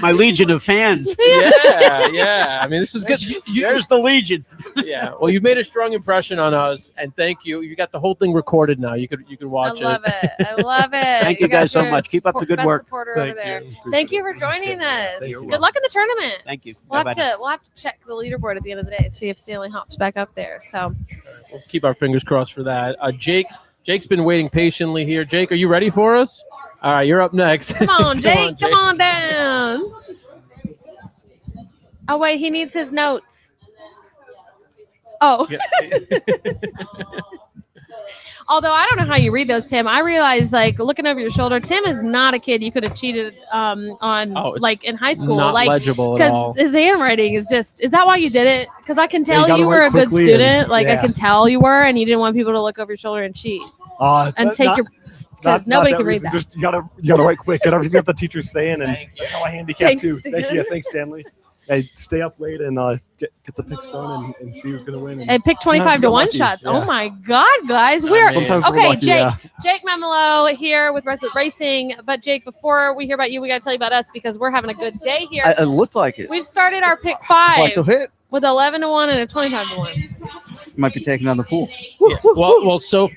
My legion of fans. Yeah. I mean, this is good. There's the legion. Yeah. Well, you've made a strong impression on us, and thank you. You got the whole thing recorded now. You could watch it. I love it. Thank you guys so much. Keep up the good best work. Supporter Thank over there. you. Thank you for joining us. You're Good luck in the tournament. Thank you. We'll Bye-bye. have to check the leaderboard at the end of the day, see if Stanley hops back up there. So We'll keep our fingers crossed for that. Jake, Jake's been waiting patiently here. Jake, are you ready for us? All right, you're up next. Come on, Jake. Come on down. Oh, wait, he needs his notes. Oh. Although I don't know how you read those, Tim. I realized, like, looking over your shoulder, Tim is not a kid you could have cheated on, like, in high school. Not like, legible at all. Because his handwriting is just, is that why you did it? Because I can tell gotta you were write a good quickly student. and- Like, I yeah. can tell you were, and you didn't want people to look over your shoulder and cheat. And take your, because nobody can read that. Just you gotta write quick. Get everything that the teacher's saying, and that's how I handicap Thanks, too. Stan. Thank you. Thanks, Stanley. Hey, stay up late and get the picks done and see who's gonna win. And pick 25 to 1 shots. Yeah. Oh my God, guys. We're Sometimes we're okay. lucky, Jake, yeah. Jake Memolo here with Resident Racing. But Jake, before we hear about you, we got to tell you about us because we're having a good day here. It looked like it. We've started our pick 5 Like the hit. with 11 to 1 and a 25 to 1. Might be taking on the pool. Yeah. Well, so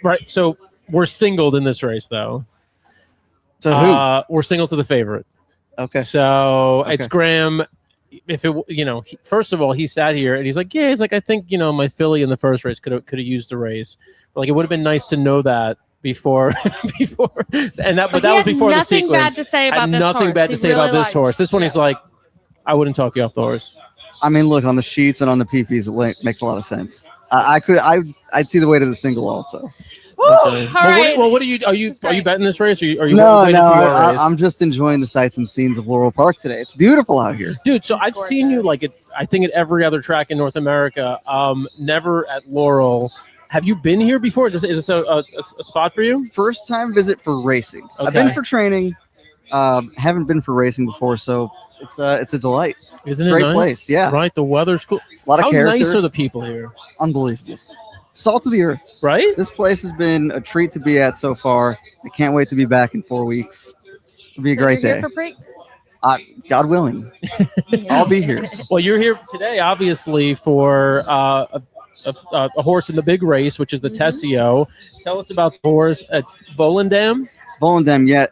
we're singled in this race, though. So who? We're singled to the favorite. Okay. So it's Okay. Graham. If it, first of all, he sat here and he's like, I think, my filly in the first race could have used the race. Like, it would have been nice to know that before, and that, but that was before the sequence. Nothing bad to say about this nothing horse. bad to He say really about this liked- horse. This one, he's like, I wouldn't talk you off the horse. I mean, look, on the sheets and on the PPs, it makes a lot of sense. I'd see the way to the single also. Woo! Okay. All Well, right. what are you betting this race? Or are you No, waiting for your race? I'm just enjoying the sights and scenes of Laurel Park today. It's beautiful out here. Dude, so I've seen you I think at every other track in North America, never at Laurel. Have you been here before? Is this a spot for you? First time visit for racing. I've been for training. Haven't been for racing before, so it's a delight. Isn't it Great nice? place, yeah. Right, the weather's cool. A lot of How character. nice are the people here? Unbelievable. Salt of the earth. Right? This place has been a treat to be at so far. I can't wait to be back in 4 weeks. It'll be a great you're day. here for Preak? God willing. I'll be here. Well, you're here today, obviously, for a horse in the big race, which is the Tessio. Tell us about the horse at Volendam. Volendam, yeah.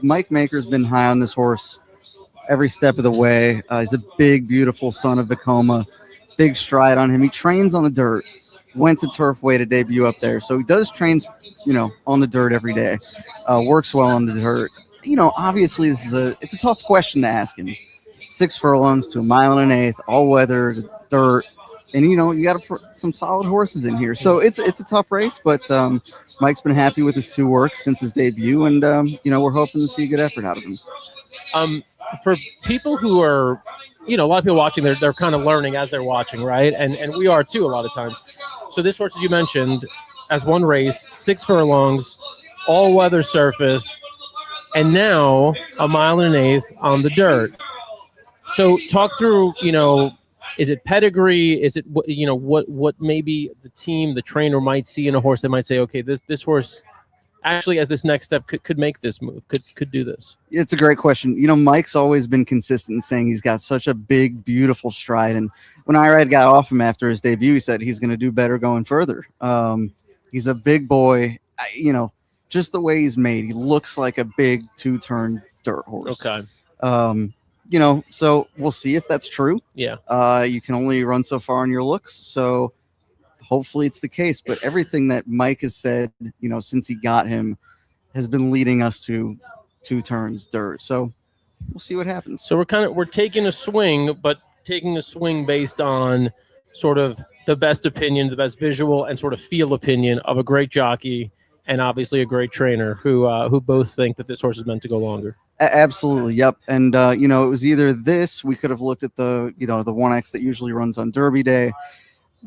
Mike Maker's been high on this horse every step of the way. He's a big, beautiful son of Vekoma. Big stride on him. He trains on the dirt. Went to Turfway to debut up there. So he does trains, on the dirt every day. Works well on the dirt. Obviously it's a tough question to ask him. 6 furlongs to 1.1 miles, all weather, dirt. And you got to put some solid horses in here. So it's a tough race, but Mike's been happy with his 2 works since his debut, and we're hoping to see a good effort out of him. For people who are, a lot of people watching, they're kind of learning as they're watching, right? And we are too a lot of times. So this horse, as you mentioned, as one race, 6 furlongs, all weather surface, and now 1.1 miles on the dirt. So talk through, is it pedigree? Is it what maybe the team, the trainer might see in a horse that might say, okay, this horse actually as this next step could make this move, could do this? It's a great question. Mike's always been consistent in saying he's got such a big, beautiful stride. And when Irad got off him after his debut, he said he's going to do better going further. He's a big boy. Just the way he's made, he looks like a big 2-turn dirt horse. Okay. So we'll see if that's true. Yeah. You can only run so far on your looks. So hopefully it's the case. But everything that Mike has said, since he got him, has been leading us to 2 turns dirt. So we'll see what happens. So we're taking a swing, but taking a swing based on sort of the best opinion, the best visual and sort of feel opinion of a great jockey and obviously a great trainer who both think that this horse is meant to go longer. Absolutely. Yep. And, it was either this, we could have looked at the 1X that usually runs on Derby Day.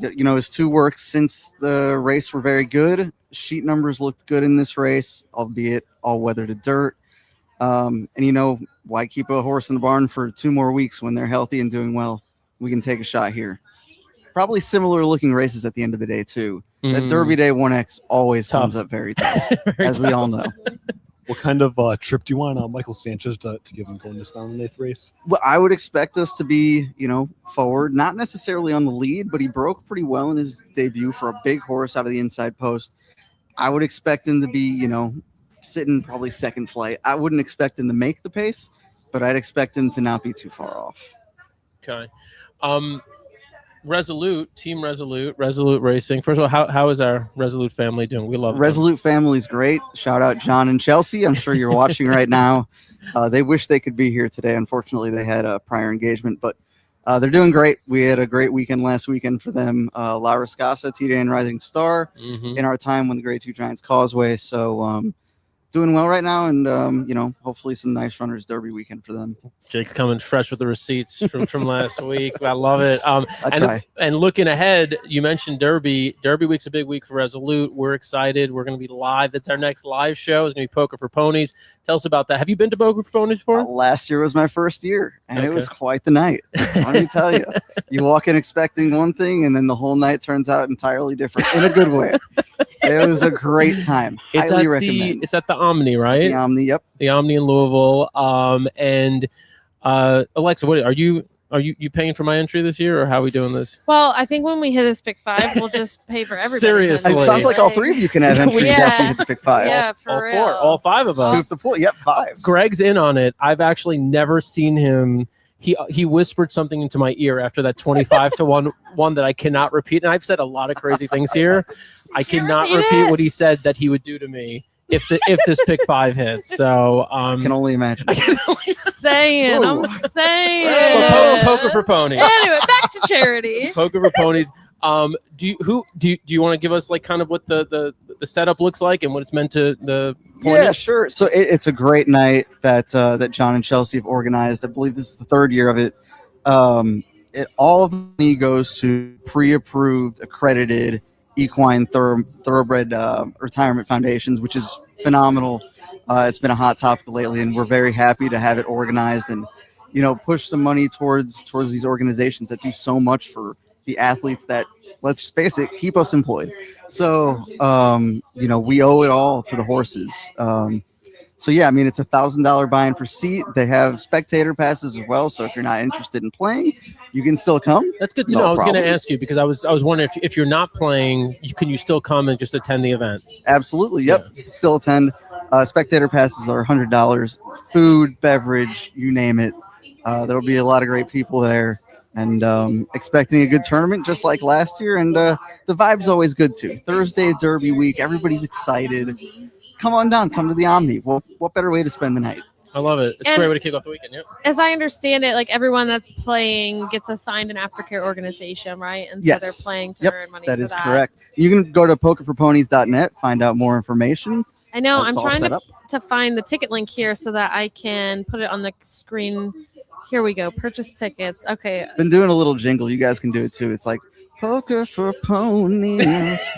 His 2 works since the race were very good. Sheet numbers looked good in this race, albeit all weather to dirt. And why keep a horse in the barn for 2 more weeks when they're healthy and doing well? We can take a shot here. Probably similar looking races at the end of the day too. That Derby Day 1X always comes up very tough, as we all know. What kind of trip do you want Michael Sanchez to give him going this mountain 8th race? Well, I would expect us to be, forward, not necessarily on the lead, but he broke pretty well in his debut for a big horse out of the inside post. I would expect him to be, sitting probably second flight. I wouldn't expect him to make the pace, but I'd expect him to not be too far off. Okay. Team Resolute Racing. First of all, how is our Resolute family doing? We love Resolute family's great. Shout out John and Chelsea. I'm sure you're watching right now. They wish they could be here today. Unfortunately, they had a prior engagement, but they're doing great. We had a great weekend last weekend for them. La Rascasa, T-Day and Rising Star in our time when the Grade 2 Giants Causeway. So doing well right now, and hopefully some nice runners derby weekend for them. Jake's coming fresh with the receipts from last week. I love it. Try. And looking ahead, you mentioned Derby. Derby week's a big week for Resolute. We're excited. We're going to be live. That's our next live show. It's going to be Poker for Ponies. Tell us about that. Have you been to Poker for Ponies before? Last year was my first year, and it was quite the night. Let me tell you. You walk in expecting one thing, and then the whole night turns out entirely different in a good way. It was a great time. Highly recommend. It's at the Omni, right? The Omni, yep. The Omni in Louisville. And Alexa, what are you paying for my entry this year, or how are we doing this? Well, I think when we hit this pick 5, we'll just pay for everybody. Seriously. It sounds like all 3 of you can have entries after you hit the pick 5. Yeah, for all real. 4, all 5 of us. Scoop the pool. Yep, 5. Greg's in on it. I've actually never seen him. He whispered something into my ear after that 25-1 one that I cannot repeat. And I've said a lot of crazy things here. I cannot repeat what he said that he would do to me if this pick 5 hits. So I can only imagine. I'm saying. Poker for Ponies. Anyway, back to charity. Poker for Ponies. Do you want to give us like kind of what the setup looks like and what it's meant to the point? Yeah, sure. So it's a great night that John and Chelsea have organized. I believe this is the 3rd year of it. All of the money goes to pre-approved, accredited equine thoroughbred retirement foundations, which is phenomenal. It's been a hot topic lately, and we're very happy to have it organized and push some money towards these organizations that do so much for the athletes that, let's face it, keep us employed. So we owe it all to the horses. So yeah, I mean, it's $1,000 buy-in per seat. They have spectator passes as well. So if you're not interested in playing, you can still come. That's good to know. I was going to ask you because I was wondering if you're not playing, can you still come and just attend the event? Absolutely. Yep. Yeah. Still attend. Spectator passes are $100. Food, beverage, you name it. There will be a lot of great people there, and expecting a good tournament just like last year. And the vibe's always good too. Thursday Derby week, everybody's excited. Come on down. Come to the Omni. Well, what better way to spend the night? I love it. It's a great way to kick off the weekend. Yep. As I understand it, like everyone that's playing gets assigned an aftercare organization, right? And yes. So they're playing to earn money. That is correct. You can go to pokerforponies.net, find out more information. I know. I'm trying to find the ticket link here so that I can put it on the screen. Here we go. Purchase tickets. Okay. Been doing a little jingle. You guys can do it too. It's like Poker for Ponies.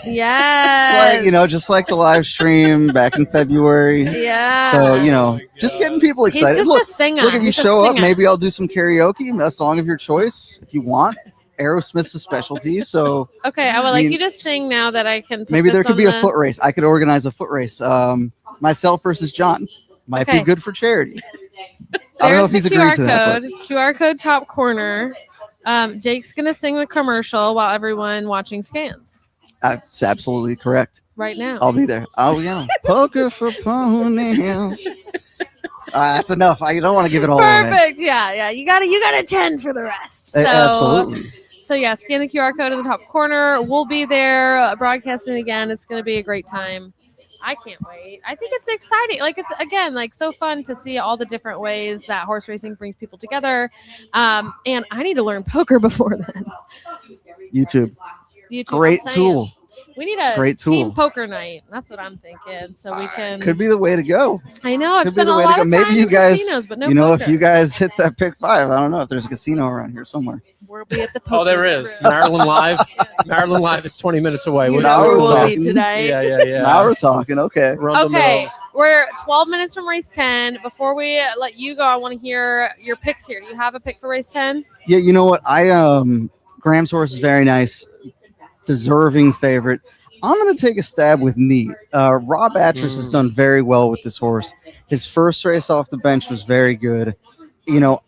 Yes. It's like, just like the live stream back in February. Yeah. So, just getting people excited. He's just a singer. Look, if you show up, maybe I'll do some karaoke, a song of your choice if you want. Aerosmith's a specialty. So okay, I would like you to sing now that I can put maybe there this could be on a foot race. I could organize a foot race. Myself versus John. Might be good for charity. I don't know if he's agreed to that. QR code top corner. Jake's going to sing the commercial while everyone watching scans. That's absolutely correct. Right now. I'll be there. Oh, yeah. Poker for Ponies. That's enough. I don't want to give it all away. Perfect. Yeah. You got a 10 for the rest. So, absolutely. So, yeah, scan the QR code in the top corner. We'll be there broadcasting again. It's going to be a great time. I can't wait. I think it's exciting. Like, it's, again, like so fun to see all the different ways that horse racing brings people together. And I need to learn poker before then. YouTube. Great tool. We need a great tool. Team poker night. That's what I'm thinking. So we can. Could be the way to go. I know. It's been a lot of time Maybe you guys, casinos, but no if poker. you guys hit that pick 5, I don't know if there's a casino around here somewhere. We'll be at the poker. Oh, there is. Maryland Live. Maryland Live is 20 minutes away. Now we're talking. Today. Yeah. Now we're talking. Okay. Okay. We're 12 minutes from race 10. Before we let you go, I want to hear your picks here. Do you have a pick for race 10? Yeah, you know what? Graham's horse is very nice. Deserving favorite. I'm going to take a stab with Neat. Rob Atras has done very well with this horse. His first race off the bench was very good.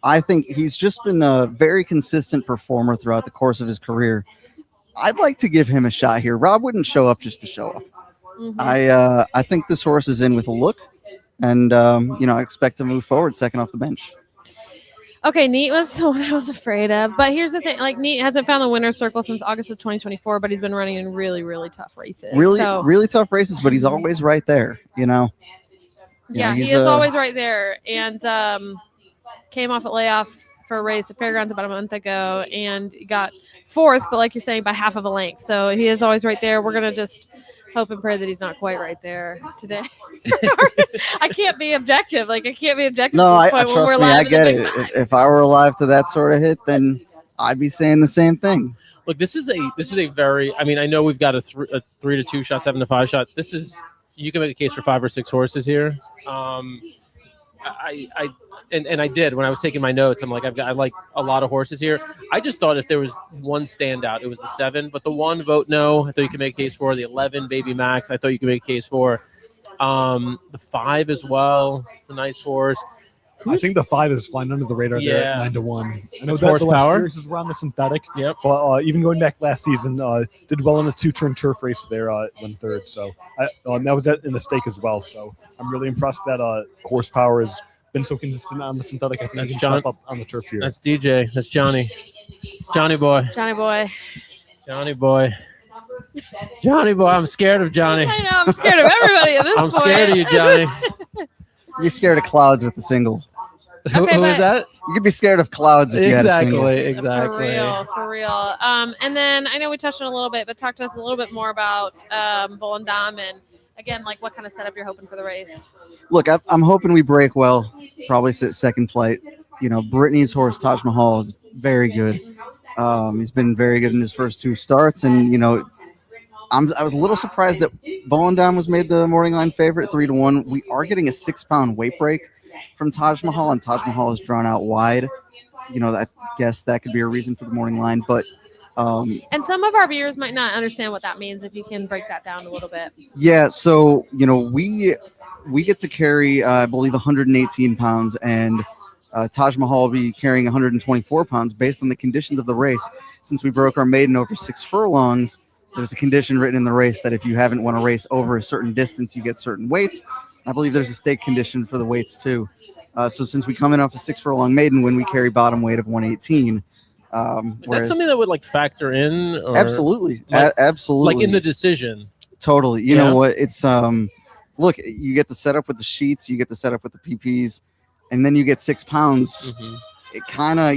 I think he's just been a very consistent performer throughout the course of his career. I'd like to give him a shot here. Rob wouldn't show up just to show up. Mm-hmm. I think this horse is in with a look, and I expect to move forward second off the bench. Okay, Neat was the one I was afraid of. But here's the thing: like Neat hasn't found the winner's circle since August of 2024, but he's been running in really, really tough races. Really tough races, but he's always right there. Yeah, he is always right there. And came off a layoff for a race at Fairgrounds about a month ago and got 4th, but like you're saying, by half of a length. So he is always right there. We're gonna just hope and pray that he's not quite right there today. I can't be objective. Like I can't be objective. No, at I this point when trust we're me. live I in the get big it. line. If I were alive to that sort of hit, then I'd be saying the same thing. Look, this is a very. I mean, I know we've got a 3 to 2 shot, 7 to 5 shot. This is you can make a case for 5 or 6 horses here. I did when I was taking my notes. I'm like, I like a lot of horses here. I just thought if there was one standout, it was the 7. But the 1, Vote No, I thought you could make a case for. The 11, Baby Max, I thought you could make a case for. The 5 as well. It's a nice horse. I think the 5 is flying under the radar there at 9 to 1. I know It's that horsepower. the last is around the synthetic. Yep. But even going back last season, did well in the 2-turn turf race there, won 3rd. So that was in the stake as well. So I'm really impressed that horsepower has been so consistent on the synthetic. I think That's he can John, step up on the turf here. That's DJ. That's Johnny. Johnny boy. Johnny boy. Johnny boy. Johnny boy. I'm scared of Johnny. I know. I'm scared of everybody at this I'm point. scared of you, Johnny. You're scared of clouds with the single. Who is that? You could be scared of clouds if you had a single. Exactly. For real. And then I know we touched on it a little bit, but talk to us a little bit more about Volendam and again, like what kind of setup you're hoping for the race. Look, I'm hoping we break well. Probably sit second flight. Brittany's horse Taj Mahal is very good. He's been very good in his first 2 starts, and I was a little surprised that Volendam was made the morning line favorite 3 to 1. We are getting a 6-pound weight break from Taj Mahal, and Taj Mahal is drawn out wide. I guess that could be a reason for the morning line, but and some of our viewers might not understand what that means. If you can break that down a little bit. yeah. So we get to carry, I believe, 118 pounds, and Taj Mahal will be carrying 124 pounds based on the conditions of the race. Since we broke our maiden over 6 furlongs, there's a condition written in the race that if you haven't won a race over a certain distance, you get certain weights. I believe there's a stake condition for the weights too. So since we come in off a 6 furlong maiden win, we carry bottom weight of 118. Is that something that would factor in? Or absolutely, like, absolutely, like in the decision? Totally. You know what? It's look, you get the setup with the sheets, you get the setup with the PPs, and then you get 6 pounds. Mm-hmm. It kind of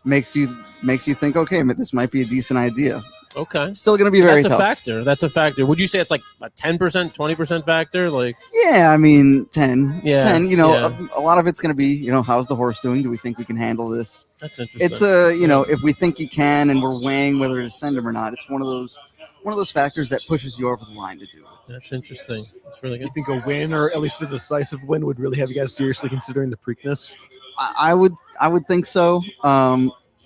makes you think, okay, this might be a decent idea. Okay. Still going to be very tough. That's a factor. Would you say it's like a 10%, 20% factor? Yeah, I mean, 10. Yeah. 10, a lot of it's going to be, how's the horse doing? Do we think we can handle this? That's interesting. It's if we think he can and we're weighing whether to send him or not, it's one of those factors that pushes you over the line to do it. That's interesting. That's really good. You think a win, or at least a decisive win, would really have you guys seriously considering the Preakness? I would think so.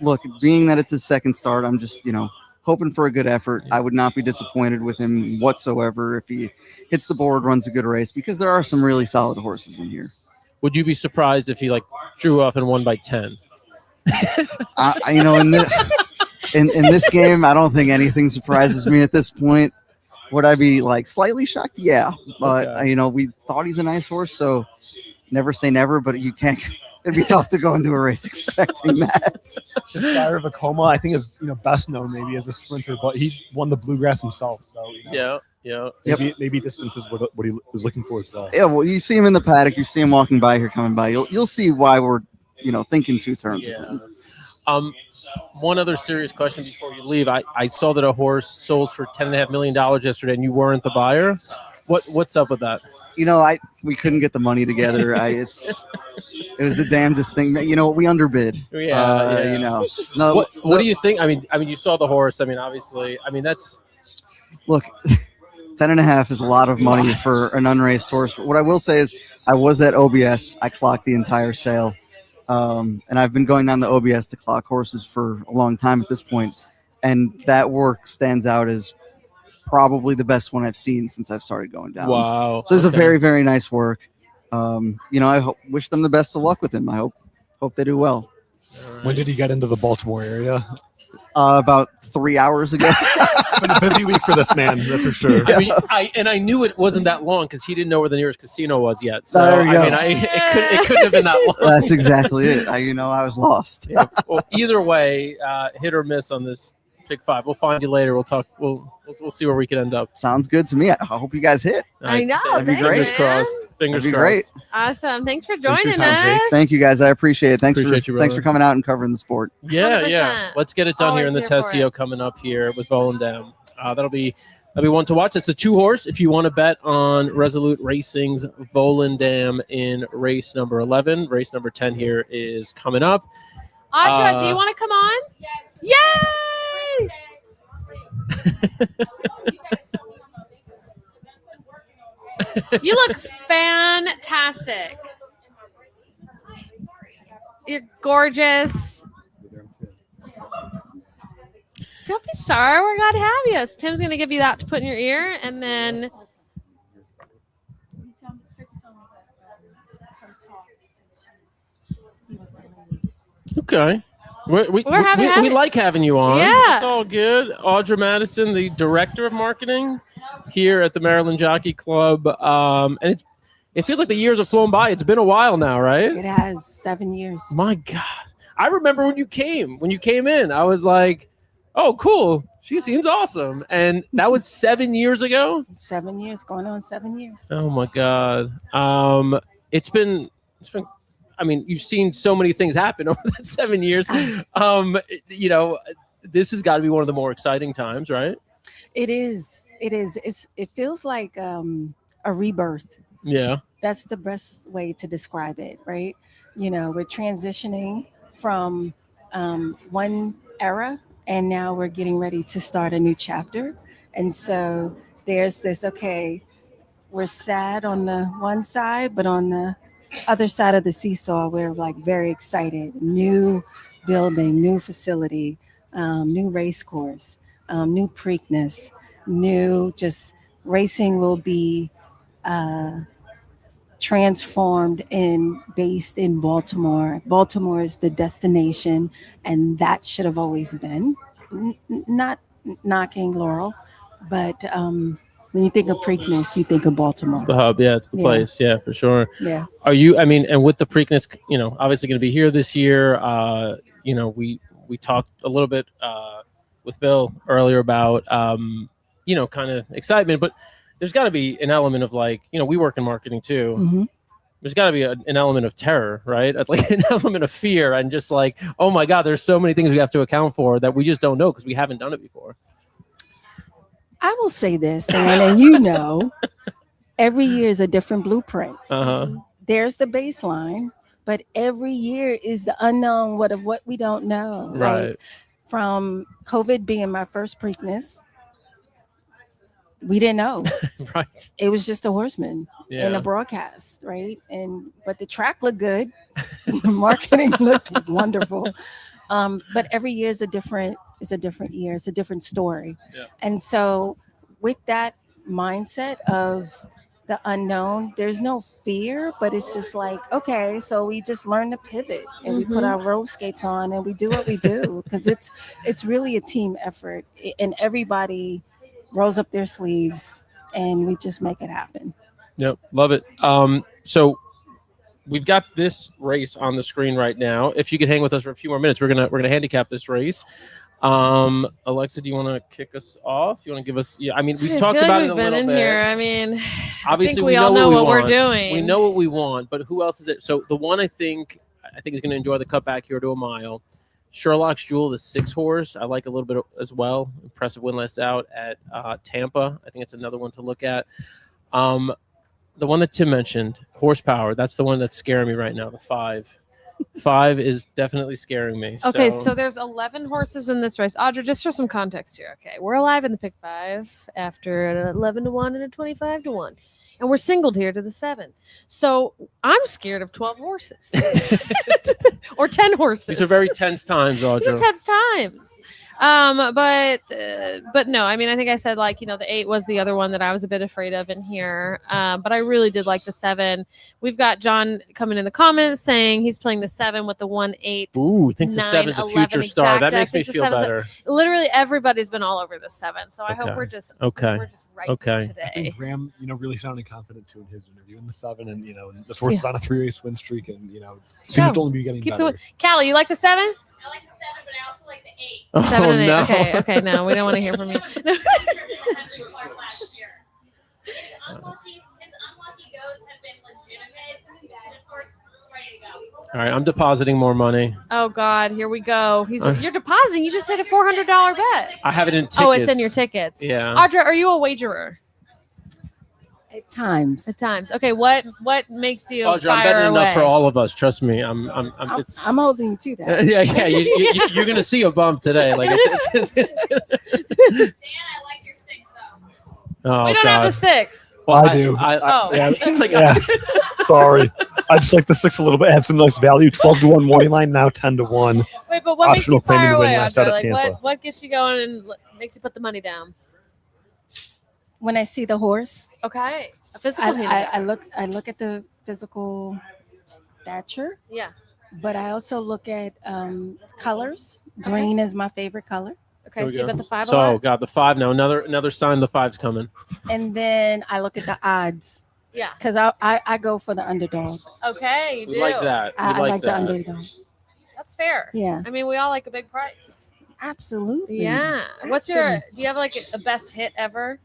Look, being that it's his second start, I'm just, hoping for a good effort. I would not be disappointed with him whatsoever if he hits the board, runs a good race, because there are some really solid horses in here. Would you be surprised if he drew off and won by 10? In this game, I don't think anything surprises me at this point. Would I be slightly shocked? Yeah, but Okay. We thought he's a nice horse, so never say never. But you can't. It'd be tough to go into a race expecting that. Sire of Vekoma, I think, is best known maybe as a sprinter, but he won the Bluegrass himself. So maybe distance is what he was looking for as well. Yeah, well, you see him in the paddock, you see him walking by here, coming by. You'll see why we're thinking 2 turns with him. One other serious question before you leave. I saw that a horse sold for $10.5 million yesterday, and you weren't the buyer. What's up with that? We couldn't get the money together. It was the damnedest thing. We underbid. No. What do you think? I mean, you saw the horse. I mean, obviously. I mean, that's. Look, 10.5 is a lot of money for an unraced horse. But what I will say is, I was at OBS. I clocked the entire sale, and I've been going down the OBS to clock horses for a long time at this point, and that work stands out as probably the best one I've seen since I've started going down. Wow. So it's a very, very nice work. I wish them the best of luck with him. I hope they do well. All When did he get into the Baltimore area? About 3 hours ago. It's been a busy week for this man, that's for sure. I mean, I knew it wasn't that long because he didn't know where the nearest casino was yet. So There you go. it couldn't have been that long. That's exactly it. I was lost. Yeah. Well, either way, hit or miss on this pick 5. We'll find you later. We'll talk. We'll see where we can end up. Sounds good to me. I hope you guys hit. I know. That'd be great. Fingers crossed. Fingers That'd be crossed. great. Awesome. Thanks for Thanks for your joining time, Jake. us. Thank you guys. I appreciate it. Thanks Appreciate you, for brother. coming out and covering the sport. Yeah, 100%. yeah. Let's get it done here in the Always here for Tessio coming up here with Volendam. That'll be one to watch. It's the 2-horse. If you want to bet on Resolute Racing's Volendam in race number 11, race number 10 here is coming up. Audra, do you want to come on? Yes. Yay! You look fantastic. You're gorgeous. Don't be sorry. We're glad to have you. So Tim's going to give you that to put in your ear, and then Okay. We happy. like having you on. Yeah. It's all good. Audra Madison, the director of marketing here at the Maryland Jockey Club. And it feels like the years have flown by. It's been a while now, right? It has 7 years. My God. I remember when you came in, I was like, oh, cool. She seems awesome. And that was 7 years ago. 7 years, going on 7 years. Oh my God. It's been, I mean, you've seen so many things happen over that 7 years. This has got to be one of the more exciting times, right? It is. It feels like a rebirth. Yeah. That's the best way to describe it, right? We're transitioning from one era, and now we're getting ready to start a new chapter. And so there's this, okay, we're sad on the one side, but on the other side of the seesaw, we're like very excited. New building, new facility, new race course, new Preakness, new just racing will be transformed and based in Baltimore. Baltimore is the destination, and that should have always been. Not knocking Laurel, but when you think of Preakness, you think of Baltimore. It's the hub. Yeah, it's the place. Yeah, for sure. Yeah. Are you, and with the Preakness, obviously going to be here this year. We talked a little bit with Bill earlier about, kind of excitement, but there's got to be an element of we work in marketing too. Mm-hmm. There's got to be an element of terror, right? Like an element of fear and just oh my God, there's so many things we have to account for that we just don't know because we haven't done it before. I will say this, Dan, and every year is a different blueprint. Uh-huh. There's the baseline, but every year is the unknown, what we don't know. Right. From COVID being my first Preakness, we didn't know. Right. It was just a horseman Yeah. in a broadcast, right? But the track looked good. The marketing looked wonderful. But every year is a different year. It's a different story. Yeah. And so with that mindset of the unknown, there's no fear, but it's just okay, so we just learn to pivot and we put our roller skates on and we do what we do because it's really a team effort and everybody rolls up their sleeves and we just make it happen. Yep. Love it. So we've got this race on the screen right now. If you could hang with us for a few more minutes, we're gonna handicap this race. Alexa, do you want to kick us off? You want to give us? Yeah, we've talked about it a little bit. Here. Obviously, I think we all know what we're doing. We know what we want, but who else is it? So the one I think is going to enjoy the cut back here to a mile. Sherlock's Jewel, the 6-horse, I like a little bit as well. Impressive win last out at Tampa. I think it's another one to look at. The one that Tim mentioned, Horsepower, that's the one that's scaring me right now, the 5. 5 is definitely scaring me. Okay, so there's 11 horses in this race. Audra, just for some context here. Okay, we're alive in the pick 5 after an 11-1 and a 25-1. and we're singled here to the 7. So I'm scared of 12 horses or 10 horses. These are very tense times, Audra. These are tense times. But no, I mean, I think I said like, the 8 was the other one that I was a bit afraid of in here. But I really did like the 7. We've got John coming in the comments saying he's playing the 7 with the 1-8. Ooh, thinks the 7's a future star. That makes me feel better. Literally everybody's been all over the 7. So I hope we're just right today. I think Graham, really sounded confident too in his interview in the 7, and this horse is on a 3-race win streak, and seems to only be getting better. Callie, you like the 7? I like the 7, but I also like the 8. 7 and 8. No. Okay, no, we don't want to hear from you. His unlucky goes have been legitimate. This horse is ready to go. All right, I'm depositing more money. Oh God, here we go. You're depositing. You just hit a $400 bet. I have it in tickets. Oh, it's in your tickets. Yeah. Audra, are you a wagerer? At times. At times. Okay, what makes you Audra, fire I'm betting away? dan for all of us. Trust me. I'm holding you to that. Yeah. You're gonna see a bump today. Like it's Dan, I like your 6 though. Oh, we don't God. have the 6. Well, I do. Sorry. I just like the 6 a little bit. Had some nice value. 12-1 morning line, now 10-1. Wait, but what makes you fire away, Audra? Like what gets you going and makes you put the money down? When I see the horse, okay, a physical handicap. I look at the physical stature. Yeah. But I also look at colors. Green is my favorite color. Okay, so you bet the 5 a So, lot? God, the 5 now. Another sign the 5's coming. And then I look at the odds. Yeah. Because I go for the underdog. Okay, you do. We like that. I like the underdog. That's fair. Yeah. I mean, we all like a big price. Absolutely. Yeah. Do you have like a best hit ever?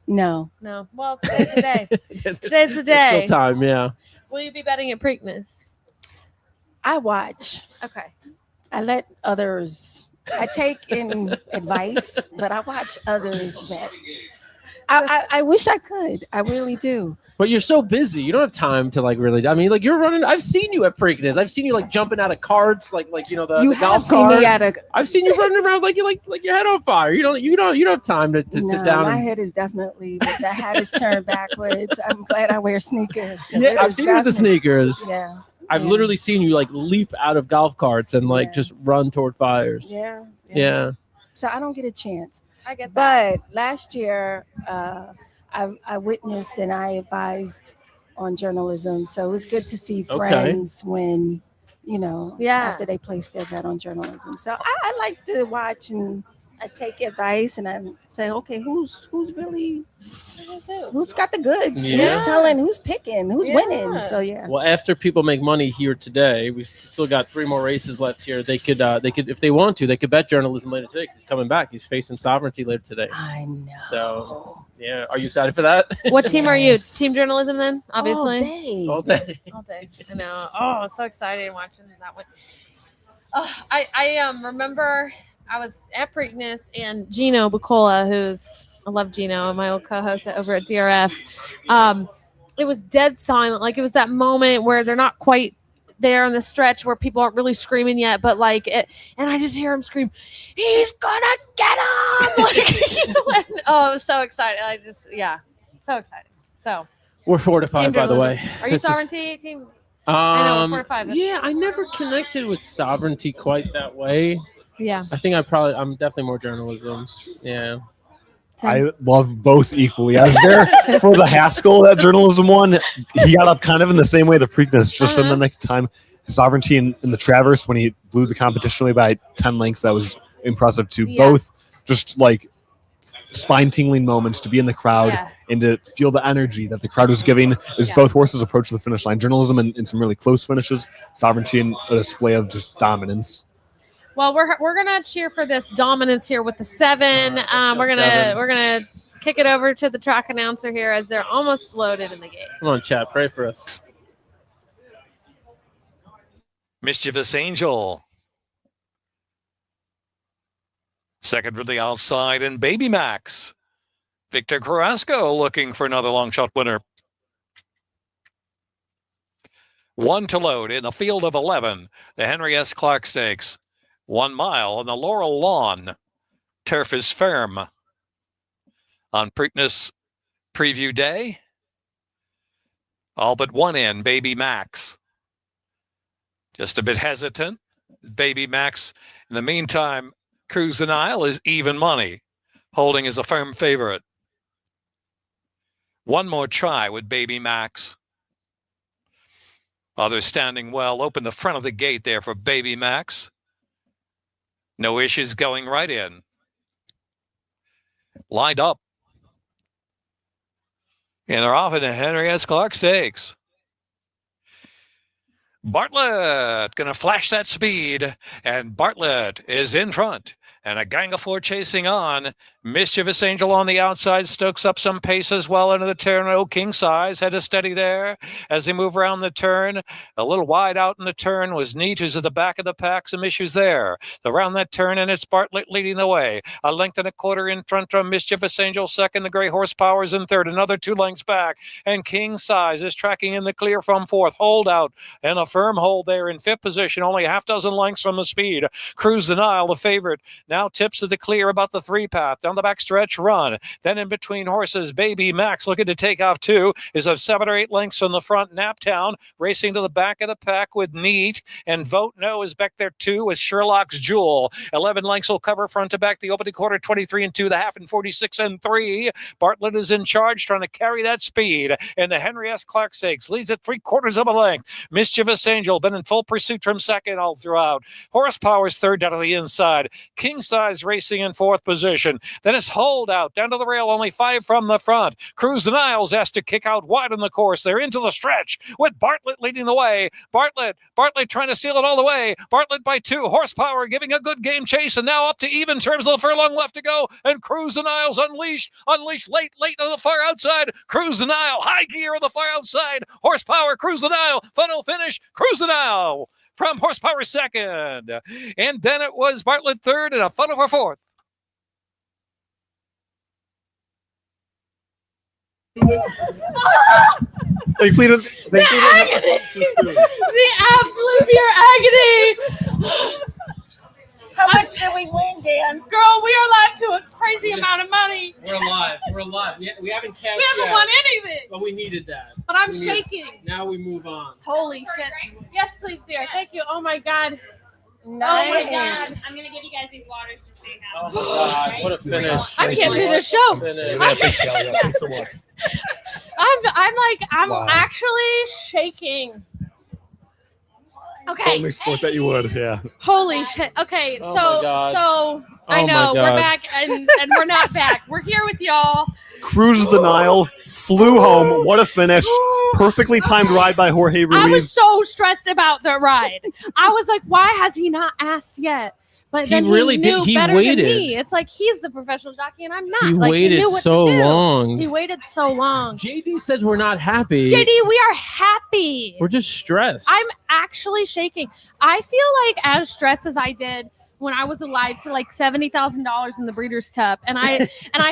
No. No. Well, today's the day. Today's the day. It's still time, yeah. Will you be betting at Preakness? I watch. Okay. I let others. I take in advice, but I watch others bet. I wish I could. I really do. But you're so busy. You don't have time to really. I mean, you're running. I've seen you at Preakness. I've seen you jumping out of carts, the You golf have seen cart. me at a. I've seen you running around like your head on fire. You don't have time to sit down. My head is definitely. The hat is turned backwards. I'm glad I wear sneakers. Yeah, I've seen you with the sneakers. Yeah. I've literally seen you leap out of golf carts and just run toward fires. Yeah. So I don't get a chance. I get that. But last year, I witnessed and I advised on journalism. So it was good to see friends when, after they placed their bet on journalism. So I like to watch and I take advice and I say, okay, who's got the goods? Yeah. Who's telling? Who's picking? Who's winning? So yeah. Well, after people make money here today, we've still got 3 more races left here. They could, if they want to, they could bet journalism later today. He's coming back. He's facing Sovereignty later today. I know. So yeah, are you excited for that? What team are you? Team journalism then? Obviously. All day. All day. I know. Oh, so excited watching that one. Oh, I remember I was at Preakness and Gino Bucola, I love Gino, my old co-host over at DRF. It was dead silent. It was that moment where they're not quite there on the stretch where people aren't really screaming yet, but and I just hear him scream, "He's gonna get him!" And, I was so excited. So excited. So we're 4 to 5, by the way. Are you Sovereignty team? I know we're 4 to 5. Yeah, I never connected with Sovereignty quite that way. Yeah. I think I'm definitely more journalism. Yeah. I love both equally. I was there for the Haskell, that journalism one. He got up kind of in the same way the Preakness, just in the next time. Sovereignty in the Traverse when he blew the competition away by 10 lengths. That was impressive too. Yeah. Both just spine-tingling moments to be in the crowd and to feel the energy that the crowd was giving as both horses approach the finish line. Journalism in some really close finishes. Sovereignty in a display of just dominance. Well, we're gonna cheer for this dominance here with the 7. We're gonna kick it over to the track announcer here as they're almost loaded in the gate. Come on, chat, pray for us. Mischievous Angel. Second for the outside and Baby Max. Victor Carrasco looking for another long shot winner. 1 to load in a field of 11. The Henry S. Clark Stakes. 1 mile on the Laurel Lawn. Turf is firm. On Preakness Preview Day, All but one in, Baby Max. Just a bit hesitant. Baby Max, in the meantime, Cruise the Nile is even money. Holding is a firm favorite. One more try with Baby Max. Others standing well. Open the front of the gate there for Baby Max. No issues, going right in. Lined up. And they're off into Henry S. Clark Stakes. Bartlett going to flash that speed, and Bartlett is in front. And a gang of four chasing on. Mischievous Angel on the outside, stokes up some pace as well into the turn. Oh, King Size had to steady there as they move around the turn. A little wide out in the turn was Neat, who's at the back of the pack. Some issues there. Around that turn, and it's Bartlett leading the way. A length and a quarter in front from Mischievous Angel second. The Gray Horsepower's in third. Another 2 lengths back. And King Size is tracking in the clear from fourth. Hold out and a firm hold there in fifth position. Only a half dozen lengths from the speed. Cruise the Nile, the favorite. Now tips to the clear about the 3 path. Down the back stretch, Run. Then in between horses, Baby Max looking to take off 2 is of 7 or 8 lengths from the front. Naptown racing to the back of the pack with Neat. And Vote No is back there 2 with Sherlock's Jewel. 11 lengths will cover front to back. The opening quarter, 23 and 2, the half and 46 and 3. Bartlett is in charge, trying to carry that speed. And the Henry S. Clark Stakes leads at 3/4 of a length. Mischievous Angel been in full pursuit from second all throughout. Horsepower's third down to the inside. King Size racing in fourth position. Then it's Hold Out down to the rail, only 5 from the front. Cruise the Nile's asked to kick out wide in the course. They're into the stretch with Bartlett leading the way. Bartlett trying to steal it all the way. Bartlett by 2. Horsepower giving a good game chase, and now up to even terms. A little furlong left to go, and Cruise the Nile's unleashed late on the far outside. Cruise the Nile, high gear on the far outside. Horsepower, Cruise the Nile, funnel finish, Cruise the Nile from Horsepower second. And then it was Bartlett third and a funnel for fourth. They pleaded. The agony! The absolute pure agony! How much did we win, Dan? Girl, we are live to a crazy amount of money. We're alive. We're alive. We haven't cashed We haven't yet, won anything. but we needed that. But I'm We need- shaking. Now we move on. Holy shit. Yes, please, dear. Thank you. Oh my God. Nice. Oh my God. I'm going to give you guys these waters just so you Oh have my God, what a finish. I can't do this show. Thanks so much. I'm Wow. actually shaking. Okay. Only sport that you would, yeah. Holy shit. Okay, Oh my God. so I Oh my know we're God. back and we're not back. We're here with y'all. Cruise the Nile, flew home. What a finish. Perfectly timed ride by Jorge I was Ruiz. so stressed about the ride. I was like, why has he not asked yet? But He then really he did- knew he better waited. than me. It's like he's the professional jockey and I'm not. He Like, waited knew what so to do. long. He waited so long. JD says we're not happy. JD, we are happy. We're just stressed. I'm actually shaking. I feel like as stressed as I did when I was alive to like $70,000 in the Breeders' Cup, and I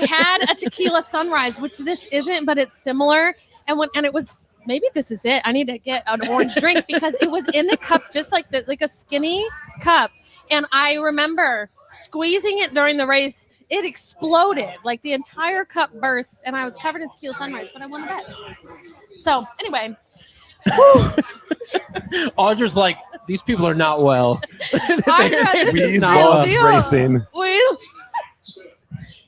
had a tequila sunrise, which this isn't, but it's similar. And it was, maybe this is it. I need to get an orange drink because it was in the cup, just like a skinny cup. And I remember squeezing it during the race. It exploded, like the entire cup burst, and I was covered in tequila sunrise, but I won the bet. So anyway. Audra's like, these people are not well. Audra, this We is love real deal. racing.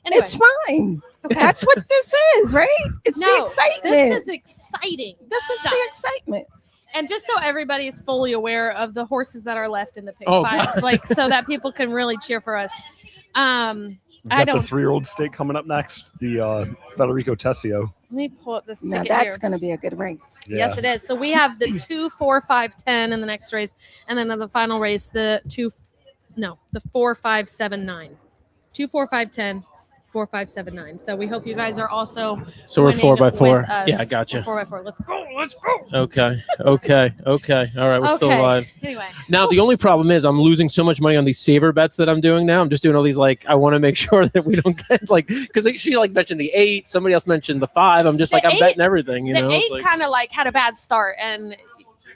Anyway. It's fine. That's what this is, right? It's the excitement. This is exciting. This is stuff. the excitement. And just so everybody is fully aware of the horses that are left in the pick Oh, five, God. like so that people can really cheer for us. We've I got the don't. 3-year-old stake coming up next, the Federico Tessio. Let me pull up this Now ticket that's here. going to be a good race. Yeah. Yes, it is. So we have the 2, 4, 5, 10 in the next race, and then in the final race, the 4, 5, 7, 9. 2, 4, 5, 10. 4, 5, 7, 9. So we hope you guys are also. So we're winning 4x4. with us. Yeah, I gotcha. 4x4. Let's go. Let's go. Okay. All right, we're still Okay. alive. Anyway. Now the only problem is I'm losing so much money on these saver bets that I'm doing now. I'm just doing all these I want to make sure that we don't get because she mentioned the 8. Somebody else mentioned the 5. I'm just The I'm 8 betting everything. The It's 8 kind of had a bad start, and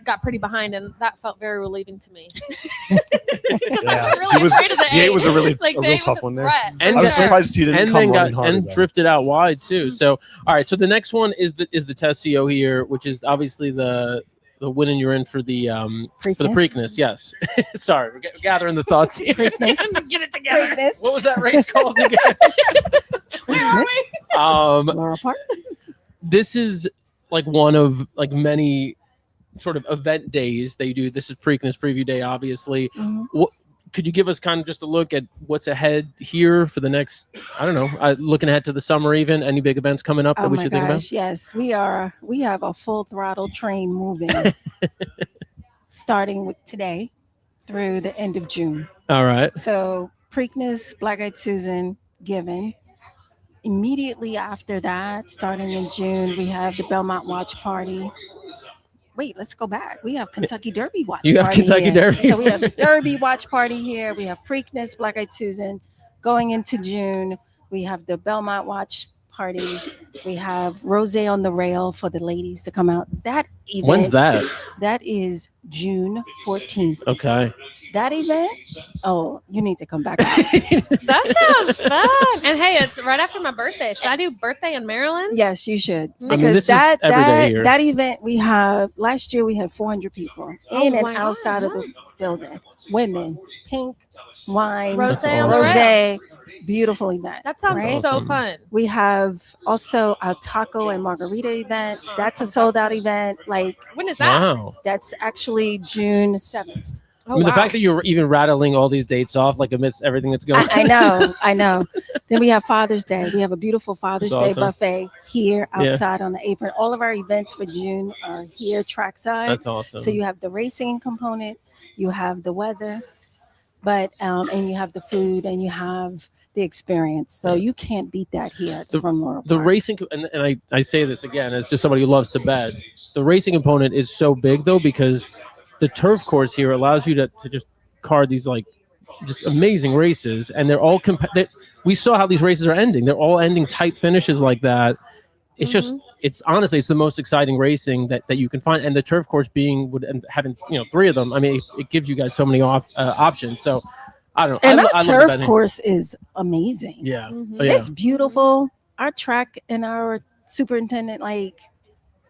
got pretty behind, and that felt very relieving to me. Yeah, really afraid of the the 8 was a really Like, a the real 8 was tough a one there. threat. And I was got- surprised he didn't and come then running harder. and drifted out wide too. So all right, so the next one is the Tessio here, which is obviously the winning you're in for the Preakness. Yes. Sorry, we're gathering the thoughts here. Preakness. Get it together. Preakness. What was that race called again? Where are we? Laurel Park. This is like one of like many sort of event days they do. This is Preakness Preview Day, obviously. Mhm. What could you give us kind of just a look at what's ahead here for the next, I don't know, looking ahead to the summer even, any big events coming up that we should think about? Yes, we have a full throttle train moving starting with today through the end of June. All right. So Preakness, Black Eyed Susan, Given. Immediately after that, starting in June, we have the Belmont Watch Party. Wait, let's go back. We have Kentucky Derby Watch You have Party Kentucky here. Derby. So we have the Derby Watch Party here. We have Preakness, Black Eyed Susan. Going into June, we have the Belmont Watch Party. We have Rosé on the Rail for the ladies to come out. That event. When's that? That is June 14th. Okay. That event? Oh, you need to come back. That sounds fun. And hey, it's right after my birthday. Should I do birthday in Maryland? Yes, you should. I Because mean, this is every day here. that event we have last year we had 400 people in and wow. outside of the building. Women, pink, wine, Rosé on the rosé, beautiful event. That sounds right? so fun. We have also our taco and margarita event. That's a sold out event. Like When is that? Wow. that's actually June 7th. Oh, I mean, the wow. fact that you're even rattling all these dates off, like amidst everything that's going on. I know. Then we have Father's Day. We have a beautiful Father's That's Day awesome. buffet here Yeah. outside on the apron. All of our events for June are here trackside. That's awesome. So you have the racing component, you have the weather, but and you have the food and you have the experience. So you can't beat that here from Laurel The Park. racing, and I say this again as just somebody who loves to bet, the racing component is so big though, because the turf course here allows you to just card these like just amazing races, and they're all we saw how these races are ending. They're all ending tight finishes like that. It's just, it's honestly, it's the most exciting racing that you can find, and the turf course and having 3 of them. I mean, it gives you guys so many options. So I don't know. And I our love the turf betting. course is amazing. Yeah. Mhm. Oh, yeah. It's beautiful. Our track and our superintendent, like,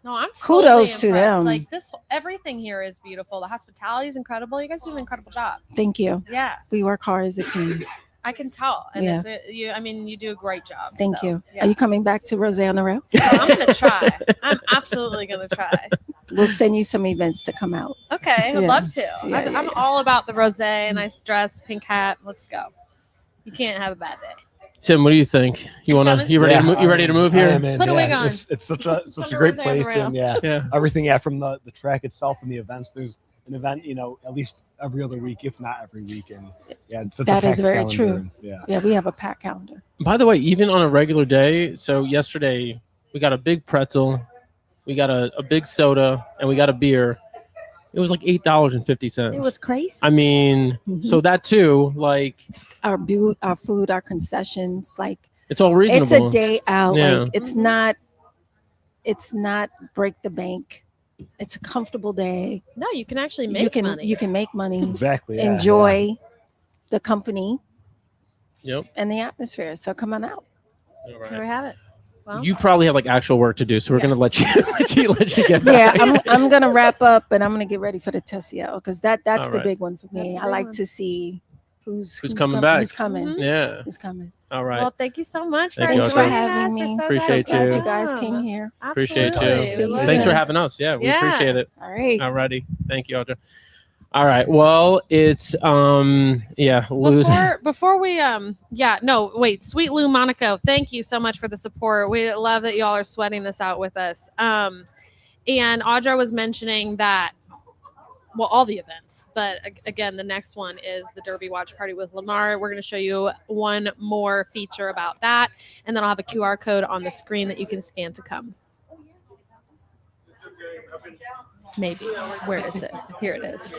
No, I'm kudos to fully impressed. them. Like everything here is beautiful. The hospitality is incredible. You guys do an incredible job. thank you. Yeah, We work hard as a team. I can tell. And Yeah. you do a great job. Thank so, you. Yeah. Are you coming back to Rosé on the Rail? I'm gonna try. I'm absolutely gonna try. We'll send you some events to come out. Okay, I'd Yeah. love to. Yeah, I'm all about the rosé, nice dress, pink hat. Let's go. You can't have a bad day. Tim, what do you think? You ready to move? You ready to move here? I am in, Put a wig yeah. on. It's such a Put a great rosé on the place, rail. and yeah, Yeah. everything from the track itself and the events. There's an event, at least every other week, if not every week, and yeah, it's such That a is packed very calendar, true. and, yeah. Yeah, we have a packed calendar. By the way, even on a regular day, so yesterday we got a big pretzel, we got a big soda, and we got a beer. It was like $8.50. It was crazy. I mean, so that too, like Our food, our concessions, like it's all reasonable. it's a day out. Yeah. Like it's not break the bank. It's a comfortable day. No, you can actually make you can money. you can make money. Exactly. yeah, Enjoy the company Yep. and the atmosphere. So come on out. All right. There we have it. Well, You probably have like actual work to do, so we're gonna let you let you get Yeah, back. I'm gonna wrap up and I'm gonna get ready for the Tessio because that's All the right. big one for me. That's the I big like one. to see who's coming back. Who's coming? Mhm. Yeah. Who's coming? All right. Well, thank you so much Thank for you, Thanks Audrey. for having us. me. We're so Appreciate glad you. You guys come. came here. Appreciate you. Absolutely. We love Thanks for it. having us. Yeah, we Yeah. appreciate it. All right. Alrighty. Thank you, Audra. All right. Well, it's lose. Before we Sweet Lou Monaco, thank you so much for the support. We love that y'all are sweating this out with us. And Audra was mentioning that, well, all the events, but again, the next one is the Derby Watch Party with Lamar. We're going to show you one more feature about that, and then I'll have a QR code on the screen that you can scan to come. Maybe. Where is it? Here it is.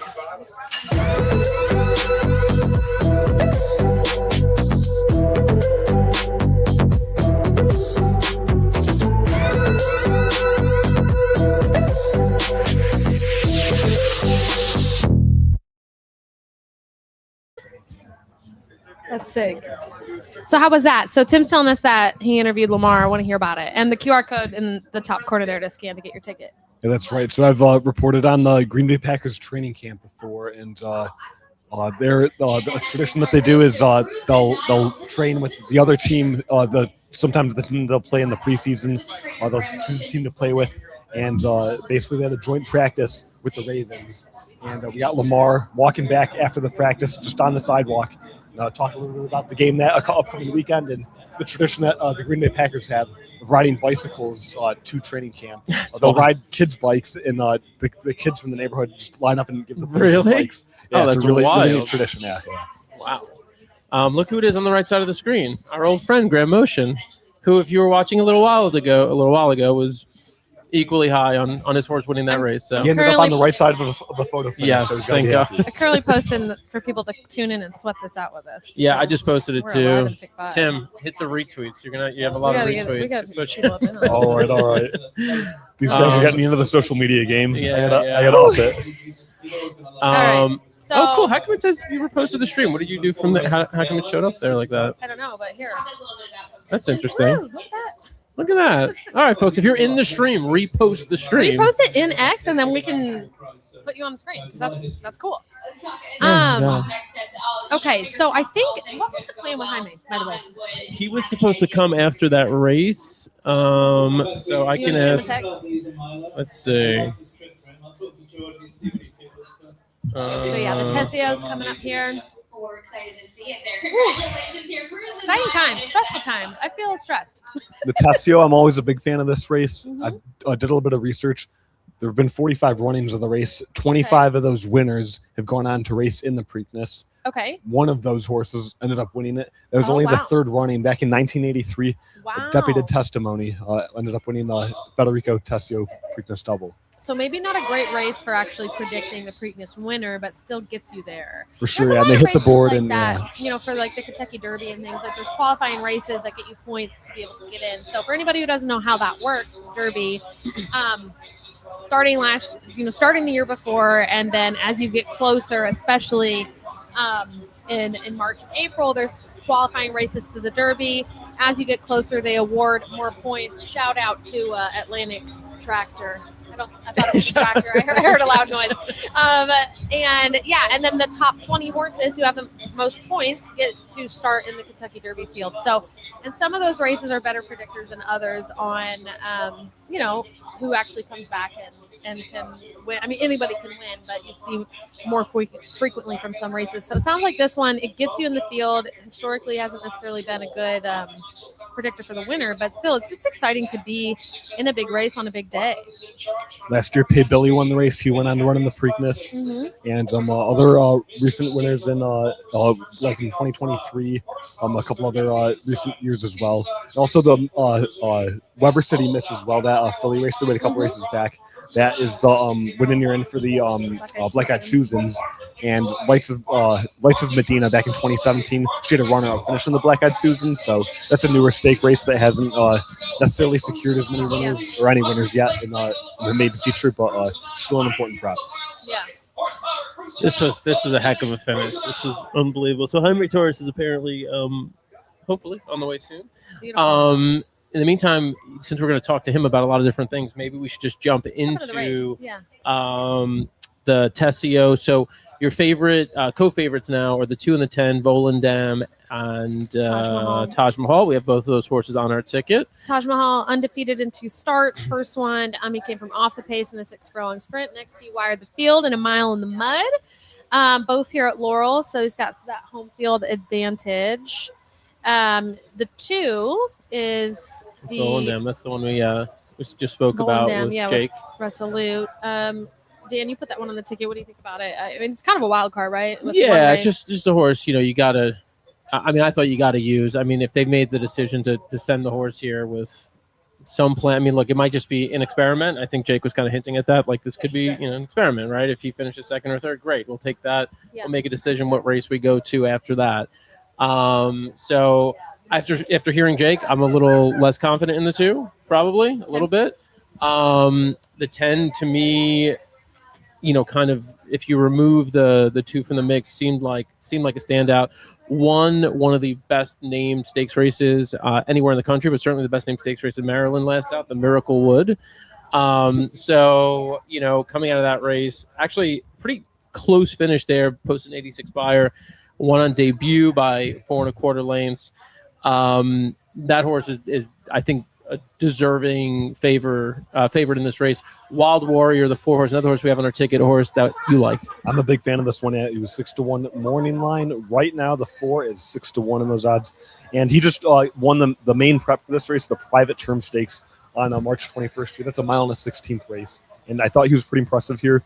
That's sick. So how was that? So Tim's telling us that he interviewed Lamar. I want to hear about it. And the QR code in the top corner there to scan to get your ticket. Yeah, that's right. So I've reported on the Green Bay Packers training camp before, and the tradition that they do is they'll train with the other team. Sometimes they'll play in the preseason. They'll choose a team to play with, and basically they had a joint practice with the Ravens. And we got Lamar walking back after the practice, just on the sidewalk. Talk a little bit about the game that upcoming weekend and the tradition that the Green Bay Packers have of riding bicycles to training camp. They'll ride kids' bikes, and the kids from the neighborhood just line up and give the players bikes. Yeah, that's it's a really wild. neat tradition. Yeah. Wow. Look who it is on the right side of the screen. Our old friend Graham Motion, who, if you were watching a little while ago, was equally high on his horse winning that race. So he ended up on the right side of the photo finish. Yes, so thank God. I currently posted for people to tune in and sweat this out with us. Yeah, I just posted it We're too. alive and pick five. Tim, hit the retweets. You have a lot of retweets. We gotta All right. These guys are getting me into the social media game. Yeah, I got off it. right. So- oh, cool. How come it says you reposted the stream? What did you do from there? How come it showed up there like that? I don't know, but here. That's interesting. Woo, look at that. Look at that. All right, folks. If you're in the stream, repost the stream. Repost it in X, and then we can put you on the screen. That's cool. Okay, so I think what was the plan with Jaime, by the way? He was supposed to come after that race. So I can ask. Let's see. So yeah, the Tessio's coming up here. We're excited to see it there. Congratulations, your crew. Exciting times, stressful times. I feel stressed. The Tessio, I'm always a big fan of this race. Mhm. I did a little bit of research. There have been 45 runnings of the race. 25 of those winners have gone on to race in the Preakness. Okay. One of those horses ended up winning it. It was Oh, only the wow. third running back in 1983. Wow. Deputed Testimony ended up winning the Federico Tessio Preakness double. So maybe not a great race for actually predicting the Preakness winner, but still gets you there. For sure, There's a yeah. lot They of hit the races board like and that, for like the Kentucky Derby and things. Like there's qualifying races that get you points to be able to get in. So for anybody who doesn't know how that works, Derby, starting the year before, and then as you get closer, especially in March and April, there's qualifying races to the Derby. As you get closer, they award more points. Shout out to Atlantic Tractor. I thought it was a tractor. I heard a loud noise. And then the top 20 horses who have the most points get to start in the Kentucky Derby field. So, and some of those races are better predictors than others on, who actually comes back and can win. I mean, anybody can win, but you see more frequently from some races. So it sounds like this one, it gets you in the field. Historically hasn't necessarily been a good predictor for the winner, but still, it's just exciting to be in a big race on a big day. Last year, Pay Billy won the race. He went on to run in the Preakness. Mm-hmm. And other recent winners in like in 2023, a couple other recent years as well. And also the Weber City Miss as well, that Philly race they went a couple races back. That is the winning you're in for the Black Eyed Susans. And Lights of Medina back in 2017, she had a runner-up finish in the Black Eyed Susans. So that's a newer stake race that hasn't necessarily secured as many winners or any winners yet in the maiden feature, but still an important prop. Yeah. This was a heck of a finish. This was unbelievable. So Jaime Torres is apparently, hopefully, on the way soon. Beautiful. In the meantime, since we're going to talk to him about a lot of different things, maybe we should just jump into the Tessio. So your favorite co-favorites now are the 2 and the 10, Volendam and Taj Mahal. We have both of those horses on our ticket. Taj Mahal undefeated in 2 starts. First one, he came from off the pace in a 6-furlong sprint. Next, he wired the field in a mile in the mud. Both here at Laurel, so he's got that home field advantage. The 2 is the Volendam. That's the one we just spoke about with Jake. With Resolute. Dan, you put that one on the ticket. What do you think about it? I mean, it's kind of a wild card, right? With just a horse. You got to. I mean, I thought you got to use. I mean, if they've made the decision to send the horse here with some plan. I mean, look, it might just be an experiment. I think Jake was kind of hinting at that. Like, this could be an experiment, right? If he finishes second or third, great. We'll take that. Yeah. We'll make a decision what race we go to after that. So after hearing Jake, I'm a little less confident in the 2, probably a little bit. The 10 to me. kind of if you remove the two from the mix, seemed like a standout. One of the best named stakes races anywhere in the country, but certainly the best named stakes race in Maryland last out, the Miracle Wood. So coming out of that race, actually pretty close finish there, posted an 86 buyer, won on debut by 4 1/4 lengths. That horse is I think a deserving favorite in this race. Wild Warrior, the 4 horse, another horse we have on our ticket, a horse that you liked. I'm a big fan of this one. It was 6-1 morning line. Right now, the 4 is 6-1 in those odds, and he just won the main prep for this race, the Private Term Stakes, on March 21st. That's a 1.16 mile race, and I thought he was pretty impressive here.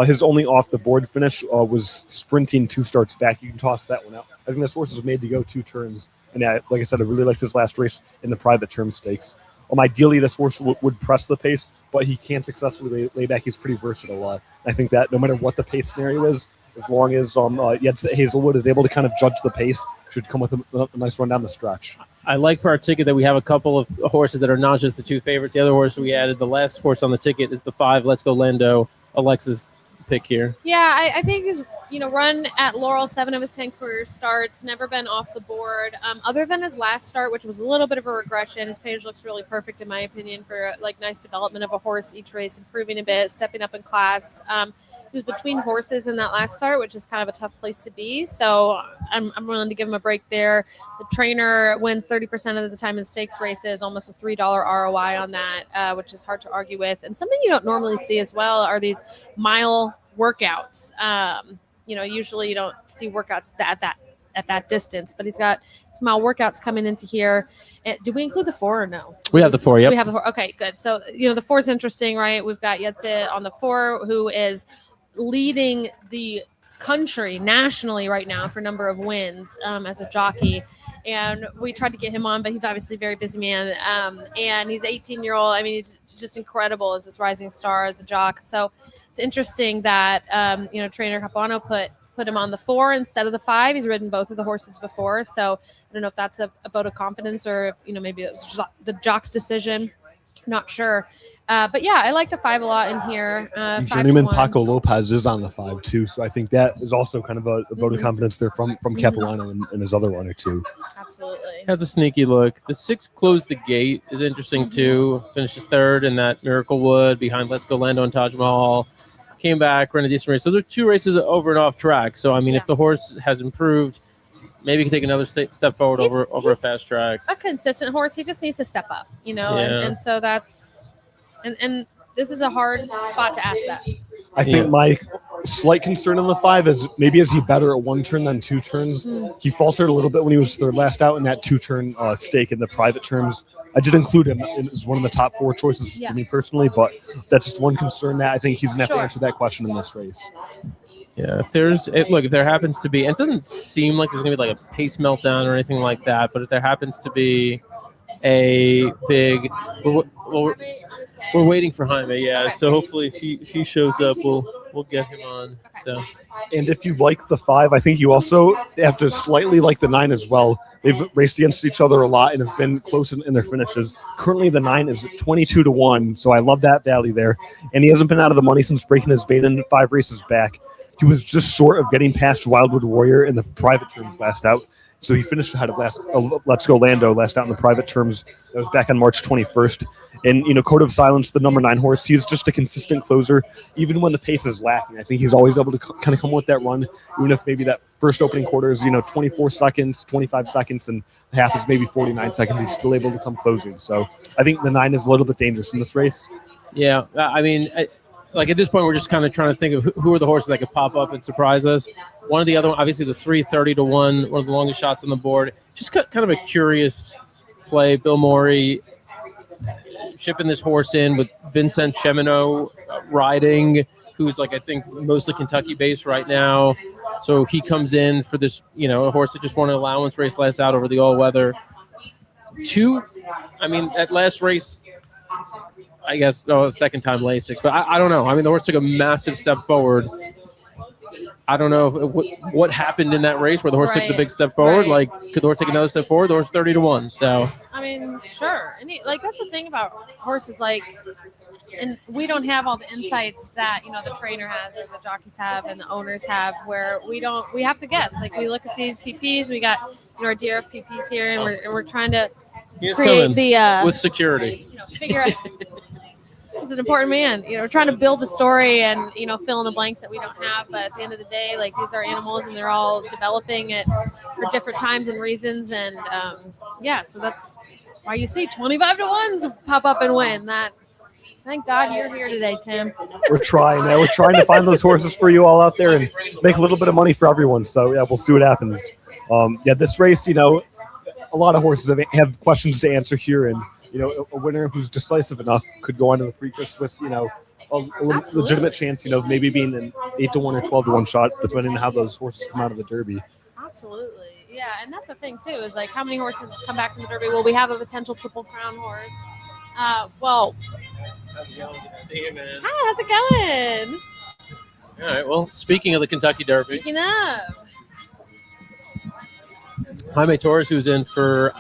His only off the board finish was sprinting 2 starts back. You can toss that one out. I think this horse is made to go 2 turns, and like I said, I really liked his last race in the Private Term Stakes. Ideally, this horse would press the pace, but he can successfully lay back. He's pretty versatile. I think that no matter what the pace scenario is, as long as Hazelwood is able to kind of judge the pace, should come with a nice run down the stretch. I like for our ticket that we have a couple of horses that are not just the 2 favorites. The other horse we added, the last horse on the ticket, is the 5, Let's Go Lando, Alexa's pick here. Yeah, I think he's run at Laurel 7 of his 10 career starts, never been off the board. Other than his last start, which was a little bit of a regression, his page looks really perfect in my opinion for nice development of a horse each race, improving a bit, stepping up in class. He was between horses in that last start, which is kind of a tough place to be. So I'm willing to give him a break there. The trainer wins 30% of the time in stakes races, almost a $3 ROI on that, which is hard to argue with. And something you don't normally see as well are these mile workouts. Usually you don't see workouts at that distance, but he's got some mile workouts coming into here. Do we include the 4 or no? We have the 4. Yep. We have the 4. Okay, good. So the 4 is interesting, right? We've got Yetze on the 4, who is leading the country nationally right now for number of wins as a jockey. And we tried to get him on, but he's obviously a very busy man. And he's an 18-year-old. I mean, he's just incredible as this rising star as a jock. So it's interesting that trainer Capuano put him on the 4 instead of the 5. He's ridden both of the horses before, so I don't know if that's a vote of confidence or if maybe it was just the jock's decision. Not sure. But yeah, I like the 5 a lot in here. Journeyman Paco Lopez is on the 5 too, so I think that is also kind of a vote of confidence there from Capuano and his other runner too. Absolutely. Has a sneaky look. The 6 Close the Gate is interesting too. Finishes 3rd in that Miracle Wood behind Let's Go Lando and Taj Mahal. Came back, ran a decent race. So there are 2 races over and off track. So I mean, if the horse has improved, maybe he can take another step forward over a fast track. A consistent horse. He just needs to step up, and so that's and this is a hard spot to ask that. I think my slight concern on the 5 is maybe is he better at 1 turn than 2 turns? He faltered a little bit when he was 3rd last out in that 2-turn stake in the Private Terms. I did include him as one of the top 4 choices for me personally, but that's just one concern that I think he's going to have to answer that question in this race. Yeah, if there happens to be, it doesn't seem like there's going to be like a pace meltdown or anything like that, but if there happens to be a big, we're waiting for Jaime, so hopefully if he shows up, we'll get him on. So, and if you like the 5, I think you also have to slightly like the 9 as well. They've raced against each other a lot and have been close in their finishes. Currently, the 9 is 22-1, so I love that value there. And he hasn't been out of the money since breaking his bait in 5 races back. He was just short of getting past Wildwood Warrior in the Private Terms last out. So he finished ahead of Let's Go Lando last out in the Private Terms. That was back on March 21st. And, Code of Silence, the number 9 horse, he's just a consistent closer, even when the pace is lacking. I think he's always able to kind of come with that run, even if maybe that first opening quarter is, 24 seconds, 25 seconds, and the half is maybe 49 seconds. He's still able to come closing. So I think the 9 is a little bit dangerous in this race. Yeah, I mean, at this point, we're just kind of trying to think of who are the horses that could pop up and surprise us. One of the other, obviously the 3 30-1, one of the longest shots on the board. Just kind of a curious play. Bill Morey shipping this horse in with Vincent Chemino riding, who's I think mostly Kentucky based right now. So he comes in for this, a horse that just won an allowance race last out over the all weather. 2, I mean, at last race, I guess, second time Lasix, but I don't know. I mean, the horse took a massive step forward. I don't know what happened in that race where the horse took the big step forward. Could the horse take another step forward? The horse 30-1. So I mean, sure. And that's the thing about horses. and we don't have all the insights that the trainer has or the jockeys have and the owners have, where we have to guess. Like, we look at these PPs, we got our DRF PPs here, and we're trying to create the with security. Figure out. He's an important man. We're trying to build the story and fill in the blanks that we don't have. But at the end of the day, like, these are animals, and they're all developing for different times and reasons. And so that's why you see 25 to 1s pop up and win. Thank God you're here today, Tim. We're trying, man. We're trying to find those horses for you all out there and make a little bit of money for everyone. So yeah, we'll see what happens. This race, a lot of horses have questions to answer here, and a winner who's decisive enough could go on to the Preakness with a legitimate chance, maybe being an 8 to 1 or 12 to 1 shot, depending on how those horses come out of the Derby. Absolutely. Yeah, and that's the thing too, is like, how many horses come back from the Derby? Well, we have a potential Triple Crown horse. How's it going? Good to see you, man. Hi, how's it going? All right. Well, speaking of the Kentucky Derby, Speaking of, Jaime Torres, who's in for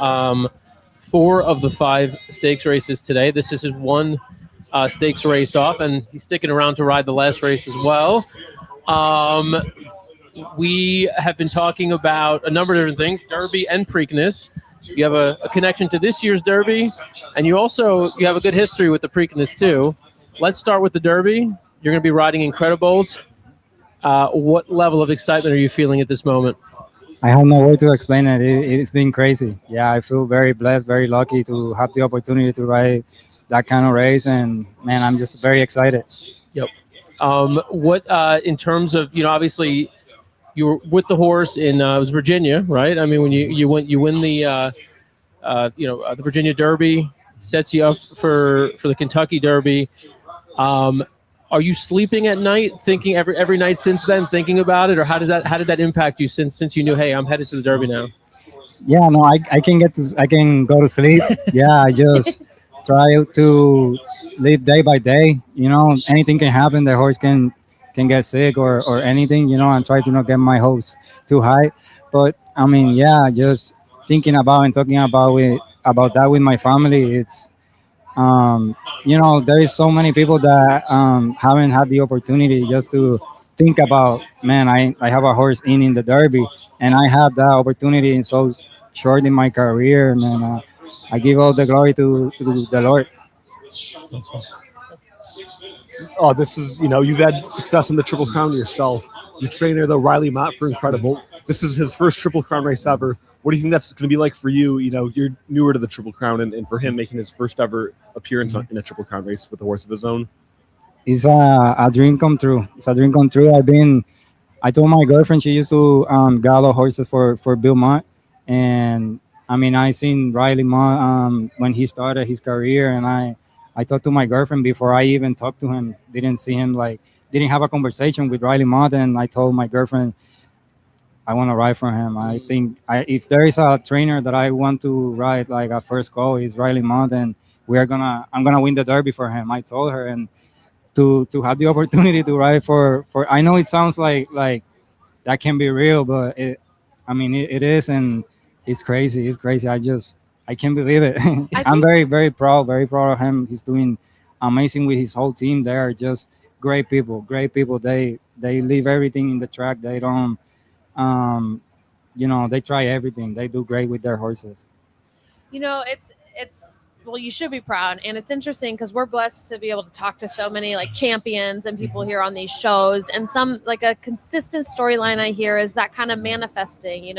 4 of the 5 stakes races today. This is his 1 stakes race off, and he's sticking around to ride the last race as well. We have been talking about a number of different things, Derby and Preakness. You have a connection to this year's Derby, and you have a good history with the Preakness too. Let's start with the Derby. You're going to be riding Incredibolt. What level of excitement are you feeling at this moment? I have no way to explain it. It's been crazy. Yeah, I feel very blessed, very lucky to have the opportunity to ride that kind of race, and man, I'm just very excited. Yep. What in terms of obviously you were with the horse in it was Virginia, right? I mean, when you win the the Virginia Derby, sets you up for the Kentucky Derby. Are you sleeping at night, thinking every night since then, thinking about it, or how did that impact you since you knew, hey, I'm headed to the Derby now? Yeah, no, I can go to sleep. Yeah, I just try to live day by day. Anything can happen. The horse can get sick or anything. And try to not get my hopes too high. But I mean, yeah, just thinking about and talking about that with my family. It's there is so many people that haven't had the opportunity just to think about, man, I have a horse in the Derby, and I had that opportunity in so short in my career, man. I give all the glory to the Lord. This is, you've had success in the Triple Crown yourself. Your trainer, though, Riley Mott for Incredibolt. This is his first Triple Crown race ever. What do you think that's going to be like for you? You're newer to the Triple Crown, and for him making his first ever appearance in a Triple Crown race with a horse of his own. It's a dream come true. It's a dream come true. I told my girlfriend, she used to gallow horses for Bill Mott, and I mean, I seen Riley Mott when he started his career, and I talked to my girlfriend before I even talked to him. Didn't see him, didn't have a conversation with Riley Mott, and I told my girlfriend, I want to ride for him. I think if there is a trainer that I want to ride at first go, is Riley Mott, and I'm gonna win the Derby for him. I told her, and to have the opportunity to ride for I know it sounds like that can be real, but it is, and it's crazy. It's crazy. I can't believe it. I'm very, very proud of him. He's doing amazing with his whole team. They are just great people. They leave everything in the track. They don't. They try everything. They do great with their horses. It's well, you should be proud, and it's interesting because we're blessed to be able to talk to so many champions and people here on these shows. And some a consistent storyline I hear is that kind of manifesting.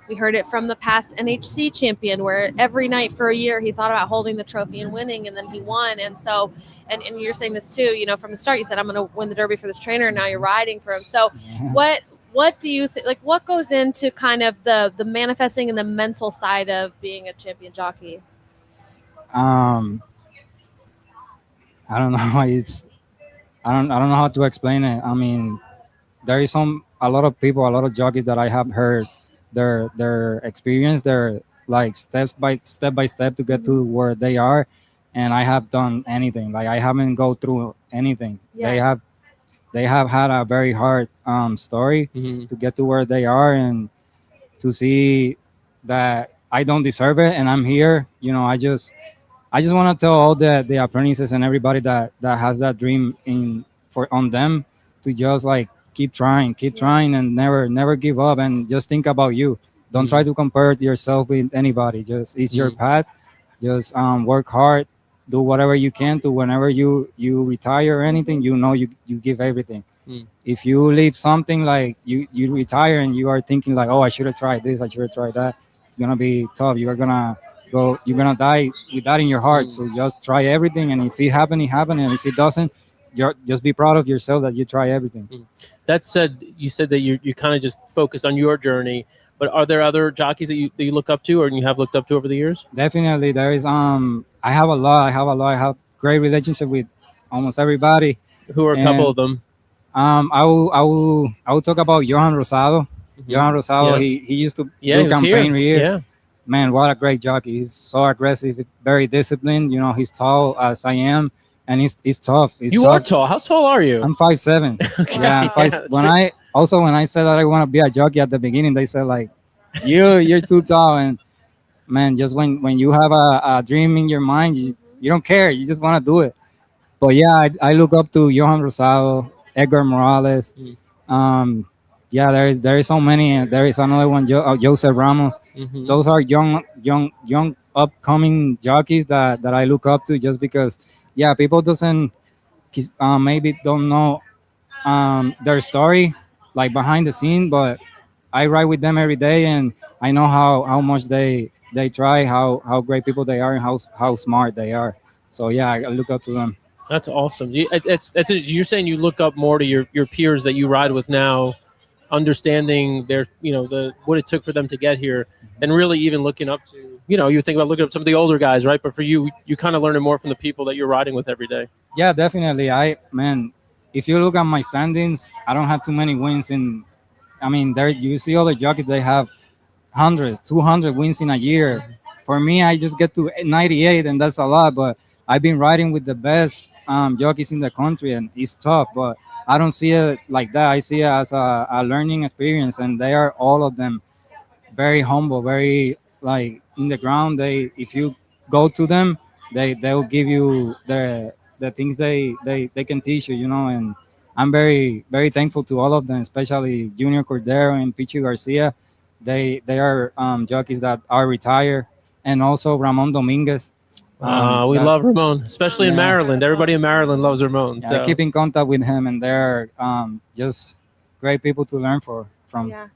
We heard it from the past NHC champion, where every night for a year he thought about holding the trophy and winning, and then he won. And so, and you're saying this too. From the start, you said, I'm going to win the Derby for this trainer, and now you're riding for him. So, what do you think? What goes into kind of the manifesting and the mental side of being a champion jockey? I don't know. I don't know how to explain it. I mean, there is a lot of jockeys that I have heard their experience, their step by step to get to where they are, and I have done anything. I haven't go through anything. Yeah. They have had a very hard story to get to where they are, and to see that I don't deserve it, and I'm here. I just want to tell all the apprentices and everybody that has that dream on them to just like keep trying, and never give up, and just think about you. Don't try to compare yourself with anybody. Just it's your path. Just work hard, do whatever you can to whenever you retire or anything, you give everything. If you leave something like you retire and you are thinking like, oh, I should have tried this, I should have tried that, it's gonna be tough. You're gonna die with that in your heart. So just try everything, and if it happens, it happens, and if it doesn't, just be proud of yourself that you try everything. That said, you said that you kind of just focus on your journey, but are there other jockeys that you look up to, or you have looked up to over the years? Definitely, there is. I have a lot. I have great relationship with almost everybody. Who are a couple of them? I will talk about Johan Rosado. Johan Rosado, he used to do campaign here. Yeah. Man, what a great jockey. He's so aggressive, very disciplined. He's tall as I am, and he's tough. You are tall. How tall are you? I'm 5'7". Okay. Yeah, when I said that I want to be a jockey at the beginning, they said like, you're too tall. And man, just when you have a dream in your mind, you don't care. You just want to do it. But yeah, I look up to Johan Rosado, Edgar Morales. Yeah, there is so many. There is another one, Joseph Ramos. Those are young upcoming jockeys that I look up to, just because people maybe don't know their story like behind the scene, but I ride with them every day, and I know how much they try, how great people they are, and how smart they are. So yeah, I look up to them. That's awesome. You're saying you look up more to your peers that you ride with now, understanding their what it took for them to get here, and really even looking up to you think about looking up some of the older guys, right? But for you kind of learning more from the people that you're riding with every day. Yeah, definitely. If you look at my standings, I don't have too many wins there you see other jockeys, they have 100, 200 wins in a year. For me, I just get to 98, and that's a lot, but I've been riding with the best jockeys in the country, and it's tough, but I don't see it like that. I see it as a learning experience, and they are all of them very humble, very like in the ground. If you go to them, they'll give you the things they can teach you, and I'm very, very thankful to all of them, especially Junior Cordero and Pichi Garcia. They are jockeys that are retired, and also Ramon Dominguez. We love Ramon, especially in Maryland. Everybody in Maryland loves Ramon. I keep in contact with him, and they're just great people to learn from. Yeah.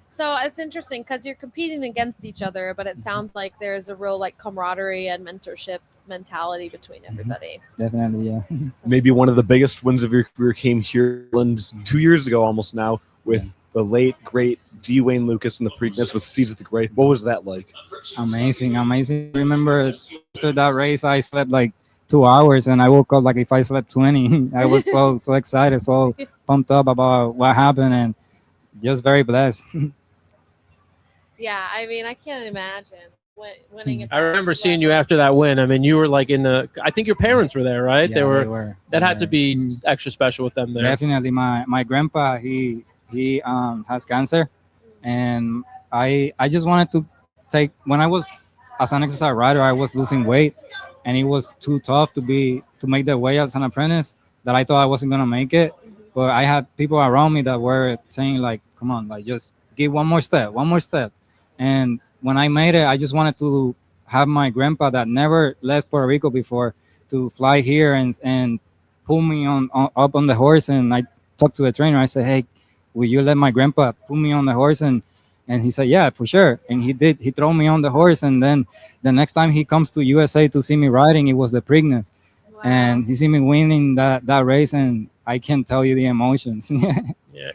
So it's interesting because you're competing against each other, but it sounds like there's a real like camaraderie and mentorship mentality between everybody. Definitely, yeah. Maybe one of the biggest wins of your career came here 2 years ago, almost now, with the late great D. Wayne Lucas and the Preakness with Seeds of the Great. What was that like? Amazing. Remember after that race, I slept like 2 hours, and I woke up like if I slept 20. I was so excited, so pumped up about what happened, and just very blessed. Yeah, I can't imagine winning. I remember seeing you after that win. You were like I think your parents were there, right? Yeah, they were. That had to be extra special with them there. Definitely. My grandpa, he has cancer, and I just wanted to when I was as an exercise rider, I was losing weight, and it was too tough to make the way as an apprentice, that I thought I wasn't gonna make it. But I had people around me that were saying like, come on, like just give one more step. And when I made it, I just wanted to have my grandpa that never left Puerto Rico before to fly here and pull me up on the horse. And I talked to the trainer. I said, hey, will you let my grandpa put me on the horse? And he said, yeah, for sure. And he did. He threw me on the horse. And then the next time he comes to USA to see me riding, it was the Preakness. Wow. And he see me winning that race, and I can't tell you the emotions. Yeah.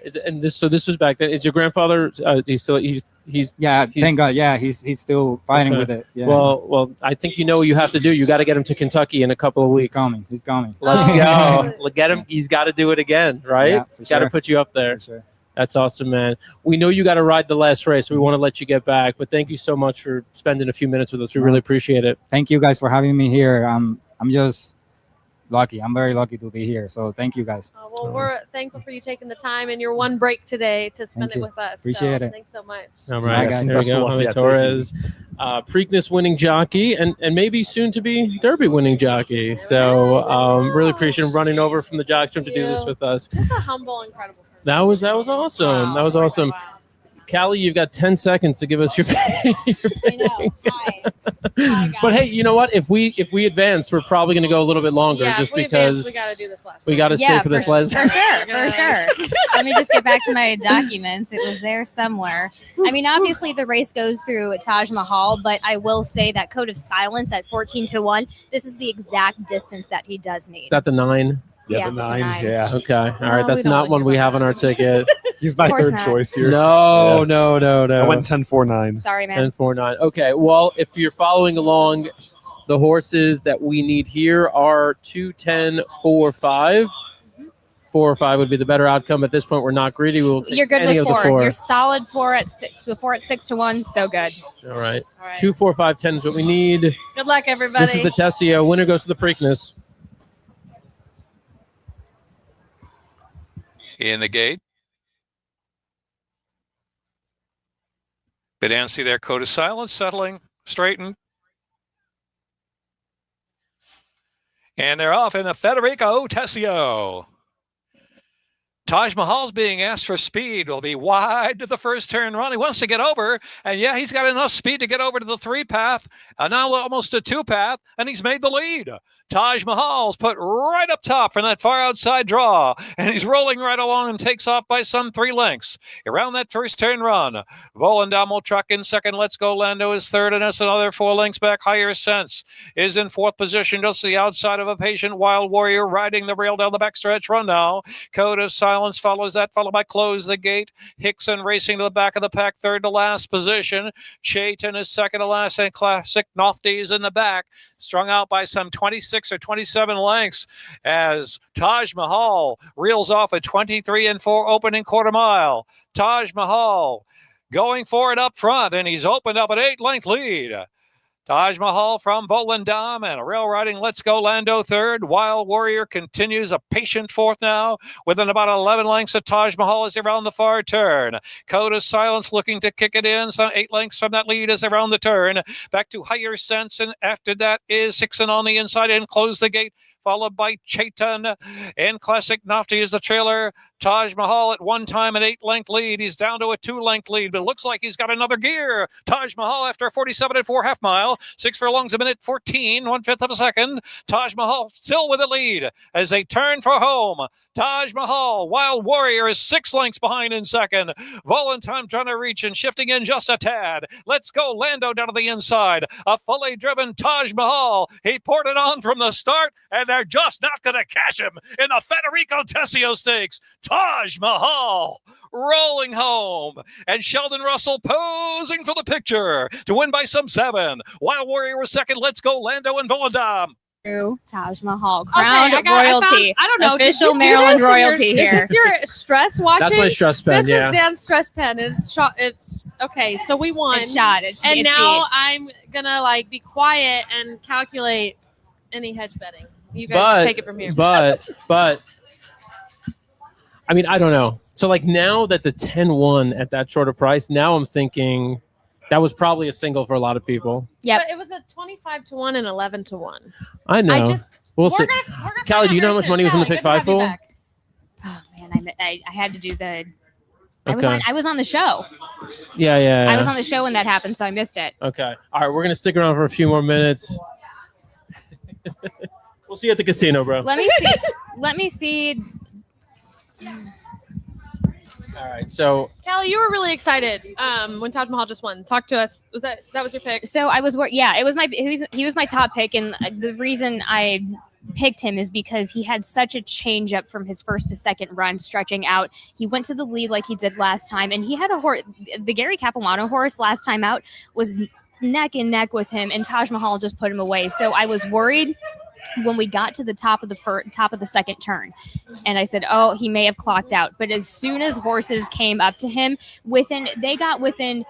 So this was back then. Is your grandfather? He's thank God. Yeah, he's still fighting with it. Yeah. Well, I think what you have to do. You got to get him to Kentucky in a couple of weeks. He's coming. Let's go. Get him. He's got to do it again, right? Yeah, He's got to put you up there. For sure. That's awesome, man. We know you got to ride the last race. So we want to let you get back, but thank you so much for spending a few minutes with us. We really appreciate it. Thank you guys for having me here. I'm just lucky. I'm very lucky to be here. So thank you guys. Well, we're thankful for you taking the time and your one break today to spend Thank it you. with us. Appreciate it. Thanks so much. All right, guys. there you Best of go. luck. Jaime Yeah, thank you. Torres, Preakness winning jockey, and maybe soon to be Derby winning jockey. So really appreciate him running over from the jockey to do this with us. Just a humble, incredible person. That was awesome. Wow. That was awesome. Wow. Callie, you've got 10 seconds to give us your pick. I know. Hi. Hi, But hey, you know what? If we advance, we're probably going to go a little bit longer, Yeah, just if we because advance, we got to do this last. we got to stay for this last. For sure. Let me just get back to my documents. It was there somewhere. I mean, obviously the race goes through Taj Mahal, but I will say that Code of Silence at 14-1. This is the exact distance that he does need. Is that the 9? Yeah, the it's a 9. Yeah. Okay. All right. No, That's we don't not like one it. we have on our ticket. He's my Of course third not. choice here. No. I went 10-4-9. Sorry, man. 10-4-9. Okay. Well, if you're following along, the horses that we need here are 2-10-4-5. 4 or 5 would be the better outcome. At this point, we're not greedy. We'll take You're good any with of the 4. 4. You're solid 4 at 6. The 4 at 6-1. So good. All right. All right. 2, 4, 5, 10 is what we need. Good luck, everybody. This is the Tessio. Winner goes to the Preakness. In the gate. Bidancy there, Code of Silence, settling, straightened. And they're off in the Federico Tessio. Taj Mahal's being asked for speed. Will be wide to the first turn run. He wants to get over, and yeah, he's got enough speed to get over to the 3 path, and now almost a 2 path, and he's made the lead. Taj Mahal's put right up top from that far outside draw, and he's rolling right along and takes off by some 3 lengths. Around that first turn run, Volendam will truck in second. Let's Go Lando is third, and that's another 4 lengths back. Higher Sense is in 4th position, just the outside of a Patient Wild Warrior, riding the rail down the backstretch run now. Code of Silence follows that, followed by Close the Gate. Hickson racing to the back of the pack, third to last position. Chayton is second to last, and Classic Nofty is in the back, strung out by some 26 or 27 lengths as Taj Mahal reels off a 23-4 opening quarter mile. Taj Mahal going for it up front, and he's opened up an 8-length lead. Taj Mahal from Volendam and a rail riding Let's Go Lando third. Wild Warrior continues a patient fourth now, within about 11 lengths of Taj Mahal as around the far turn. Code of Silence looking to kick it in, some 8 lengths from that lead as around the turn. Back to Higher Sense, and after that is Hickson on the inside and Close the Gate, followed by Chayton, and Classic Nofty is the trailer. Taj Mahal at one time an 8-length lead. He's down to a 2-length lead, but it looks like he's got another gear. Taj Mahal after a 47-4 half mile, 6 furlongs a minute, 14, 1/5 of a second. Taj Mahal still with the lead as they turn for home. Taj Mahal, Wild Warrior is 6 lengths behind in second. Volentime trying to reach and shifting in just a tad. Let's Go Lando down to the inside. A fully driven Taj Mahal. He poured it on from the start, and they're just not going to catch him in the Federico Tessio Stakes. Taj Mahal rolling home, and Sheldon Russell posing for the picture to win by some 7. Wild Warrior was second. Let's Go Lando and Volendam. Taj Mahal, crowned royalty. I don't know. Official Maryland royalty here. Is this your stress watching? That's my stress pen, This yeah. is Dan's stress pen. It's okay. So we won. It's shot. And now I'm gonna be quiet and calculate any hedge betting. You guys take it from here. But I mean, I don't know. So now that the 10-1 at that shorter price, now I'm thinking that was probably a single for a lot of people. Yeah, but it was a 25-1 and 11-1. I know. We'll we're see. gonna Callie, do you know how much money was in the pick 5 pool? Oh man, I had to do the. Okay. I was on the show. Yeah. I was on the show when that happened, so I missed it. Okay. All right, we're gonna stick around for a few more minutes. We'll see you at the casino, bro. Let me see. All right. So, Callie, you were really excited when Taj Mahal just won. Talk to us. That was your pick? So I was, it was he was my top pick, and the reason I picked him is because he had such a change up from his first to second run, stretching out. He went to the lead like he did last time, and he had a horse. The Gary Capilano horse last time out was neck and neck with him, and Taj Mahal just put him away. So I was worried when we got to the top of the second turn, and I said, he may have clocked out. But as soon as horses came up to him, they got within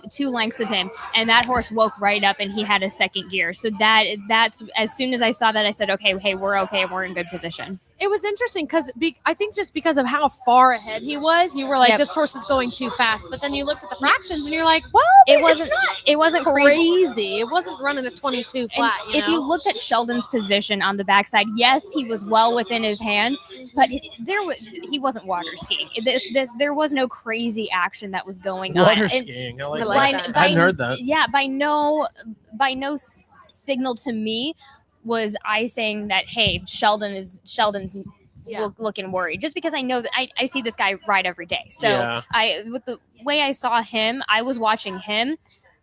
two lengths of him, and that horse woke right up and he had a second gear. So that's as soon as I saw that, I said, okay, hey, we're okay, we're in good position. It was interesting because I think just because of how far ahead he was, you were like, this horse is going too fast. But then you looked at the fractions and you're like, well, it wasn't crazy. It wasn't running a 22 flat. If you looked at Sheldon's position on the backside, yes, he was well within his hand, but he wasn't water skiing. There was no crazy action that was going on. Water skiing. I like that. I hadn't heard that. Yeah, by no signal to me was I saying that, hey, Sheldon's looking worried, just because I know that I see this guy ride every day. So with the way I saw him, I was watching him.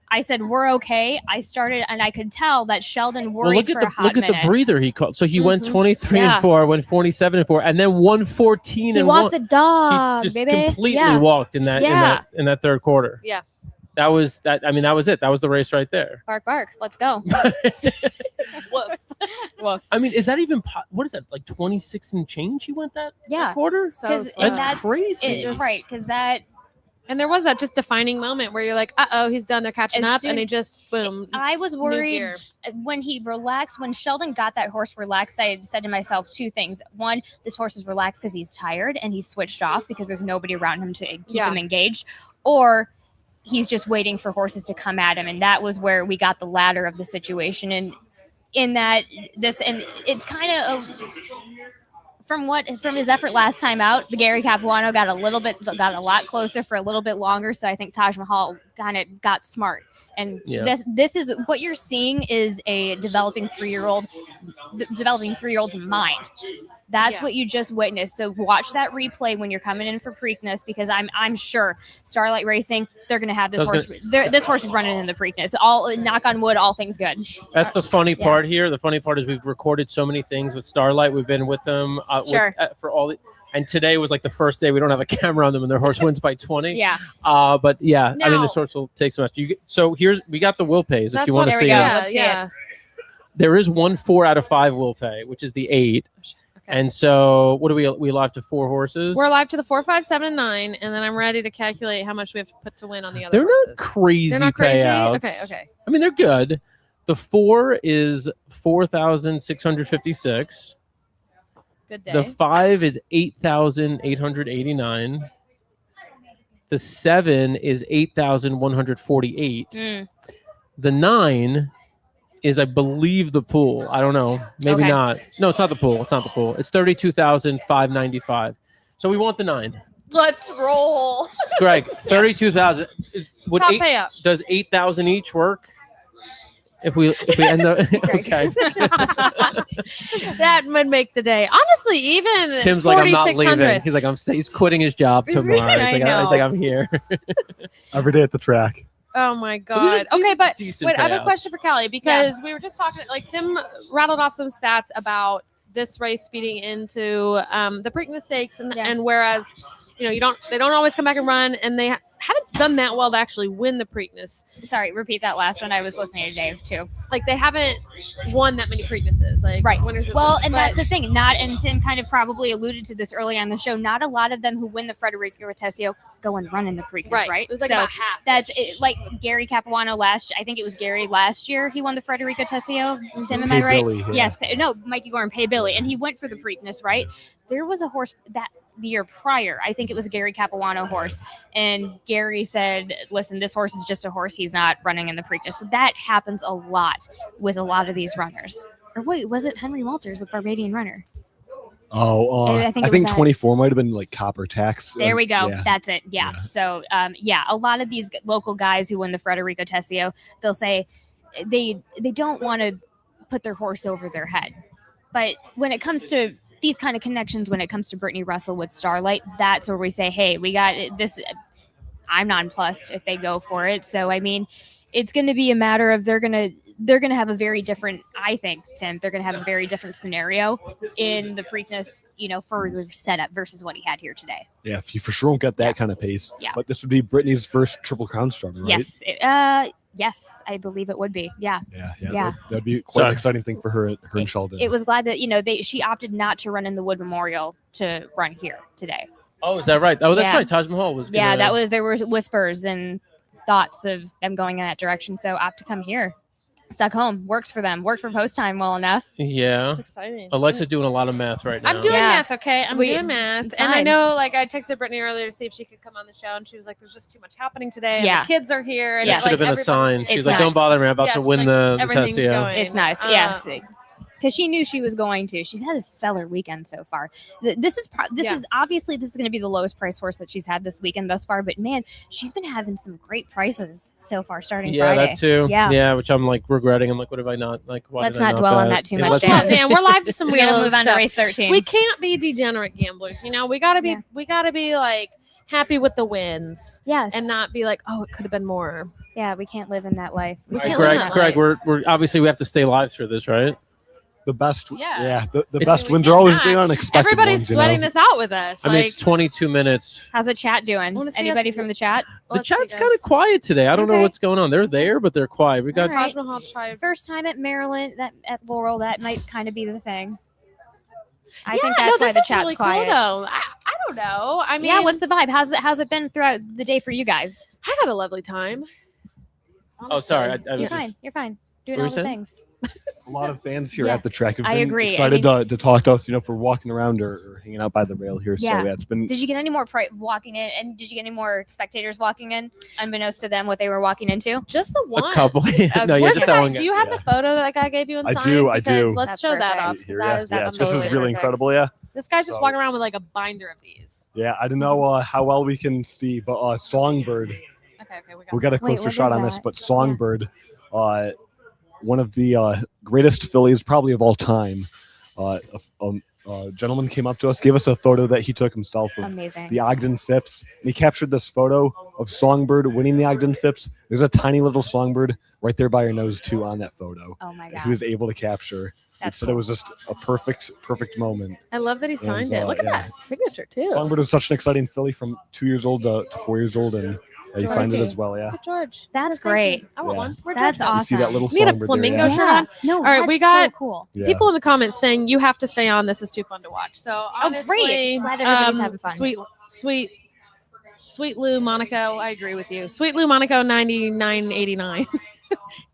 I said, we're okay. I started, and I could tell that Sheldon worried for a hot minute. Look at the breather he called. So he went 23 and 4, went 47 and 4, and then 114 and 1. He walked the dog, he just baby. completely walked in that third quarter. Yeah. That was that. I mean, that was it. That was the race right there. Bark, bark. Let's go. Woof. Woof. I mean, is that even? What is that? Like 26 and change? He went that quarter. So that's crazy. Right? Because that. And there was that just defining moment where you're like, uh-oh, he's done. They're catching up. And he just, boom. I was worried when he relaxed. When Sheldon got that horse relaxed, I said to myself two things. One, this horse is relaxed because he's tired and he's switched off because there's nobody around him to keep him engaged. Or he's just waiting for horses to come at him. And that was where we got the latter of the situation. And in that, and it's kind of from his effort last time out, the Gary Capuano got a lot closer for a little bit longer. So I think Taj Mahal kind of got smart. And this is what you're seeing is a developing three-year-old's mind. That's what you just witnessed. So watch that replay when you're coming in for Preakness, because I'm sure Starlight Racing, they're going to have this horse. This horse is running in the Preakness. All knock on wood, all things good. That's the funny part here. The funny part is we've recorded so many things with Starlight. We've been with them for all. And today was like the first day we don't have a camera on them, and their horse wins by 20. Yeah. But yeah, I mean, this horse will take so much. We got the will pays if you want to see it. Let's see it. There is 1 4 out of 5 will pay, which is the 8. And so, what do we live to 4 horses? We're live to the 4, 5, 7, and 9, and then I'm ready to calculate how much we have to put to win on the other. They're not crazy. They're not crazy. Payouts. Okay. I mean, they're good. The 4 is 4,656. Good day. The 5 is 8,889. The 7 is 8,148. The 9 is, I believe, the pool. I don't know. Maybe not. No, it's not the pool. It's not the pool. It's 32,595. So we want the 9. Let's roll. Greg, 32,000. Top payout. Does 8,000 each work? If we end up okay. That would make the day. Honestly, even Tim's like, I'm not leaving. He's like, he's quitting his job tomorrow. He's like, I'm here. Every day at the track. Oh my God. Okay, but wait, I have a question for Callie, because we were just talking, like Tim rattled off some stats about this race feeding into the Preakness Stakes, and whereas they don't always come back and run, and they haven't done that well to actually win the Preakness. Sorry, repeat that last one. I was listening to Dave too. Like they haven't won that many Preaknesses. Like Well, and that's the thing. And Tim kind of probably alluded to this early on the show. Not a lot of them who win the Frederico Rotesio go and run in the Preakness, right? It was like about half. That's it, like Gary Capuano I think it was Gary last year. He won the Frederico Rotesio. Tim, am I right? Billy, yeah. Yes. No, Mikey Gore and Pay Billy, and he went for the Preakness, right? There was a horse that the year prior, I think it was a Gary Capuano horse, and Gary said, listen, this horse is just a horse. He's not running in the Preakness. So that happens a lot with a lot of these runners. Or wait, was it Henry Walters, the Barbadian runner? I think 24 might have been like Copper Tax. There we go. Yeah. That's it. Yeah. So, a lot of these local guys who win the Frederico Rotesio, they'll say they don't want to put their horse over their head. But when it comes to these kind of connections, when it comes to Brittany Russell with Starlight, that's where we say, hey, we got this. I'm nonplussed if they go for it. So, I mean, it's going to be a matter of they're going to have a very different, I think, Tim, they're going to have a very different scenario in the Preakness, for the setup versus what he had here today. Yeah, you for sure won't get that kind of pace. Yeah. But this would be Brittany's first Triple Crown starter, right? Yes. Yes, I believe it would be. Yeah. Yeah. That'd be quite an exciting thing for her and Sheldon. It was glad that, she opted not to run in the Wood Memorial to run here today. Oh, is that right? Oh, that's right. Taj Mahal was. There were whispers, and thoughts of them going in that direction. So opt to come here. Stuck home, works for them, worked for post time well enough. Yeah. That's exciting. Alexa's doing a lot of math right now. I'm doing math, okay? I'm doing It's math. And I fine. know, like, I texted Brittany earlier to see if she could come on the show, and she was like, there's just too much happening today. And Yeah. the kids are here. And That it's should have like been a sign. everybody- She's like, don't bother me. I'm about Yeah, to she's win like, the everything's test. Yeah. going. It's nice, yes. Because she knew she was going to. She's had a stellar weekend so far. This is obviously this is going to be the lowest price horse that she's had this weekend thus far. But man, she's been having some great prices so far starting Yeah, Friday. that too. Yeah. Yeah, which I'm like regretting. I'm like, what have I not like? Why Let's did I not dwell on bet? that too Yeah, much. let's Well, not- Dan, we're live to some We gotta real move on to stuff. race 13. We can't be degenerate gamblers. You know, we gotta be like happy with the wins. Yes. And not be like, oh, it could have been more. Yeah, we can't live in that life. We All right, can't live Greg, that Greg, life. we're obviously we have to stay live through this, right? The best, Yeah. the It's- best wins are always the not. unexpected Everybody's ones, you sweating know? this out with us. I mean, Like, it's 22 minutes. How's the chat doing? wanna see Anybody us- from the chat? The chat's kind of quiet today. I don't know Okay. what's going on. They're there, but they're quiet. We got All right. Taj Mahal tried. First time at Maryland, at Laurel, that might kind of be the thing. I Yeah, think no, that's why this the is chat's really quiet. Cool, though. I don't know. I mean, Yeah, what's the vibe? How's it been throughout the day for you guys? I had a lovely time. Oh, sorry. I You're was fine. just, You're fine. Doing What were all you the saying? things. A lot of fans here Yeah. at the track have I been agree. I excited mean- to talk to us, for walking around or hanging out by the rail here. Yeah. So yeah, it's been Did you get any more walking in? And did you get any more spectators walking in, unbeknownst to them what they were walking into? Just the one. a couple. no, yeah, Where's just the that guy? one Do guy. you have the photo that guy gave you in I signed? do. Because let's That's show that perfect. off. here. Yeah, That's this is totally really perfect. incredible. Yeah. This guy's just So- walking around with like a binder of these. Yeah, I don't know how well we can see, but Songbird. Okay, we We'll get a Wait, closer what shot is on this, that? but Songbird, one of the greatest fillies probably of all time. A gentleman came up to us, gave us a photo that he took himself of Amazing. the Ogden Phipps. And he captured this photo of Songbird winning the Ogden Phipps. There's a tiny little Songbird right there by your nose too on that photo. Oh my He god. was able to capture. He said it was just a perfect moment. I love that he signed And, it. Look at yeah. that signature too. Songbird was such an exciting filly from 2 years old to 4 years old, and he signed it Georgie. as well. Yeah. Look at George. That's Thank great. you. I want Yeah. one. Where'd That's George go? You see that awesome. little We had a Songbird flamingo there, yeah. shirt on. No, All right, that's we got so cool. Yeah. people in the comments saying you have to stay on. This is too fun to watch. So honestly, great. Glad everybody's having fun. Sweet Lou Monaco. I agree with you. Sweet Lou Monaco 99.89.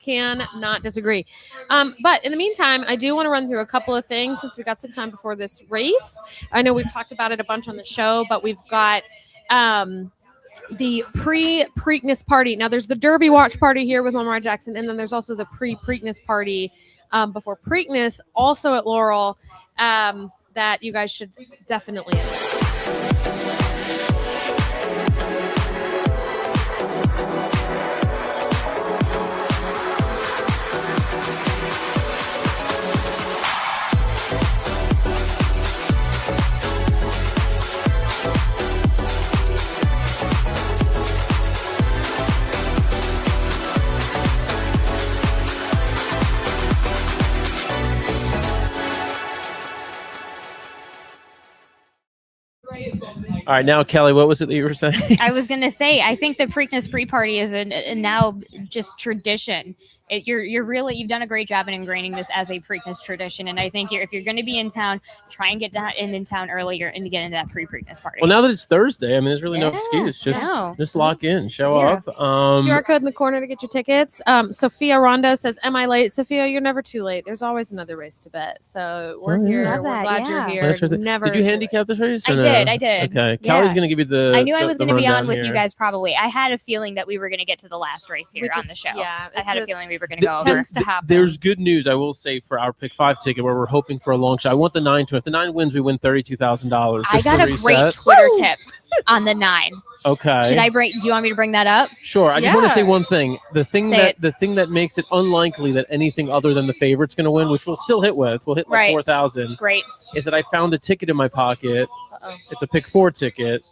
Can not disagree. But in the meantime, I do want to run through a couple of things since we got some time before this race. I know we've talked about it a bunch on the show, but we've got the Preakness party. Now there's the Derby watch party here with Lamar Jackson, and then there's also the Preakness party before Preakness, also at Laurel, that you guys should definitely attend. All right, now Kelly, what was it that you were saying? I was gonna say, I think the Preakness pre-party is a now just tradition. You've done a great job in ingraining this as a Preakness tradition, and I think if you're going to be in town, try and get in town earlier and to get into that pre-Preakness party. Well, now that it's Thursday, I mean, there's really no Yeah, excuse. no. Just lock in, show Zero. up. QR code in the corner to get your tickets. Sophia Rondo says, "Am I late?" Sophia, you're never too late. There's always another race to bet. So we're Oh, yeah. here. Love We're that, glad you're yeah. here. Last race- Never. Did you too handicap this race? or I no? did. I did. Okay, Yeah. Kelly's going to give you the. I knew I was going going to to be on with here. you guys probably. I had a feeling that we were going to get to the last race here on the show. Yeah, I had a feeling we were going to go over. Tends to happen. There's good news, I will say, for our pick 5 ticket where we're hoping for a long shot. I want the 9 to. If the 9 wins, we win $32,000. I got a great Twitter tip on the 9. Okay. Should I break? Do you want me to bring that up? Sure. I just want to say one thing. The thing Say that makes it unlikely that anything other than the favorite's going to win, which we'll still hit with, we'll hit like Right. 4,000. Great. Is that I found a ticket in my pocket. Uh-oh. It's a pick 4 ticket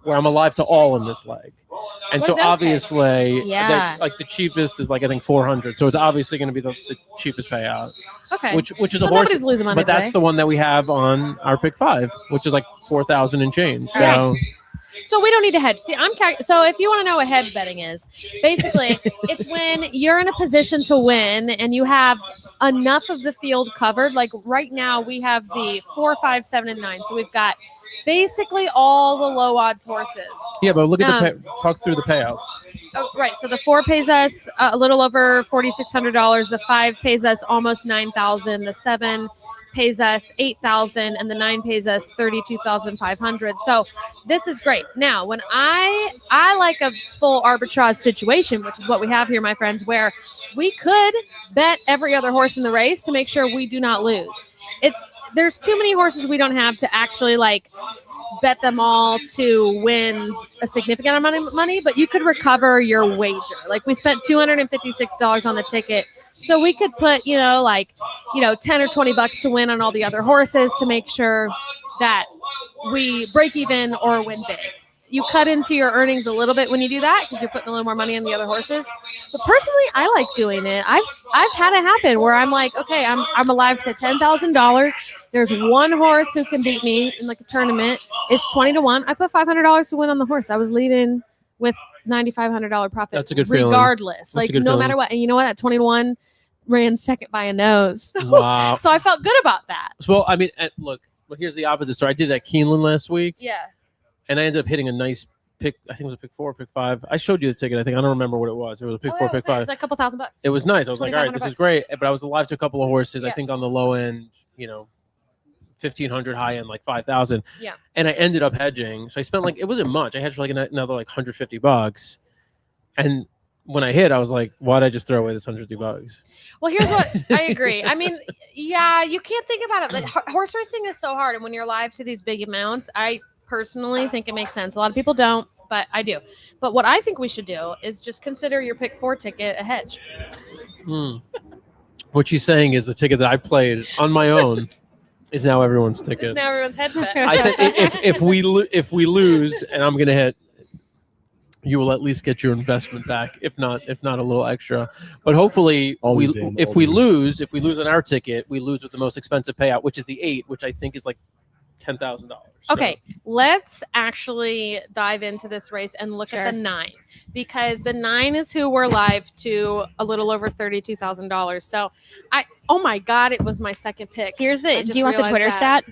where I'm alive to all in this leg. And What so are those obviously, Yeah. like the cheapest is like I think 400. So it's obviously going to be the cheapest payout. Okay. Which is So a horse, nobody's losing money but that's today. the one that we have on our pick 5, which is like 4,000 and change. So Right. So we don't need to hedge. See, so if you want to know what hedge betting is, basically it's when you're in a position to win and you have enough of the field covered. Like right now we have the 4, 5, 7, and 9. So we've got basically all the low odds horses. Yeah, but look at talk through the payouts. Oh, right. So the 4 pays us a little over $4,600. The 5 pays us almost $9,000. The 7 pays us $8,000, and the 9 pays us $32,500. So this is great. Now, when I like a full arbitrage situation, which is what we have here, my friends, where we could bet every other horse in the race to make sure we do not lose. There's too many horses we don't have to actually bet them all to win a significant amount of money, but you could recover your wager. Like we spent $256 on the ticket, so we could put 10 or $20 to win on all the other horses to make sure that we break even or win big. You cut into your earnings a little bit when you do that because you're putting a little more money on the other horses. But personally, I like doing it. I've had it happen where I'm like, okay, I'm alive to $10,000. There's one horse who can beat me in a tournament. It's 20-1. I put $500 to win on the horse. I was leaving with $9,500 profit. That's a good feeling. Regardless, no matter what. And you know what? That 21 ran second by a nose. Wow. So I felt good about that. Well, I mean, look, here's the opposite. So I did at Keeneland last week. Yeah. And I ended up hitting a nice pick. I think it was a pick 4, pick 5. I showed you the ticket. I don't remember what it was. It was a pick 4, pick 5. It was like a couple $1,000. It was nice. I was like, all right, this is great. But I was alive to a couple of horses. Yeah. I think on the low end, 1,500, high end, like 5,000. Yeah. And I ended up hedging. So I spent it wasn't much. I hedged for another $150. And when I hit, I was like, why'd I just throw away this $150? Well, here's what I agree. I mean, yeah, you can't think about it. Horse racing is so hard. And when you're live to these big amounts, I personally think it makes sense. A lot of people don't, but I do. But what I think we should do is just consider your pick 4 ticket a hedge. What she's saying is the ticket that I played on my own is now everyone's ticket. It's now everyone's hedge bet. I said if we lose and I'm gonna hit, you will at least get your investment back, if not a little extra. But hopefully, if we lose on our ticket, we lose with the most expensive payout, which is the 8, which I think is like $10,000. Okay, let's actually dive into this race and look at the 9, because the 9 is who we're live to a little over $32,000. So oh my God, it was my second pick. Do you want the Twitter stat?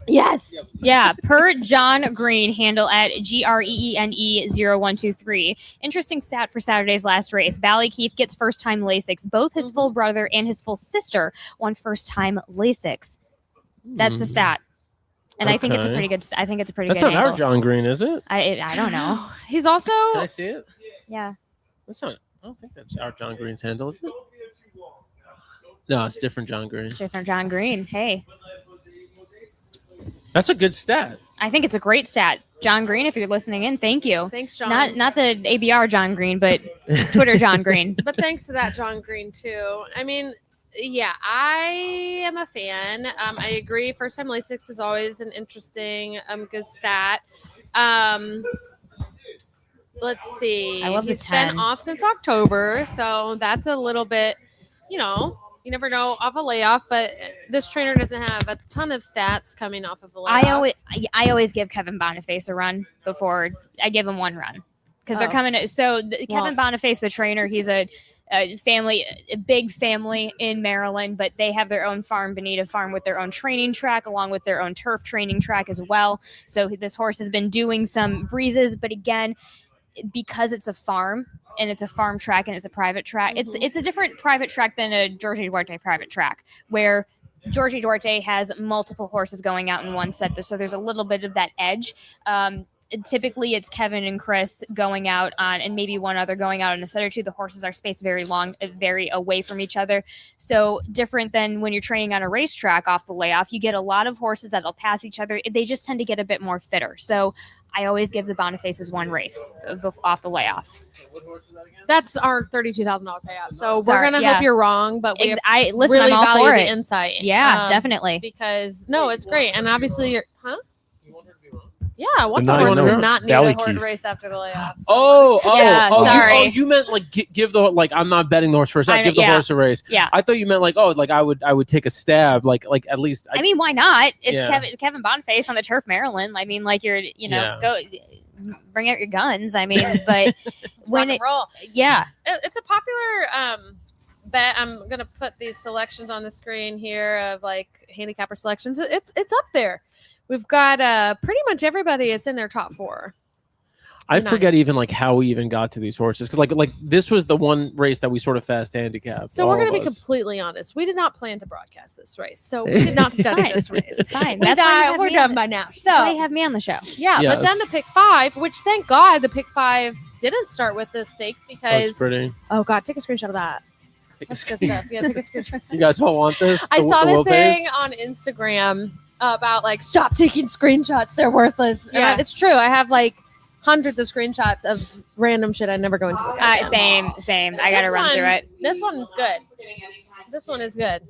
Yes. Yeah. Per John Green, handle at GREENE0123. Interesting stat for Saturday's last race. Ballykeefe gets first-time Lasix. Both his full brother and his full sister won first-time Lasix. That's the stat. And I think it's a pretty good. That's not our John Green, is it? I don't know. He's also. Can I see it? Yeah. That's not. I don't think that's our John Green's handle, is it? No, it's different John Green. Different John Green. Hey. That's a good stat. I think it's a great stat. John Green, if you're listening in, thank you. Thanks, John. Not the ABR John Green, but Twitter John Green. But thanks to that John Green too. I mean, yeah, I am a fan. I agree. First time Lasix is always an interesting, good stat. Let's see. I love the He's 10. been off since October, so that's a little bit, you never know, off a layoff. But this trainer doesn't have a ton of stats coming off of a layoff. I always give Kevin Boniface a run before I give him one run because they're coming. So Kevin Boniface, the trainer, he's a big family in Maryland, but they have their own farm, Bonita Farm, with their own training track, along with their own turf training track as well. So this horse has been doing some breezes, but again, because it's a farm and it's a farm track and it's a private track, it's a different private track than a Georgie Duarte private track, where Georgie Duarte has multiple horses going out in one set. So there's a little bit of that edge. Typically it's Kevin and Chris going out on, and maybe one other going out on a set or two. The horses are spaced very long, very away from each other. So different than when you're training on a racetrack off the layoff, you get a lot of horses that'll pass each other. They just tend to get a bit more fitter. So I always give the Bonifaces one race off the layoff. That's our $32,000 payout. So we're gonna hope you're wrong, but we listen. really I'm all value for the it. insight. Yeah, definitely. Because it's great, and obviously you're, Yeah, what's The the horse nine, did not need a Ballykeefe. horse race after the layoff? Sorry. You meant like give the I'm not betting the horse first. I give the horse a race. Yeah. I thought you meant like I would take a stab like at least. I mean, why not? It's Yeah. Kevin Boniface on the turf, Maryland. I mean, like you're go bring out your guns. I mean, but when it roll. Yeah. It's a popular bet. I'm gonna put these selections on the screen here of like handicapper selections. It's up there We've got pretty much everybody is in their top 4. I forget even like how we even got to these horses because like this was the one race that we sort of fast handicapped. So we're going to be completely honest. We did not plan to broadcast this race, so we did not study this race. It's fine. That's why we're done by now. So that's why you have me on the show. Yeah, Yes. but then the pick 5, which thank God the pick 5 didn't start with the stakes because pretty. oh God, take a screenshot of that. That's good stuff. Yeah, take a screenshot. You guys all want this? I The- saw the this Lopez? thing on Instagram about like stop taking screenshots. They're worthless. Yeah. It's true. I have like hundreds of screenshots of random shit I never go into. Look at again. Same. I got to This run one- through it. This one is good. This one is good.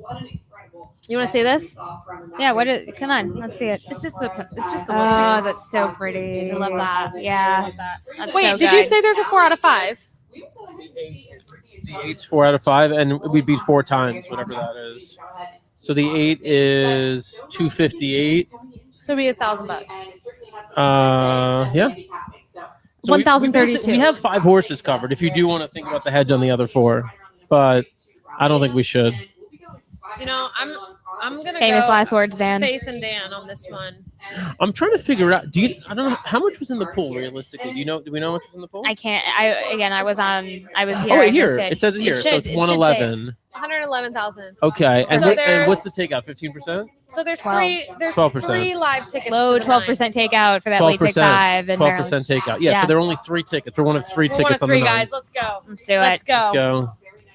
You want to see this? Yeah. What is? Come on. Let's see it. It's just the. Oh, that's so pretty. I love that. Yeah. That's Wait, so did you good. say there's a 4 out of 5? The 8's 4 out of 5, and we beat 4 times, whatever that is. So the 8 is 258. So it'd be $1,000. Yeah. So we- 1,032. We have 5 horses covered. If you do want to think about the hedge on the other 4, but I don't think we should. You know, I'm gonna Famous go last words, Dan. Faith and Dan on this one. I'm trying to figure out. I don't know how much was in the pool realistically. Do we know how much was in the pool? I can't. I was here. Oh, wait, I here missed it says it here. So it's should 111. 111,000. Okay, and So what's the there's- takeout? 15%? So there's 12. there's 12%. 3 live tickets. Low to the 12% takeout for that late pick 5. And 12% takeout. Yeah, so there are only 3 tickets. We're one of 3 We're one tickets of on 3 the guys. night. Let's go. Let's do it. Let's go. Let's go.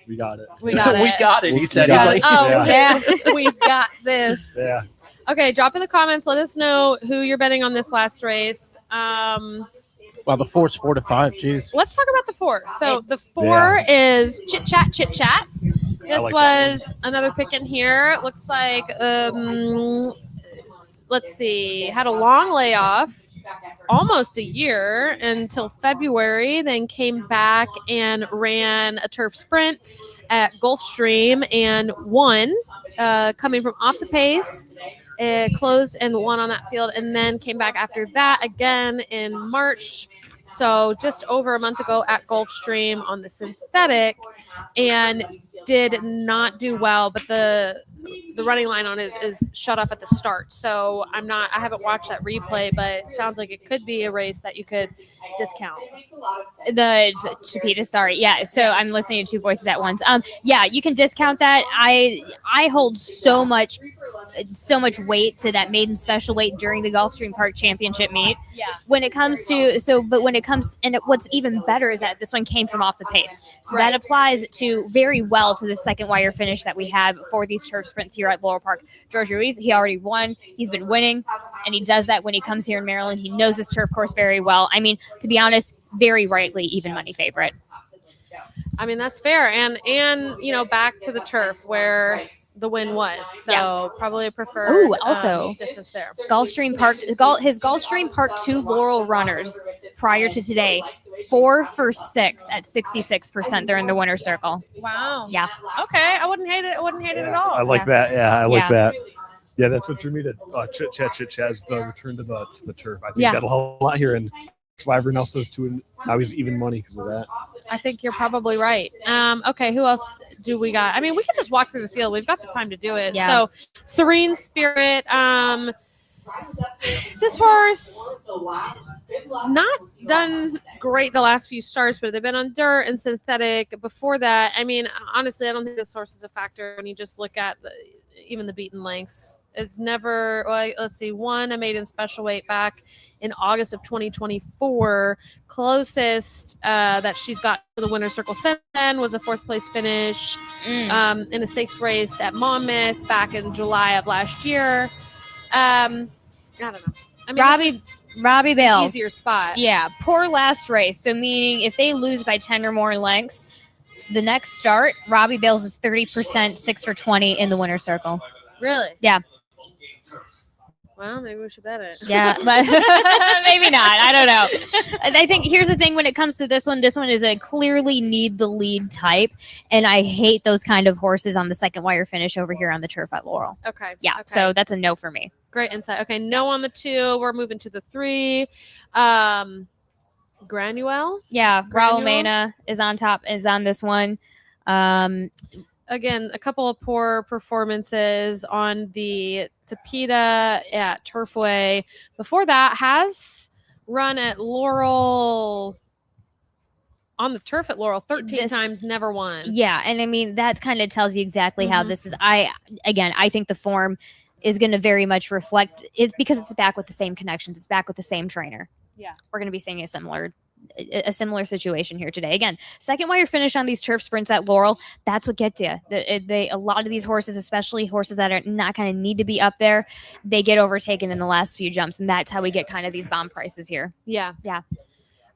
We got it. We got it. We got it. He said. We He's got like, it. Oh Yeah. yeah, we got this. Yeah. Okay, drop in the comments. Let us know who you're betting on this last race. wow, the 4's 4 to 5. Jeez. Let's talk about the 4. So the 4 is chit chat, chit chat. This like that was another pick in here. It looks like let's see, had a long layoff, almost a year until February, then came back and ran a turf sprint at Gulfstream and won, coming from off the pace. It closed and won on that field, and then came back after that again in March. So just over a month ago at Gulfstream on the synthetic, and did not do well. But the running line on it is shut off at the start. So I haven't watched that replay, but it sounds like it could be a race that you could discount. The Chipita, sorry. Yeah. So I'm listening to 2 voices at once. Yeah, you can discount that. I hold so much weight to that maiden special weight during the Gulfstream Park Championship meet. Yeah. When it comes what's even better is that this one came from off the pace. So that applies to very well to the second wire finish that we have for these turf sprints here at Laurel Park. George Ruiz, he already won. He's been winning, and he does that when he comes here in Maryland. He knows this turf course very well. I mean, to be honest, very rightly even money favorite. I mean, that's fair. And you know, back to the turf where the win was. So probably a preferred Ooh, also distance there. Gulfstream Park, his Gulfstream Park 2 Laurel runners prior to today, 4 for 6 at 66%. They're in the winner's circle. Wow. Yeah. Okay. I wouldn't hate it. I wouldn't hate it at all. I like that. Yeah, I like Yeah. that. Yeah, that's what drew me to chit chat is the return to the turf. I think Yeah. that'll help a lot here, and that's why everyone else does too. And now he's even money because of that. I think you're probably right. Okay, who else do we got? I mean, we could just walk through the field. We've got the time to do it. Yeah. So, Serene Spirit. This horse not done great the last few starts, but they've been on dirt and synthetic. Before that, I mean, honestly, I don't think this horse is a factor when you just look at even the beaten lengths. It's never. Well, let's see, won a maiden special weight back in August of 2024. Closest that she's got to the winner's circle since then was a 4th place finish in a stakes race at Monmouth back in July of last year. I don't know. I mean, Robbie Bales. Easier spot. Yeah, poor last race. So meaning if they lose by 10 or more lengths, the next start, Robbie Bales is 30%, 6 for 20 in the winner's circle. Really? Yeah. Well, maybe we should bet it. Yeah, but maybe not. I don't know. I think here's the thing when it comes to this one is a clearly need the lead type. And I hate those kind of horses on the second wire finish over here on the turf at Laurel. Okay. Yeah. Okay. So that's a no for me. Great insight. Okay. No on the 2. We're moving to the 3. Granuel. Yeah. Granuel? Raul Mena is on this one. Again, a couple of poor performances on the Tapeta at Turfway. Before that, has run at Laurel on the turf at Laurel 13 times, never won. Yeah, and I mean that kind of tells you exactly how this is. I think the form is going to very much reflect it because it's back with the same connections. It's back with the same trainer. Yeah, we're going to be seeing a similar situation here today. Again, second wire finish on these turf sprints at Laurel. That's what gets you. A lot of these horses, especially horses that are not kind of need to be up there, they get overtaken in the last few jumps, and that's how we get kind of these bomb prices here. Yeah. Yeah.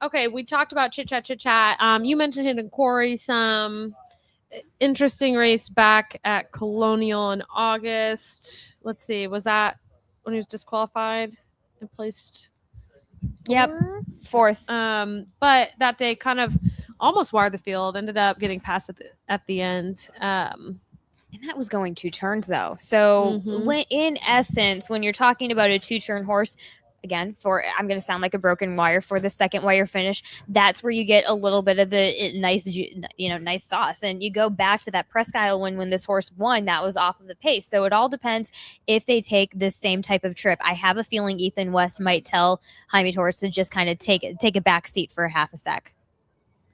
Okay, we talked about chit chat. You mentioned Hidden Quarry, some interesting race back at Colonial in August. Let's see, was that when he was disqualified and placed? Fourth. But that day kind of almost wired the field, ended up getting past at the end. And that was going 2 turns though. So in essence, when you're talking about a 2-turn horse, again, I'm going to sound like a broken wire for the second wire finish. That's where you get a little bit of the nice sauce. And you go back to that Presque Isle when this horse won, that was off of the pace. So it all depends if they take this same type of trip. I have a feeling Ethan West might tell Jaime Torres to just kind of take a back seat for half a sec.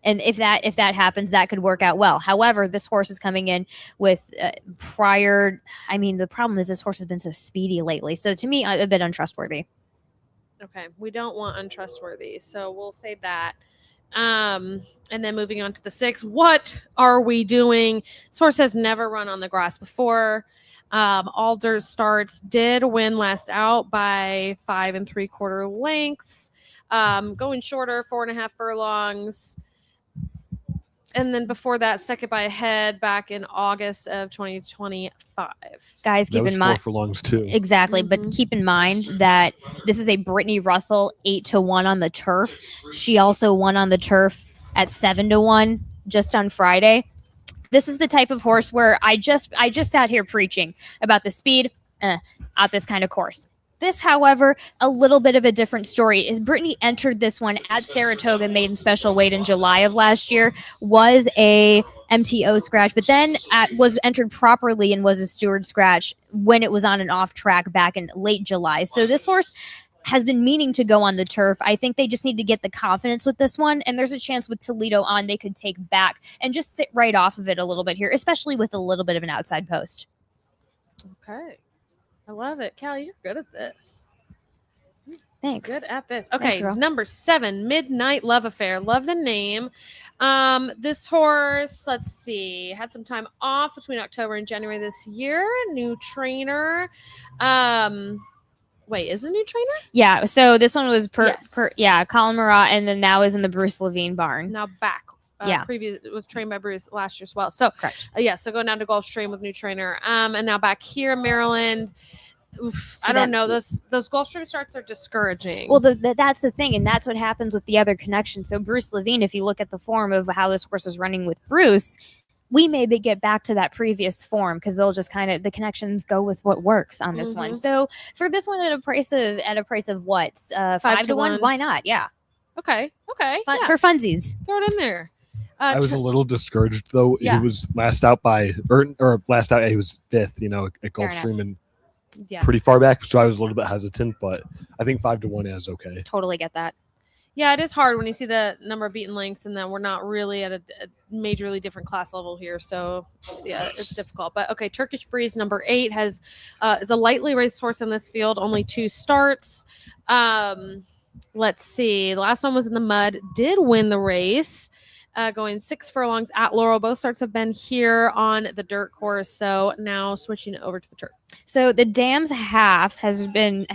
And if that happens, that could work out well. However, this horse is coming in with the problem is this horse has been so speedy lately. So to me, a bit untrustworthy. Okay, we don't want untrustworthy, so we'll fade that. And then moving on to the 6, what are we doing? This horse has never run on the grass before. All dirt starts, did win last out by 5 3/4 lengths. Going shorter, 4.5 furlongs. And then before that, second by a head back in August of 2025. Guys, keep in mind 4 furlongs too. Exactly, but keep in mind that this is a Brittany Russell 8-1 on the turf. She also won on the turf at 7-1 just on Friday. This is the type of horse where I just sat here preaching about the speed at this kind of course. This, however, a little bit of a different story. Brittany entered this one at Saratoga Maiden Special Weight in July of last year, was a MTO scratch, but then was entered properly and was a steward scratch when it was on an off track back in late July. So this horse has been meaning to go on the turf. I think they just need to get the confidence with this one, and there's a chance with Toledo on they could take back and just sit right off of it a little bit here, especially with a little bit of an outside post. Okay. I love it. Callie, you're good at this. Thanks. Good at this. Okay, Thanks, girl. number 7, Midnight Love Affair. Love the name. This horse, let's see, had some time off between October and January this year. New trainer. Wait, is it a new trainer? Yeah, so this one was Colin Marat, and then now is in the Bruce Levine barn. Now back. It was trained by Bruce last year as well. So correct. So going down to Gulfstream with new trainer. And now back here in Maryland. I don't know. Those Gulfstream starts are discouraging. Well, that's the thing, and that's what happens with the other connection. So Bruce Levine, if you look at the form of how this horse is running with Bruce, we maybe get back to that previous form because they'll just kind of the connections go with what works on this one. So for this one at a price of what 5-1, why not? Yeah. Okay. For funsies, throw it in there. I was a little discouraged though. Yeah. He was last out he was 5th, at Gulfstream and pretty far back, so I was a little bit hesitant, but I think 5-1 is okay. Totally get that. Yeah, it is hard when you see the number of beaten lengths, and then we're not really at a majorly different class level here. So, yeah, it's difficult. But okay, Turkish Breeze number 8 is a lightly raced horse in this field. Only 2 starts. Let's see. The last one was in the mud. Did win the race. Going 6 furlongs at Laurel. Both starts have been here on the dirt course. So now switching it over to the turf. So the Dams half has been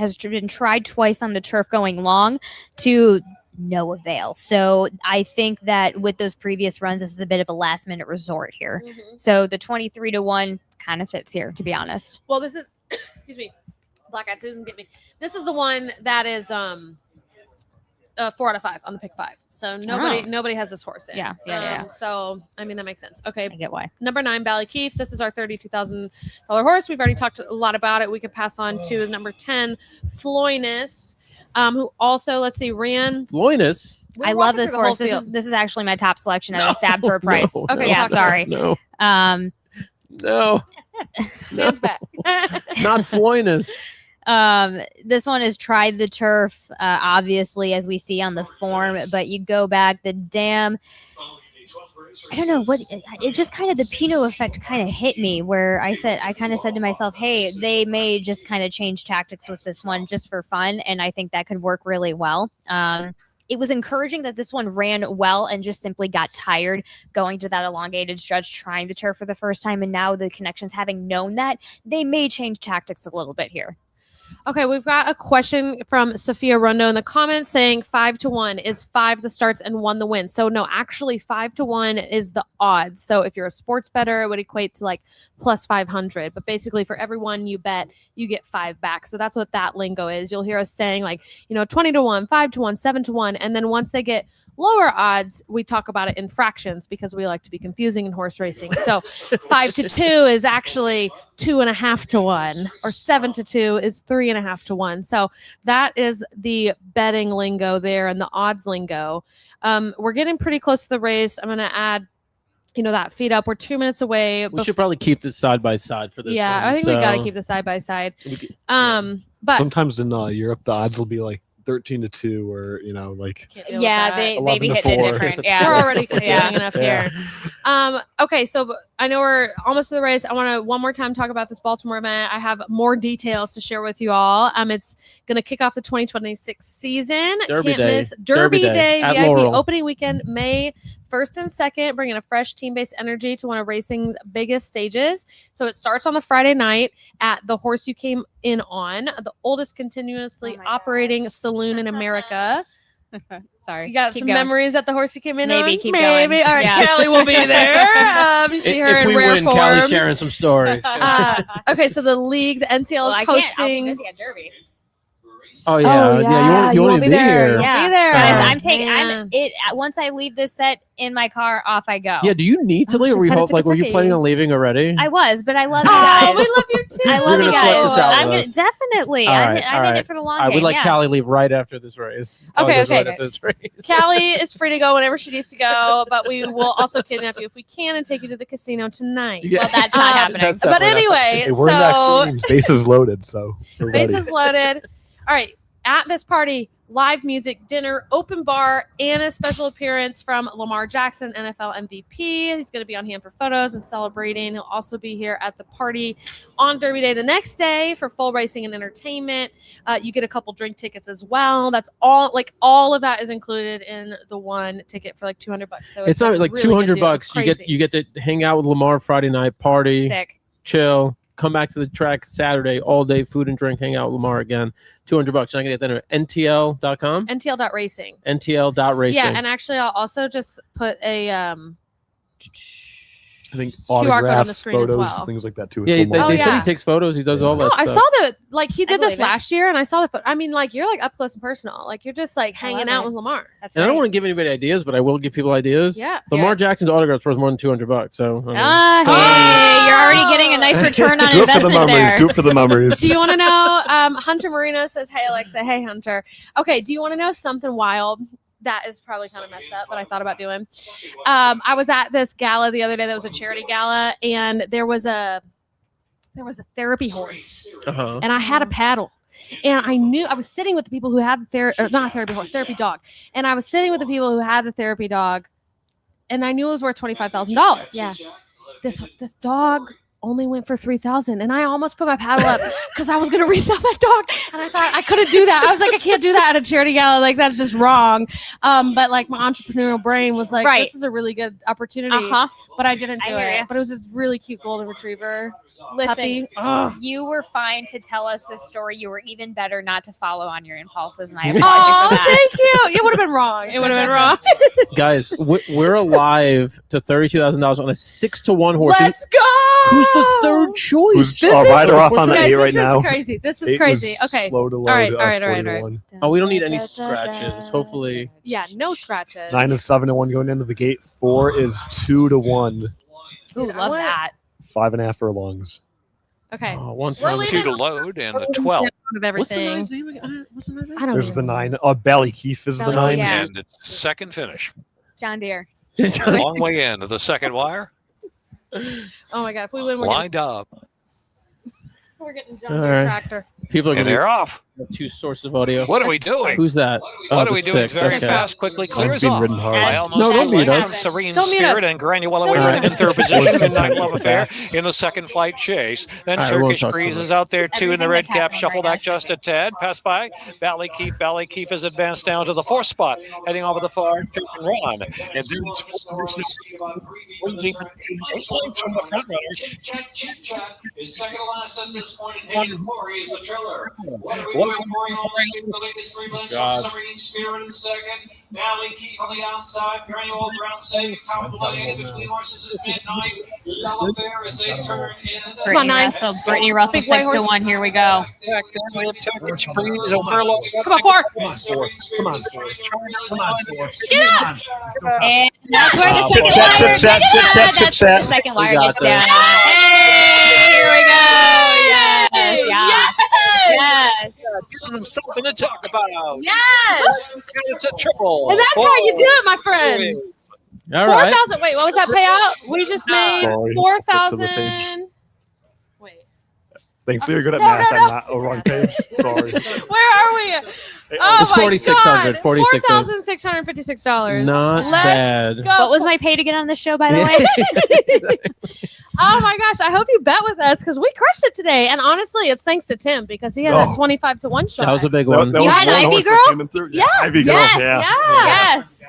tried twice on the turf going long to no avail. So I think that with those previous runs, this is a bit of a last minute resort here. So the 23-1 kind of fits here, to be honest. Well, this is, excuse me, Black Eyed Susan, get me. This is the one that is 4 out of 5 on the pick 5. So nobody has this horse in. Yeah. So I mean that makes sense. Okay, I get why. Number 9, Ballykeefe. This is our $32,000 horse. We've already talked a lot about it. We could pass on to number 10, Floyness, who also ran. Floyness. I love this horse. This is actually my top selection at a stab for a price. Okay, yeah, sorry. No. Dan's back. Not Floyness. This one is tried the turf, obviously, as we see on the form, but you go back, the dam. I don't know what it just kind of the Pinot effect kind of hit me where I kind of said to myself, hey, they may just kind of change tactics with this one just for fun. And I think that could work really well. It was encouraging that this one ran well and just simply got tired going to that elongated stretch, trying the turf for the first time. And now the Connections, having known that, they may change tactics a little bit here. Okay, we've got a question from Sophia Rondo in the comments saying 5-1 is 5 the starts and 1 the win. So no, actually 5-1 is the odds. So if you're a sports bettor, it would equate to like plus 500. But basically for every one you bet, you get 5 back. So that's what that lingo is. You'll hear us saying like, 20-1, 5-1, 7-1. And then once they get lower odds, we talk about it in fractions because we like to be confusing in horse racing. So 5-2 is actually 2.5-1, or 7-2 is 3.5-1. So that is the betting lingo there and the odds lingo. We're getting pretty close to the race. I'm going to add, that feed up. We're 2 minutes away. We should probably keep this side by side for this. Yeah, one, I think we got to keep the side by side. But sometimes in Europe, the odds will be like 13-2, or they be hitting it different. Yeah, we're already confusing enough here. Okay, so I know we're almost to the race. I want to one more time talk about this Baltimore event. I have more details to share with you all. It's going to kick off the 2026 season. Derby Can't Day. miss Derby Day at VIP Laurel. opening weekend, May 1st and 2nd, bringing a fresh team-based energy to one of racing's biggest stages. So it starts on the Friday night at the horse you came in on, the oldest continuously operating saloon in America. Sorry. You got Keep some going. memories at the horse you came in on? Maybe. Keep Maybe. going. All right, Yeah. Callie will be there. You see her If in we rare win, form. Callie's sharing some stories. Okay, so the league, the NCL is hosting. Oh yeah, you won't even be here. Yeah, Be there. guys. Oh. I'm taking. Once I leave this set in my car, off I go. Yeah, do you need to leave? she's Or headed to were you Kentucky. planning on leaving already? I was, but I love you guys. Oh, we love you too. I love You're you gonna sweat guys. this out with I'm gonna us. definitely. All I'm right, in it for the long I game. would like yeah. Callie leave right after this race. Okay, Callie goes okay. Right after this race. Callie is free to go whenever she needs to go, but we will also kidnap you if we can and take you to the casino tonight. Yeah. Well, that's not happening. That's But definitely not anyway, Hey, we're in so vaccines. Bases loaded, so we're ready. bases loaded. All right, at this party, live music, dinner, open bar, and a special appearance from Lamar Jackson, NFL MVP. He's going to be on hand for photos and celebrating. He'll also be here at the party on Derby Day the next day for full racing and entertainment. You get a couple drink tickets as well. That's all of that is included in the one ticket for like $200. So It's not like really good deal. $200. It's crazy. You get to hang out with Lamar Friday night, party, Sick. chill, come back to the track Saturday, all day, food and drink, hang out with Lamar again. $200. And I can get that at ntl.com. NTL.racing. ntl.racing. Yeah, and actually I'll also just put a I think QR code on the autographs, screen as photos, well. things like that too. Yeah, Lamar. they said yeah. he takes photos. He does all that No, I stuff. saw that. He did this believe it. last year, and I saw the. I mean, you're up close and personal. You're just hanging love out it. with Lamar. That's And I don't great. want to give anybody ideas, but I will give people ideas. Yeah. Lamar Jackson's autograph's worth more than $200. So I mean, Hey, you're already getting a nice return on Do it for the investment memories. there. Do it for the memories. Do you want to know? Hunter Marino says, "Hey Alexa, hey Hunter. Okay, do you want to know something wild?" That is probably kind of messed up, but I thought about doing. I was at this gala the other day. That was a charity gala, and there was a therapy horse, and I had a paddle. And I knew I was sitting with the people who had not a therapy horse, therapy dog. And I was sitting with the people who had the therapy dog, and I knew it was worth $25,000. Yeah. This dog only went for $3,000, and I almost put my paddle up because I was going to resell that dog, and I thought I couldn't do that. I was like, I can't do that at a charity gala. That's just wrong. But my entrepreneurial brain was like, Right. this is a really good opportunity. But I didn't I do hear it. ya. But it was this really cute golden retriever. Listen, puppy. Ugh. you were fine to tell us this story. You were even better not to follow on your impulses, and I applaud you Oh, for that. thank you. It would have been wrong. It would have been wrong. guys, we're alive to $32,000 on a 6-1 horse. Let's go. Who's the third choice? Who's This rider is- off on the Guys, 8 right this now? is crazy. This is 8 crazy. was Okay. Slow to load. All right. us 41. Oh, we don't need any scratches. Hopefully. Yeah, no scratches. 9 is 7-1 going into the gate. 4 is 2-1. Ooh, love that. 5.5 furlongs. Okay. Oh, one We're time. leaving 2 to load and a 12. of everything. What's the name? What's the name? I don't There's even the know. 9. Ballykeefe is the Oh, 9. yeah. And it's second finish. John Deere. Long way into the second wire. Oh my god! If we win, we're gonna, Lined up. We're getting All right. tractor. People are And going they're off. Two sources of audio. What are we doing? Who's that? What Oh, are we the doing? six. Very Okay. fast, quickly clears being off. ridden hard. I almost No, don't like mute some us. serene Don't mute spirit us. and granular Don't way mute running us. in third position. Midnight Love Affair in the second flight chase. Then All right, we won't Turkish talk too Breeze much. is out there too in the Everything red that's cap. happening Shuffle right back just a tad. Pass by. Ballykeef has advanced down to the fourth spot, heading over the far turn and run. And there's three deep from the front runner. Is second to last at this point, and Hayden Corey is the trailer. What are we doing? Corey almost taking the latest 3 lengths from Serene Spirit in second. Ballykeef on the outside. Granular Brown saving top of the lane. In between horses is Midnight. Love Affair as they turn in. Brittany Russell. Brittany Russell, Big white 6-1. Here we go. Back there, we have Turkish Breeze over low. Come on, Fork. Come on, Fork. Come on, Fork. Come on, Fork. Get up. And that's where the Chip, second chat, wire chip, chat, gets chip, down. chat, chip, That's where chat. the second We wire got gets this. down. Hey, here we go. Yes, yes, yes. Give them something to talk about. Yes. It's a triple. And that's how you do it, my friends. All right. 4,000. Wait, what was that payout? We just made Sorry. 4,000. Wait. Thanks, you're good at math. I'm not. Oh, wrong page. Sorry. Where are we? Oh It's my 4,600, God. 4,600. $4,656. Not Let's bad. Go. What was my pay to get on the show, by the way? Oh my gosh! I hope you bet with us because we crushed it today. And honestly, it's thanks to Tim because he had a 25-1 shot. That was a big one. You had one Ivy horse that Girl? came in through. Yeah. Ivy Girl. Yes.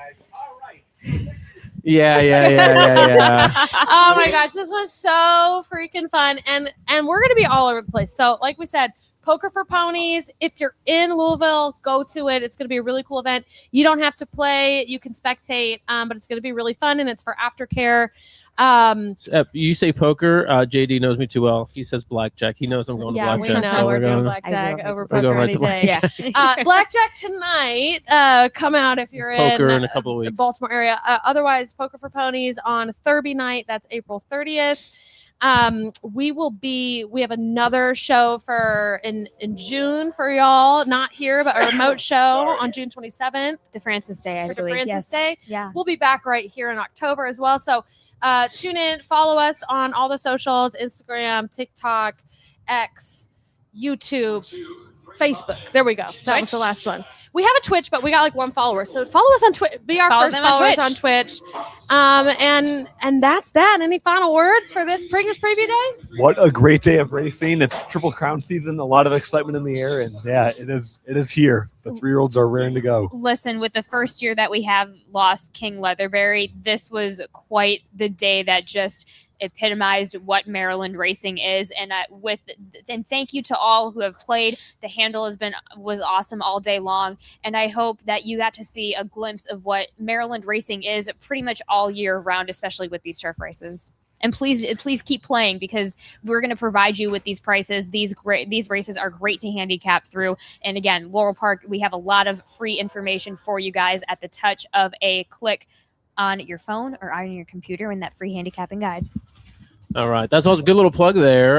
Yeah. Yes. Yeah. Oh my gosh, this was so freaking fun, and we're gonna be all over the place. So, like we said, Poker for Ponies. If you're in Louisville, go to it. It's gonna be a really cool event. You don't have to play; you can spectate, but it's gonna be really fun, and it's for aftercare. You say poker. JD knows me too well. He says blackjack. He knows I'm going to Yeah, we blackjack. know so we're doing going. blackjack over We're going poker right any to day. blackjack. Blackjack tonight. Come out if you're Poker in in a couple of the weeks. Baltimore area. Otherwise, Poker for Ponies on Thursday night. That's April 30th. We have another show in June for y'all, not here, but a remote show on June 27th. DeFrancis Day, I for believe. DeFrancis Yes. Day. Yeah. We'll be back right here in October as well. So tune in, follow us on all the socials, Instagram, TikTok, X, YouTube, Facebook. There we go. That was the last one. We have a Twitch, but we got like 1 follower. So follow us on Twitch. Be our Follow first them on followers Twitch. on Twitch. And that's that. Any final words for this Preakness Preview Day? What a great day of racing. It's Triple Crown season. A lot of excitement in the air. And yeah, it is here. The 3-year-olds are raring to go. Listen, with the first year that we have lost King Leatherberry, this was quite the day that just epitomized what Maryland racing is. And thank you to all who have played. The handle was awesome all day long, and I hope that you got to see a glimpse of what Maryland racing is pretty much all year round, especially with these turf races. And please keep playing because we're going to provide you with these prices. These races are great to handicap through. And again, Laurel Park, we have a lot of free information for you guys at the touch of a click on your phone or on your computer in that free handicapping guide. All right. That's also a good little plug there.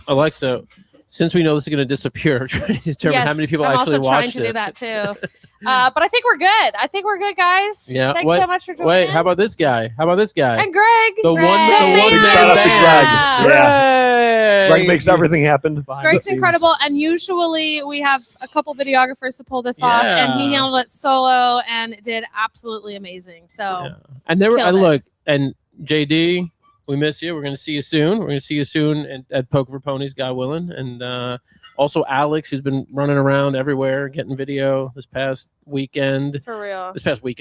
Alexa, since we know this is going to disappear, trying to determine how many people I'm actually also watched trying to it. do that too. But I think we're good. I think we're good, guys. Yeah. Thanks so much for joining. Wait, how about this guy? And Greg. The one Big shout out to Greg. Yeah. Greg makes Greg. everything happen. behind the Greg's scenes. incredible, and usually we have a couple videographers to pull this off, and he Yeah. handled it solo and did absolutely amazing. So, And there were, Killed it. look, and JD, we miss you. We're going to see you soon. We're going to see you soon at Poker for Ponies, God willing. And also Alex, who's been running around everywhere getting video this past weekend. For real. This past week.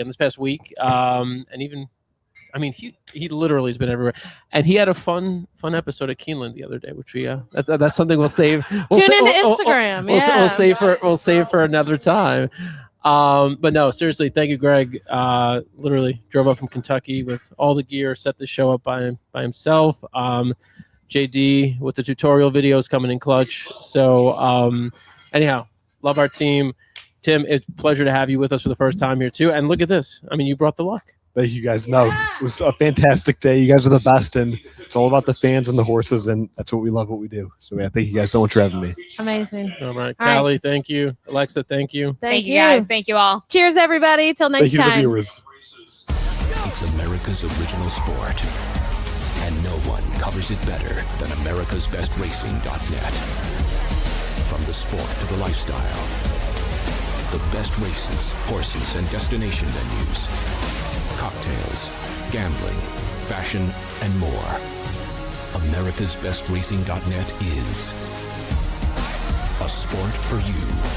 And even, I mean, he literally has been everywhere. And he had a fun episode at Keeneland the other day, which we that's something we'll save. We'll Tune into we'll- Instagram. We'll save for another time. But no, seriously, thank you, Greg. Literally drove up from Kentucky with all the gear, set the show up by himself. JD with the tutorial videos coming in clutch. So anyhow, love our team. Tim, it's a pleasure to have you with us for the first time here too. And look at this. I mean, you brought the luck. Thank you guys. No, it was a fantastic day. You guys are the best, and it's all about the fans and the horses, and that's what we love what we do. So yeah, thank you guys so much for having me. Amazing. All right, All right. Callie, thank you. Alexa, thank you. Thank you guys. Thank you all. Cheers, everybody. Till next Thank you to the time. viewers. It's America's original sport. And no one covers it better than americasbestracing.net. From the sport to the lifestyle, the best races, horses, and destination venues, cocktails, gambling, fashion, and more. americasbestracing.net is a sport for you.